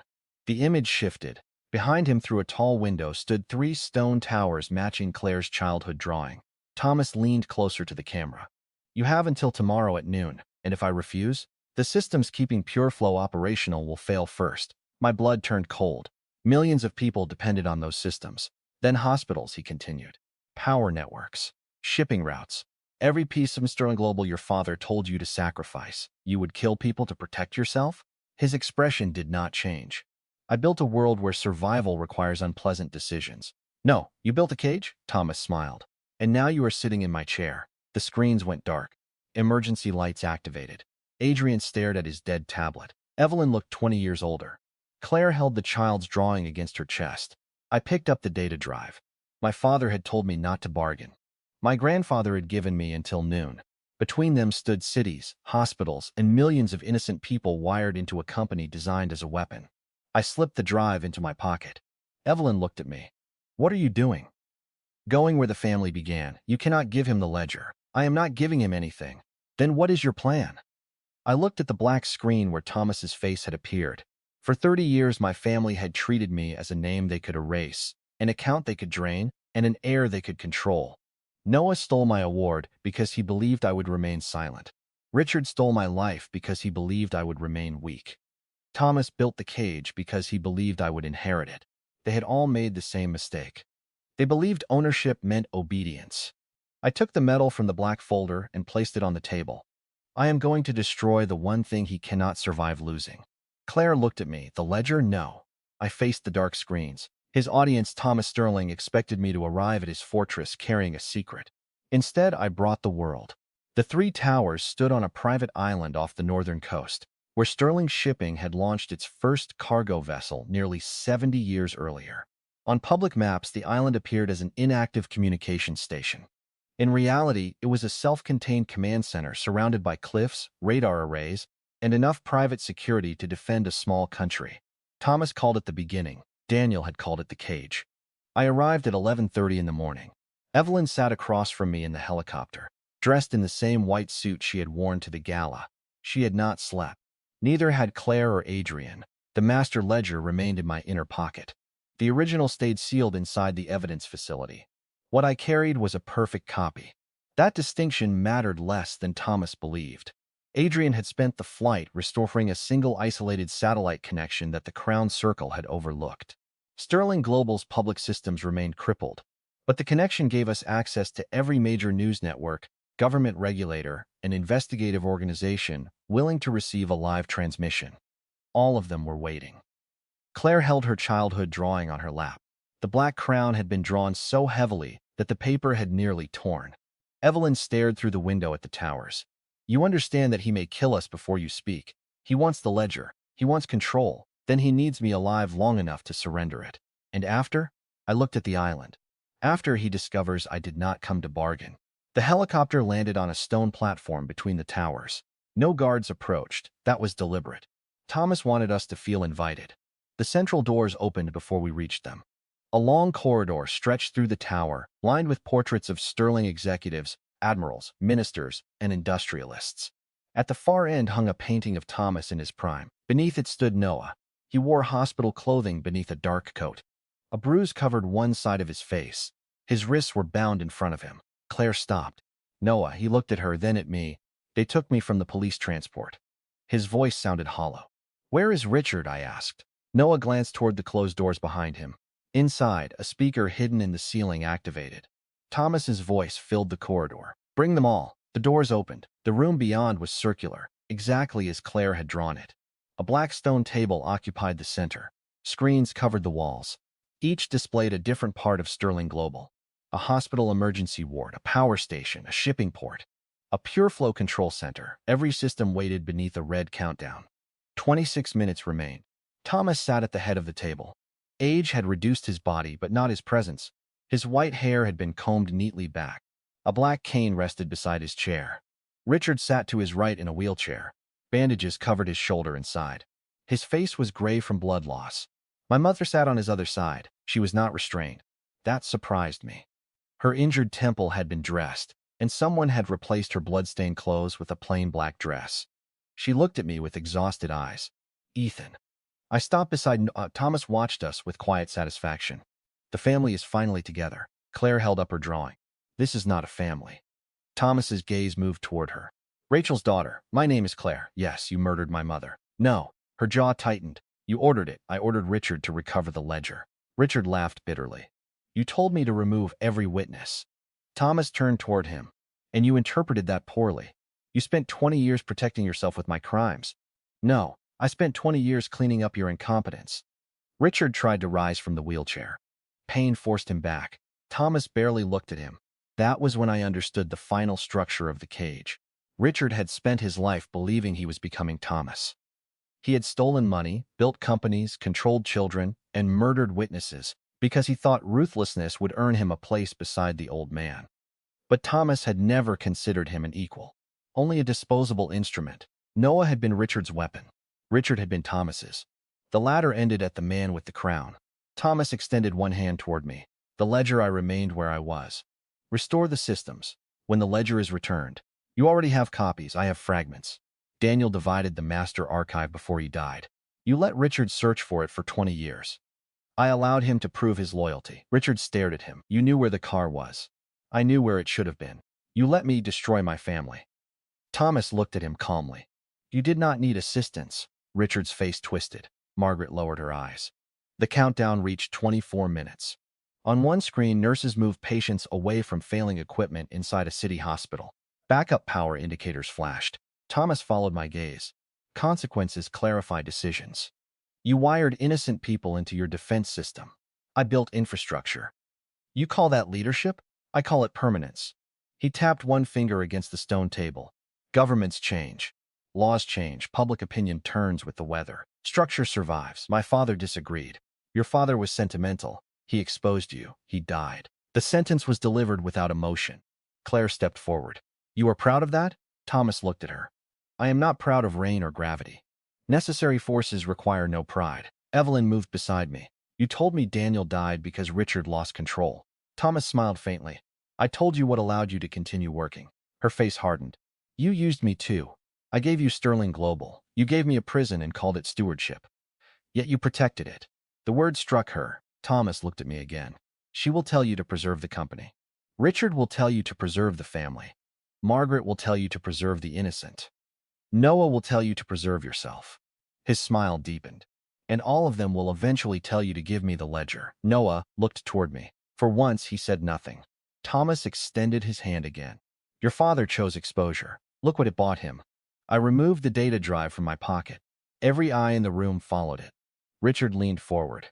Speaker 1: The image shifted. Behind him through a tall window stood 3 stone towers matching Claire's childhood drawing. Thomas leaned closer to the camera. You have until tomorrow at noon, and if I refuse, The systems keeping pure flow operational will fail first. My blood turned cold. Millions of people depended on those systems. Then hospitals, he continued. Power networks. Shipping routes. Every piece of Sterling Global your father told you to sacrifice. You would kill people to protect yourself? His expression did not change. I built a world where survival requires unpleasant decisions. No, you built a cage? Thomas smiled. And now you are sitting in my chair. The screens went dark. Emergency lights activated. Adrian stared at his dead tablet. Evelyn looked 20 years older. Claire held the child's drawing against her chest. I picked up the data drive. My father had told me not to bargain. My grandfather had given me until noon. Between them stood cities, hospitals, and millions of innocent people wired into a company designed as a weapon. I slipped the drive into my pocket. Evelyn looked at me. What are you doing? Going where the family began. You cannot give him the ledger. I am not giving him anything. Then what is your plan? I looked at the black screen where Thomas's face had appeared. For 30 years, my family had treated me as a name they could erase, an account they could drain, and an heir they could control. Noah stole my award because he believed I would remain silent. Richard stole my life because he believed I would remain weak. Thomas built the cage because he believed I would inherit it. They had all made the same mistake. They believed ownership meant obedience. I took the medal from the black folder and placed it on the table. I am going to destroy the one thing he cannot survive losing. Claire looked at me. The ledger? No. I faced the dark screens. His audience, Thomas Sterling, expected me to arrive at his fortress carrying a secret. Instead, I brought the world. The three towers stood on a private island off the northern coast, where Sterling Shipping had launched its first cargo vessel nearly 70 years earlier. On public maps, the island appeared as an inactive communications station. In reality, it was a self-contained command center surrounded by cliffs, radar arrays, and enough private security to defend a small country. Thomas called it the beginning. Daniel had called it the cage. I arrived at 11:30 in the morning. Evelyn sat across from me in the helicopter, dressed in the same white suit she had worn to the gala. She had not slept. Neither had Claire or Adrian. The master ledger remained in my inner pocket. The original stayed sealed inside the evidence facility. What I carried was a perfect copy. That distinction mattered less than Thomas believed. Adrian had spent the flight restoring a single isolated satellite connection that the Crown Circle had overlooked. Sterling Global's public systems remained crippled, but the connection gave us access to every major news network, government regulator, and investigative organization willing to receive a live transmission. All of them were waiting. Claire held her childhood drawing on her lap. The black crown had been drawn so heavily that the paper had nearly torn. Evelyn stared through the window at the towers. You understand that he may kill us before you speak. He wants the ledger. He wants control. Then he needs me alive long enough to surrender it. And after? I looked at the island. After he discovers I did not come to bargain. The helicopter landed on a stone platform between the towers. No guards approached. That was deliberate. Thomas wanted us to feel invited. The central doors opened before we reached them. A long corridor stretched through the tower, lined with portraits of Sterling executives, admirals, ministers, and industrialists. At the far end hung a painting of Thomas in his prime. Beneath it stood Noah. He wore hospital clothing beneath a dark coat. A bruise covered one side of his face. His wrists were bound in front of him. Claire stopped. Noah, he looked at her, then at me. They took me from the police transport. His voice sounded hollow. Where is Richard? I asked. Noah glanced toward the closed doors behind him. Inside, a speaker hidden in the ceiling activated. Thomas's voice filled the corridor. Bring them all. The doors opened. The room beyond was circular, exactly as Claire had drawn it. A black stone table occupied the center. Screens covered the walls. Each displayed a different part of Sterling Global. A hospital emergency ward, a power station, a shipping port. A pure flow control center. Every system waited beneath a red countdown. 26 minutes remained. Thomas sat at the head of the table. Age had reduced his body, but not his presence. His white hair had been combed neatly back. A black cane rested beside his chair. Richard sat to his right in a wheelchair. Bandages covered his shoulder and side. His face was gray from blood loss. My mother sat on his other side. She was not restrained. That surprised me. Her injured temple had been dressed, and someone had replaced her blood-stained clothes with a plain black dress. She looked at me with exhausted eyes. Ethan. I stopped beside Thomas watched us with quiet satisfaction. The family is finally together. Claire held up her drawing. This is not a family. Thomas's gaze moved toward her. Rachel's daughter. My name is Claire. Yes, you murdered my mother. No. Her jaw tightened. You ordered it. I ordered Richard to recover the ledger. Richard laughed bitterly. You told me to remove every witness. Thomas turned toward him. And you interpreted that poorly. You spent 20 years protecting yourself with my crimes. No, I spent 20 years cleaning up your incompetence. Richard tried to rise from the wheelchair. Pain forced him back. Thomas barely looked at him. That was when I understood the final structure of the cage. Richard had spent his life believing he was becoming Thomas. He had stolen money, built companies, controlled children, and murdered witnesses because he thought ruthlessness would earn him a place beside the old man. But Thomas had never considered him an equal, only a disposable instrument. Noah had been Richard's weapon. Richard had been Thomas's. The latter ended at the man with the crown. Thomas extended one hand toward me. The ledger. I remained where I was. Restore the systems. When the ledger is returned, you already have copies, I have fragments. Daniel divided the master archive before he died. You let Richard search for it for 20 years. I allowed him to prove his loyalty. Richard stared at him. You knew where the car was. I knew where it should have been. You let me destroy my family. Thomas looked at him calmly. You did not need assistance. Richard's face twisted. Margaret lowered her eyes. The countdown reached 24 minutes. On one screen, nurses moved patients away from failing equipment inside a city hospital. Backup power indicators flashed. Thomas followed my gaze. Consequences clarify decisions. You wired innocent people into your defense system. I built infrastructure. You call that leadership? I call it permanence. He tapped one finger against the stone table. Governments change. Laws change. Public opinion turns with the weather. Structure survives. My father disagreed. Your father was sentimental. He exposed you. He died. The sentence was delivered without emotion. Claire stepped forward. You are proud of that? Thomas looked at her. I am not proud of rain or gravity. Necessary forces require no pride. Evelyn moved beside me. You told me Daniel died because Richard lost control. Thomas smiled faintly. I told you what allowed you to continue working. Her face hardened. You used me too. I gave you Sterling Global. You gave me a prison and called it stewardship. Yet you protected it. The word struck her. Thomas looked at me again. She will tell you to preserve the company. Richard will tell you to preserve the family. Margaret will tell you to preserve the innocent. Noah will tell you to preserve yourself. His smile deepened. And all of them will eventually tell you to give me the ledger. Noah looked toward me. For once, he said nothing. Thomas extended his hand again. Your father chose exposure. Look what it bought him. I removed the data drive from my pocket. Every eye in the room followed it. Richard leaned forward.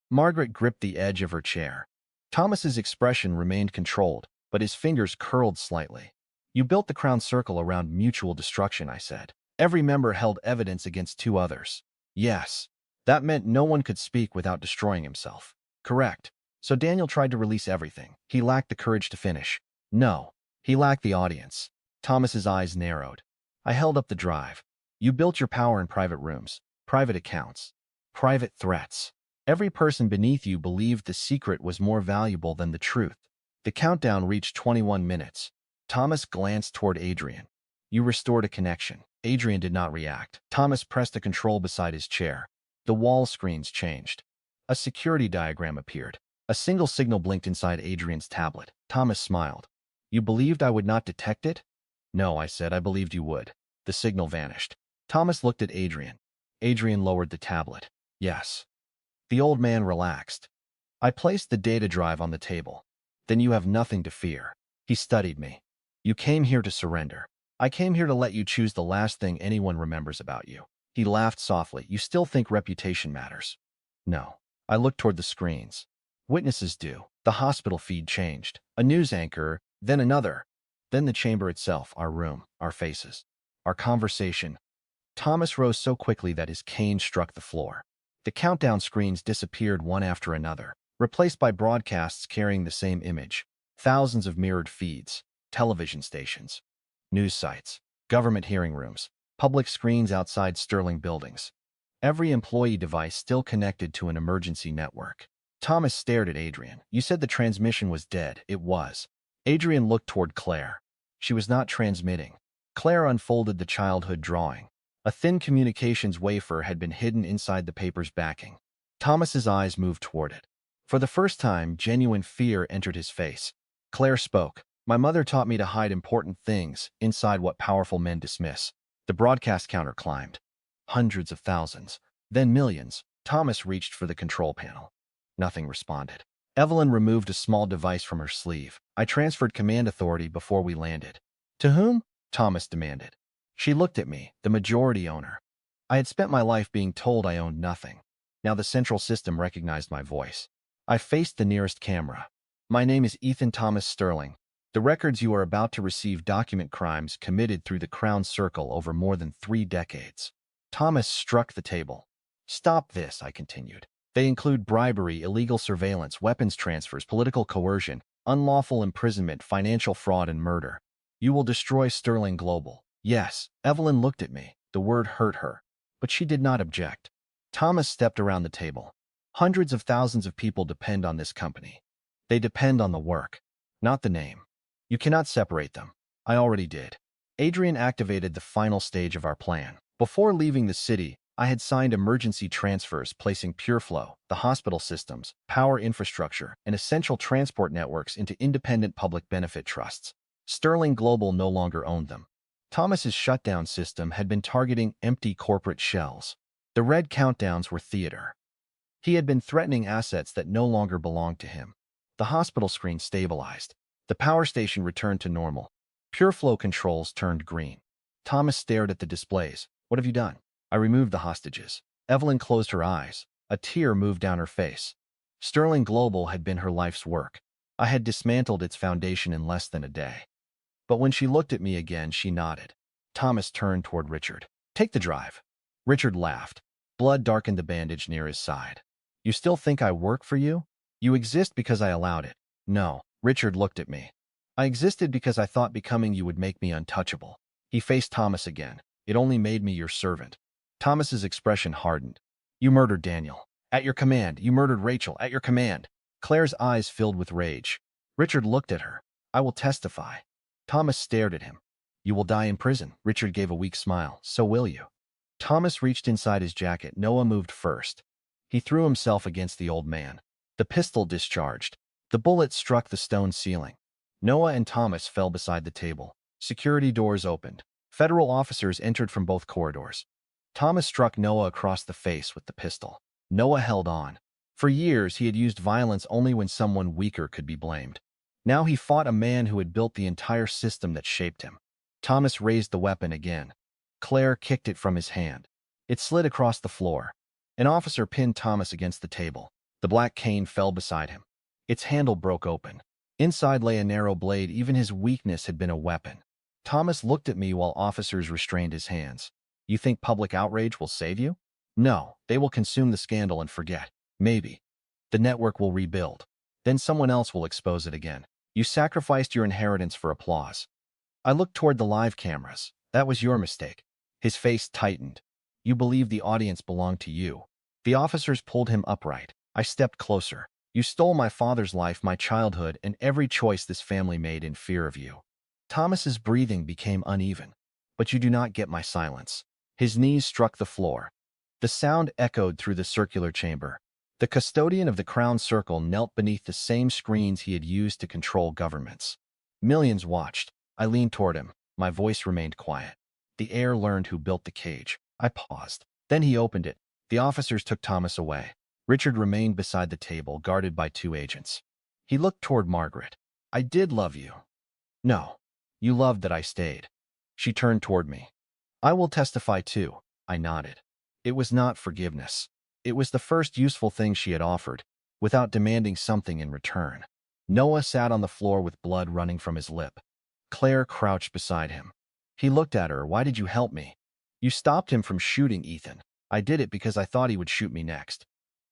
Speaker 1: Margaret gripped the edge of her chair. Thomas's expression remained controlled, but his fingers curled slightly. You built the crown circle around mutual destruction, I said. Every member held evidence against two others. Yes. That meant no one could speak without destroying himself. Correct. So Daniel tried to release everything. He lacked the courage to finish. No. He lacked the audience. Thomas's eyes narrowed. I held up the drive. You built your power in private rooms, private accounts, private threats. Every person beneath you believed the secret was more valuable than the truth. The countdown reached 21 minutes. Thomas glanced toward Adrian. You restored a connection. Adrian did not react. Thomas pressed a control beside his chair. The wall screens changed. A security diagram appeared. A single signal blinked inside Adrian's tablet. Thomas smiled. You believed I would not detect it? No, I said, I believed you would. The signal vanished. Thomas looked at Adrian. Adrian lowered the tablet. Yes. The old man relaxed. I placed the data drive on the table. Then you have nothing to fear. He studied me. You came here to surrender. I came here to let you choose the last thing anyone remembers about you. He laughed softly. You still think reputation matters? No. I looked toward the screens. Witnesses do. The hospital feed changed. A news anchor, then another. Then the chamber itself, our room, our faces, our conversation. Thomas rose so quickly that his cane struck the floor. The countdown screens disappeared one after another, replaced by broadcasts carrying the same image. Thousands of mirrored feeds, television stations, news sites, government hearing rooms, public screens outside Sterling buildings. Every employee device still connected to an emergency network. Thomas stared at Adrian. You said the transmission was dead. It was. Adrian looked toward Claire. She was not transmitting. Claire unfolded the childhood drawing. A thin communications wafer had been hidden inside the paper's backing. Thomas's eyes moved toward it. For the first time, genuine fear entered his face. Claire spoke. My mother taught me to hide important things inside what powerful men dismiss. The broadcast counter climbed. Hundreds of thousands, then millions. Thomas reached for the control panel. Nothing responded. Evelyn removed a small device from her sleeve. I transferred command authority before we landed. To whom? Thomas demanded. She looked at me, the majority owner. I had spent my life being told I owned nothing. Now the central system recognized my voice. I faced the nearest camera. My name is Ethan Thomas Sterling. The records you are about to receive document crimes committed through the Crown Circle over more than 3 decades. Thomas struck the table. Stop this, I continued. They include bribery, illegal surveillance, weapons transfers, political coercion, unlawful imprisonment, financial fraud, and murder. You will destroy Sterling Global. Yes, Evelyn looked at me. The word hurt her, but she did not object. Thomas stepped around the table. Hundreds of thousands of people depend on this company. They depend on the work, not the name. You cannot separate them. I already did. Adrian activated the final stage of our plan. Before leaving the city, I had signed emergency transfers placing PureFlow, the hospital systems, power infrastructure, and essential transport networks into independent public benefit trusts. Sterling Global no longer owned them. Thomas's shutdown system had been targeting empty corporate shells. The red countdowns were theater. He had been threatening assets that no longer belonged to him. The hospital screen stabilized. The power station returned to normal. PureFlow controls turned green. Thomas stared at the displays. What have you done? I removed the hostages. Evelyn closed her eyes. A tear moved down her face. Sterling Global had been her life's work. I had dismantled its foundation in less than a day. But when she looked at me again, she nodded. Thomas turned toward Richard. Take the drive. Richard laughed. Blood darkened the bandage near his side. You still think I work for you? You exist because I allowed it. No. Richard looked at me. I existed because I thought becoming you would make me untouchable. He faced Thomas again. It only made me your servant. Thomas's expression hardened. You murdered Daniel. At your command. You murdered Rachel. At your command. Claire's eyes filled with rage. Richard looked at her. I will testify. Thomas stared at him. You will die in prison. Richard gave a weak smile. So will you. Thomas reached inside his jacket. Noah moved first. He threw himself against the old man. The pistol discharged. The bullet struck the stone ceiling. Noah and Thomas fell beside the table. Security doors opened. Federal officers entered from both corridors. Thomas struck Noah across the face with the pistol. Noah held on. For years, he had used violence only when someone weaker could be blamed. Now he fought a man who had built the entire system that shaped him. Thomas raised the weapon again. Claire kicked it from his hand. It slid across the floor. An officer pinned Thomas against the table. The black cane fell beside him. Its handle broke open. Inside lay a narrow blade. Even his weakness had been a weapon. Thomas looked at me while officers restrained his hands. You think public outrage will save you? No, they will consume the scandal and forget. Maybe. The network will rebuild. Then someone else will expose it again. You sacrificed your inheritance for applause. I looked toward the live cameras. That was your mistake. His face tightened. You believed the audience belonged to you. The officers pulled him upright. I stepped closer. You stole my father's life, my childhood, and every choice this family made in fear of you. Thomas's breathing became uneven. But you do not get my silence. His knees struck the floor. The sound echoed through the circular chamber. The custodian of the Crown Circle knelt beneath the same screens he had used to control governments. Millions watched. I leaned toward him. My voice remained quiet. The heir learned who built the cage. I paused. Then he opened it. The officers took Thomas away. Richard remained beside the table, guarded by 2 agents. He looked toward Margaret. I did love you. No. You loved that I stayed. She turned toward me. I will testify too. I nodded. It was not forgiveness. It was the first useful thing she had offered, without demanding something in return. Noah sat on the floor with blood running from his lip. Claire crouched beside him. He looked at her. Why did you help me? You stopped him from shooting Ethan. I did it because I thought he would shoot me next.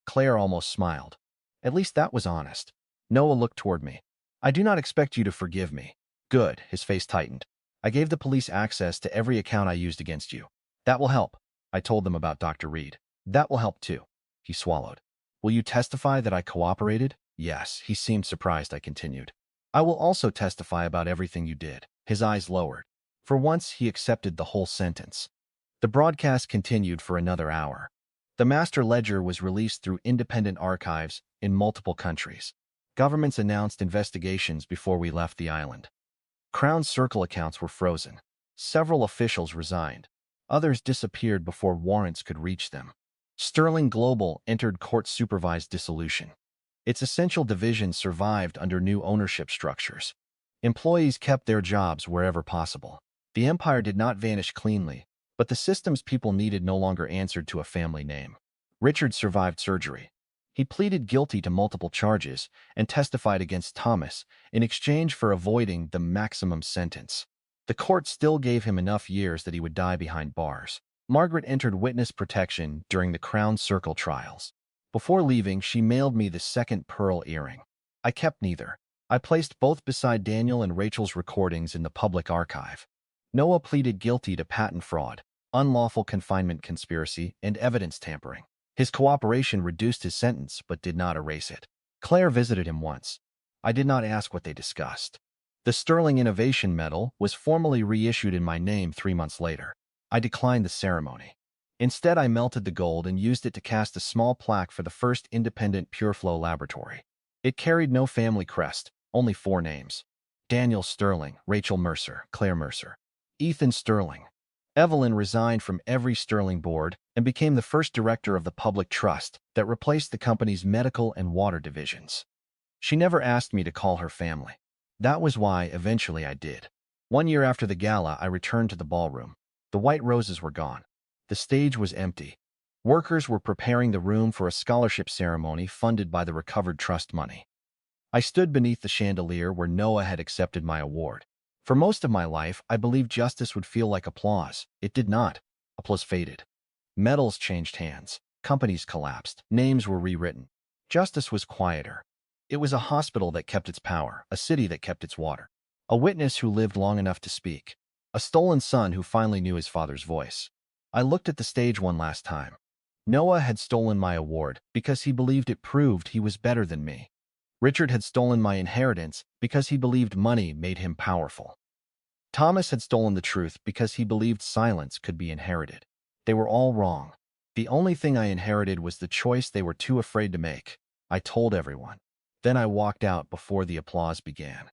Speaker 1: Claire almost smiled. At least that was honest. Noah looked toward me. I do not expect you to forgive me. Good. His face tightened. I gave the police access to every account I used against you. That will help. I told them about Dr. Reed. That will help too. He swallowed. Will you testify that I cooperated? Yes. He seemed surprised. I continued. I will also testify about everything you did. His eyes lowered. For once, he accepted the whole sentence. The broadcast continued for another hour. The master ledger was released through independent archives in multiple countries. Governments announced investigations before we left the island. Crown Circle accounts were frozen. Several officials resigned. Others disappeared before warrants could reach them. Sterling Global entered court-supervised dissolution. Its essential division survived under new ownership structures. Employees kept their jobs wherever possible. The empire did not vanish cleanly, but the systems people needed no longer answered to a family name. Richard survived surgery. He pleaded guilty to multiple charges and testified against Thomas in exchange for avoiding the maximum sentence. The court still gave him enough years that he would die behind bars. Margaret entered witness protection during the Crown Circle trials. Before leaving, she mailed me the second pearl earring. I kept neither. I placed both beside Daniel and Rachel's recordings in the public archive. Noah pleaded guilty to patent fraud, unlawful confinement conspiracy, and evidence tampering. His cooperation reduced his sentence but did not erase it. Claire visited him once. I did not ask what they discussed. The Sterling Innovation Medal was formally reissued in my name 3 months later. I declined the ceremony. Instead, I melted the gold and used it to cast a small plaque for the first independent PureFlow laboratory. It carried no family crest, only 4 names: Daniel Sterling, Rachel Mercer, Claire Mercer, Ethan Sterling. Evelyn resigned from every Sterling board and became the first director of the public trust that replaced the company's medical and water divisions. She never asked me to call her family. That was why eventually I did. 1 year after the gala, I returned to the ballroom. The white roses were gone. The stage was empty. Workers were preparing the room for a scholarship ceremony funded by the recovered trust money. I stood beneath the chandelier where Noah had accepted my award. For most of my life, I believed justice would feel like applause. It did not. Applause faded. Medals changed hands. Companies collapsed. Names were rewritten. Justice was quieter. It was a hospital that kept its power, a city that kept its water, a witness who lived long enough to speak, a stolen son who finally knew his father's voice. I looked at the stage one last time. Noah had stolen my award because he believed it proved he was better than me. Richard had stolen my inheritance because he believed money made him powerful. Thomas had stolen the truth because he believed silence could be inherited. They were all wrong. The only thing I inherited was the choice they were too afraid to make. I told everyone. Then I walked out before the applause began.